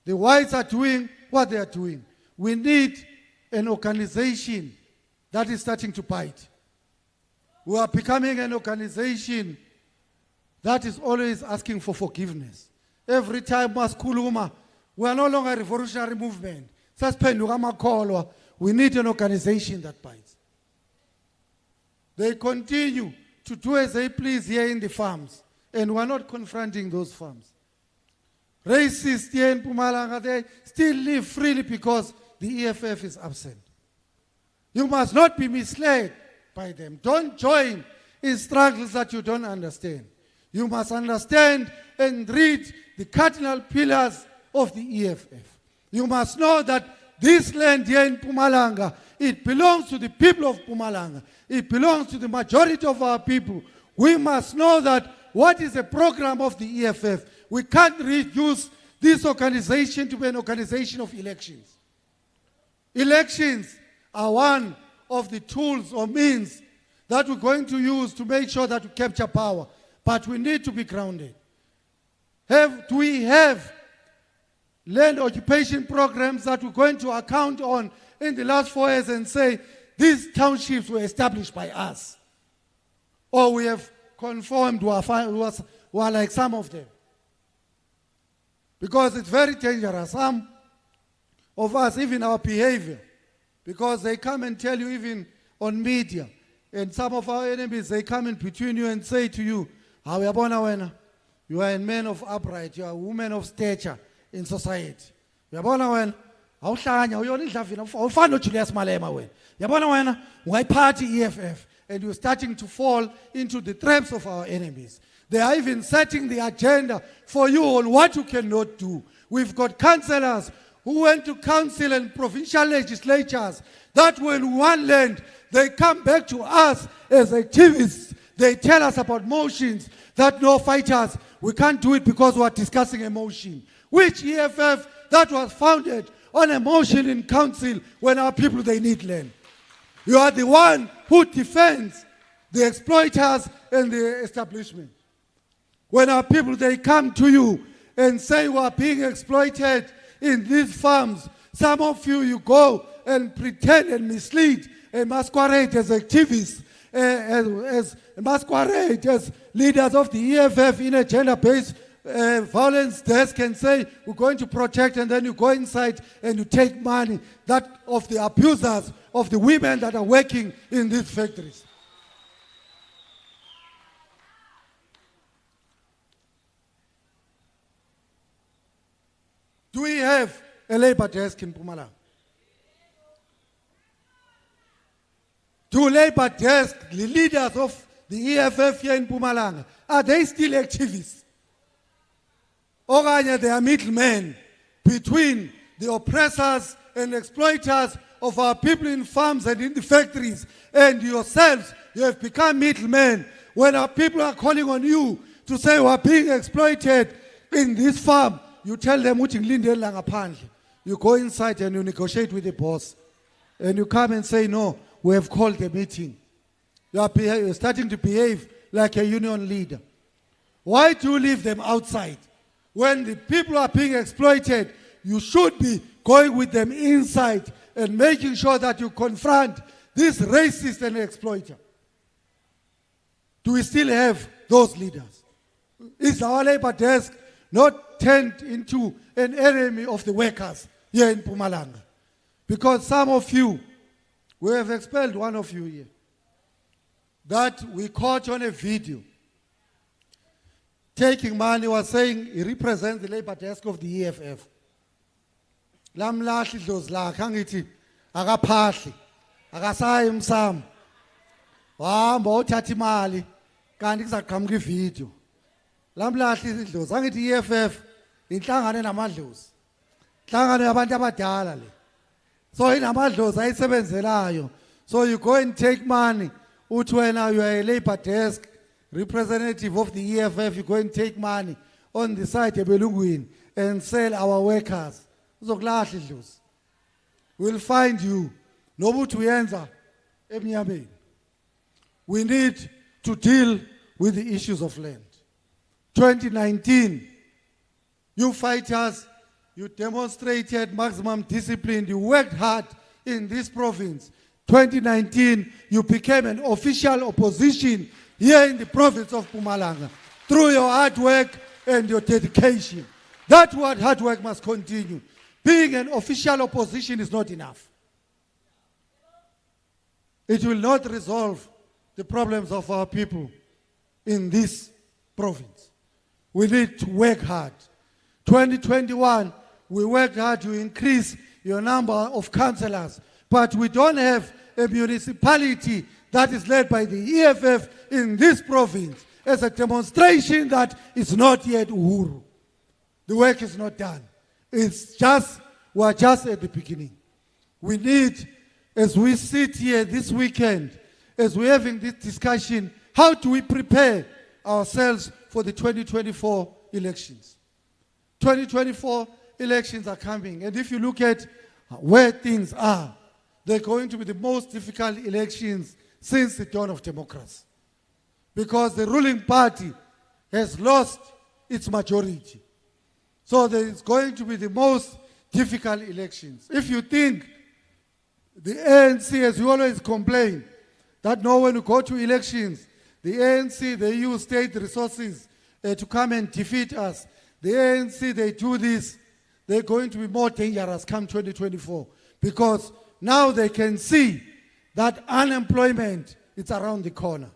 The whites are doing what they are doing. We need an organization that is starting to bite. We are becoming an organization that is always asking for forgiveness. Every time Maskuluma, we are no longer a revolutionary movement. We need an organization that bites. They continue to do as they please here in the farms, and we are not confronting those farms. Racists here in Mpumalanga, they still live freely because the EFF is absent. You must not be misled by them. Don't join in struggles that you don't understand. You must understand and read the cardinal pillars of the EFF. You must know that this land here in Mpumalanga, it belongs to the people of Mpumalanga. It belongs to the majority of our people. We must know that what is the program of the EFF. We can't reduce this organization to be an organization of elections. Elections are one of the tools or means that we're going to use to make sure that we capture power. But we need to be grounded. Do we have land occupation programs that we're going to account on in the last 4 years and say, these townships were established by us? Or we have conformed who are like some of them? Because it's very dangerous. Some of us, even our behavior, because they come and tell you even on media, and some of our enemies, they come in between you and say to you, you are a man of upright, you are a woman of stature in society. Party EFF, and you're starting to fall into the traps of our enemies. They are even setting the agenda for you on what you cannot do. We've got councillors who went to council and provincial legislatures that when one land, they come back to us as activists. They tell us about motions that no fighters, we can't do it because we are discussing a motion. Which EFF that was founded on a motion in council when our people, they need land. You are the one who defends the exploiters and the establishment. When our people, they come to you and say we are being exploited in these farms, some of you, you go and pretend and mislead and masquerade as activists, as masquerade as leaders of the EFF in a gender-based violence desk and say we're going to protect, and then you go inside and you take money that of the abusers, of the women that are working in these factories. Do we have a labor desk in Mpumalanga? Do labor desk, the leaders of the EFF here in Mpumalanga, are they still activists? Or are they middlemen between the oppressors and exploiters of our people in farms and in the factories, and yourselves, you have become middlemen. When our people are calling on you to say we are being exploited in this farm, you tell them, you go inside and you negotiate with the boss. And you come and say, no, we have called a meeting. You're starting to behave like a union leader. Why do you leave them outside? When the people are being exploited, you should be going with them inside and making sure that you confront this racist and exploiter. Do we still have those leaders? Is our labor desk not turned into an enemy of the workers here in MPUMALANGA? Because some of you, we have expelled one of you here, that we caught on a video taking money, was saying he represents the labor desk of the EFF. Lamlahli dlozlakhe angithi akaphahli akasayi umsamo wahamba uthatha imali kanti kuzaqhamuka ivideo. Lamlahli idlozi angithi EFF inhlangano namadlozi, inhlangano yabantu abadala le. So inamadlozi ayisebenzelayo. So you go and take money, uthi wena you are a labor desk representative of the EFF, you go and take money on the side ebelungwini and sell our workers. Uzokulahla idlozi. We'll find you. Nobuthi uyenza emnyameni. We need to deal with the issues of land. 2019, you fighters, you demonstrated maximum discipline. You worked hard in this province. 2019, you became an official opposition here in the province of MPUMALANGA through your hard work and your dedication. That hard work must continue. Being an official opposition is not enough. It will not resolve the problems of our people in this province. We need to work hard. 2021, we worked hard to increase your number of councillors, but we don't have a municipality that is led by the EFF in this province as a demonstration that it's not yet Uhuru. The work is not done. It's just, we're just at the beginning. We need, as we sit here this weekend, as we're having this discussion, how do we prepare ourselves for the 2024 elections? 2024 elections are coming, and if you look at where things are, they're going to be the most difficult elections since the dawn of democracy. Because the ruling party has lost its majority. So there is going to be the most difficult elections. If you think the ANC, as you always complain, that no when you go to elections, the ANC, they use state resources to come and defeat us. The ANC, they do this, they're going to be more dangerous come 2024. Because now they can see that unemployment is around the corner.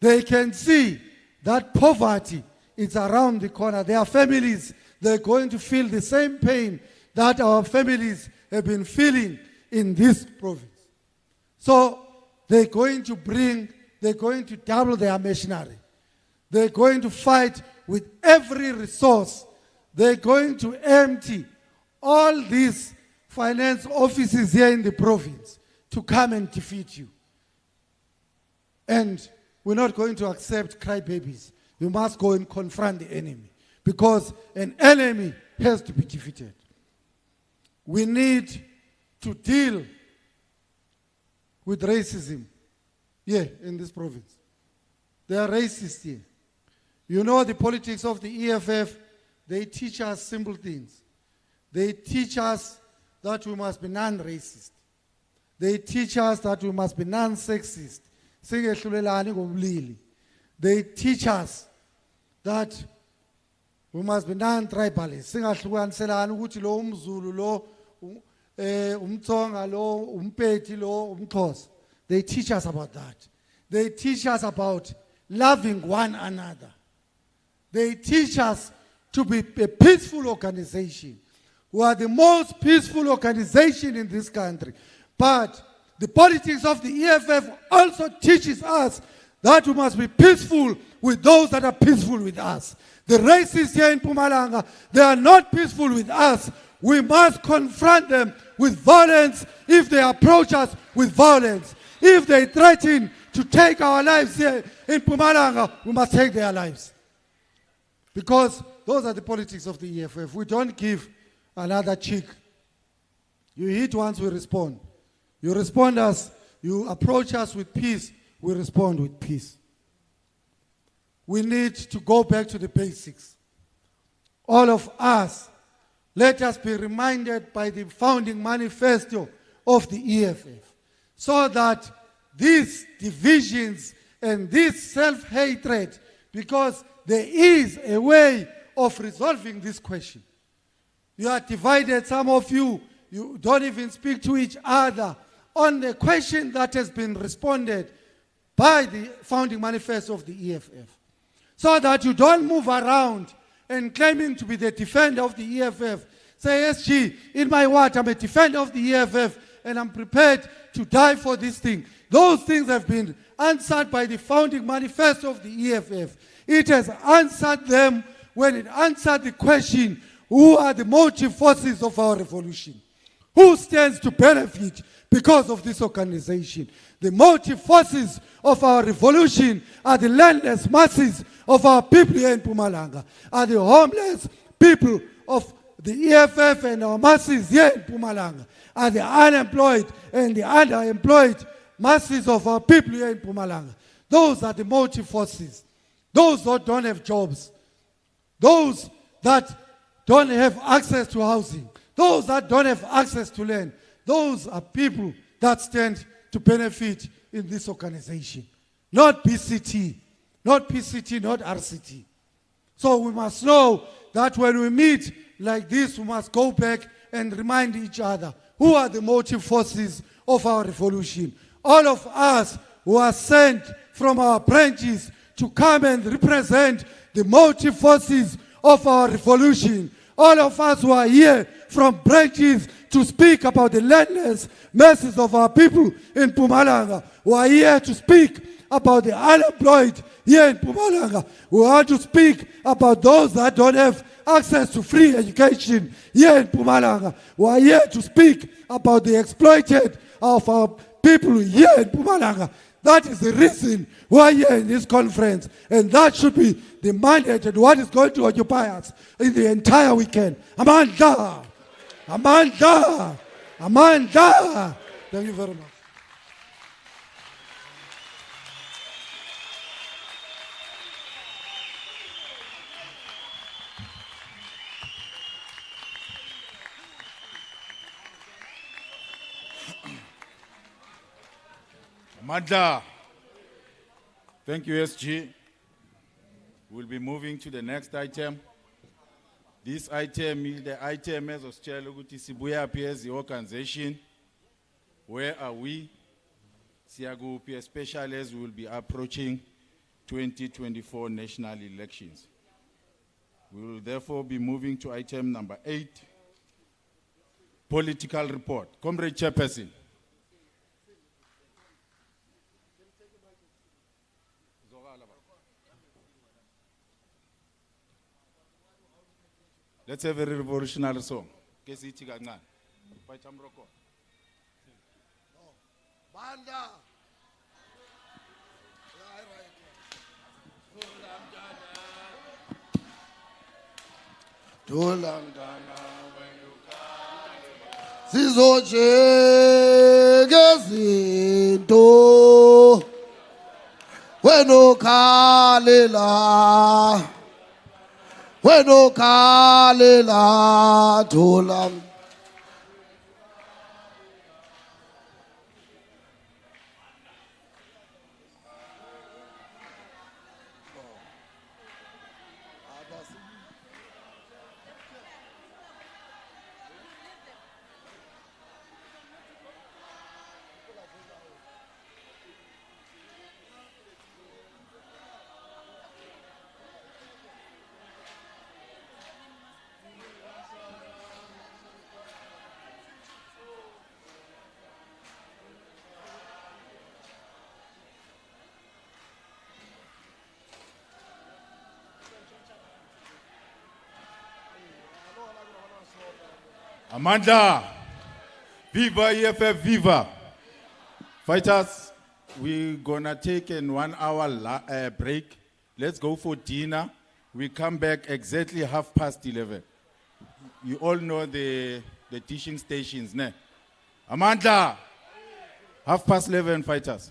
They can see that poverty is around the corner. Their families, they're going to feel the same pain that our families have been feeling in this province. So they're going to double their machinery. They're going to fight with every resource. They're going to empty all these finance offices here in the province to come and defeat you. And we're not going to accept crybabies. We must go and confront the enemy, because an enemy has to be defeated. We need to deal with racism here in this province. They are racist here. You know the politics of the EFF, they teach us simple things. They teach us that we must be non-racist. They teach us that we must be non-sexist. They teach us that we must be non-tribalist. Lo umZulu lo umTsonga lo uMpedi lo uMxhosa. They teach us about that. They teach us about loving one another. They teach us to be a peaceful organization. We are the most peaceful organization in this country. But the politics of the EFF also teaches us that we must be peaceful with those that are peaceful with us. The racists here in MPUMALANGA, they are not peaceful with us. We must confront them with violence if they approach us with violence. If they threaten to take our lives here in Mpumalanga, we must take their lives. Because those are the politics of the EFF. We don't give another cheek. You hit once, we respond. You respond us, you approach us with peace, we respond with peace. We need to go back to the basics. All of us, let us be reminded by the founding manifesto of the EFF, so that these divisions and this self-hatred, because there is a way of resolving this question. You are divided, some of you don't even speak to each other on the question that has been responded by the founding manifesto of the EFF. So that you don't move around and claiming to be the defender of the EFF. Say, SG, in my word, I'm a defender of the EFF and I'm prepared to die for this thing. Those things have been answered by the founding manifesto of the EFF. It has answered them when it answered the question, who are the motive forces of our revolution? Who stands to benefit because of this organization? The motive forces of our revolution are the landless masses of our people here in Mpumalanga, are the homeless people of the EFF and our masses here in Mpumalanga, are the unemployed and the underemployed masses of our people here in Mpumalanga. Those are the motive forces. Those that don't have jobs, those that don't have access to housing, those that don't have access to land, those are people that stand to benefit in this organization. Not BCT, not PCT, not RCT. So we must know that when we meet like this, we must go back and remind each other who are the motive forces of our revolution. All of us who are sent from our branches to come and represent the motive forces of our revolution. All of us who are here from branches to speak about the landless masses of our people in Mpumalanga, who are here to speak about the unemployed here in Mpumalanga, who are to speak about those that don't have access to free education here in Mpumalanga, who are here to speak about the exploited of our people here in Mpumalanga. That is the reason we are here in this conference, and that should be the mandate and what is going to occupy us in the entire weekend. Amanda! Amanda! Amanda! Thank you very much. Amanda. Thank you, SG. We'll be moving to the next item. This item is the item as of Sibuya appears the organization. Where are we? Siagupi, especially as we will be approaching 2024 national elections. We will therefore be moving to item number 8, political report. Comrade Chairperson. Let's have a revolutionary song. Banda. Sizojeka zinto wenokhalela thola Amanda, viva EFF, viva. Fighters, we're gonna take a 1 hour break. Let's go for dinner. We come back exactly 11:30. You all know the teaching stations, ne? Amanda, 11:30, fighters.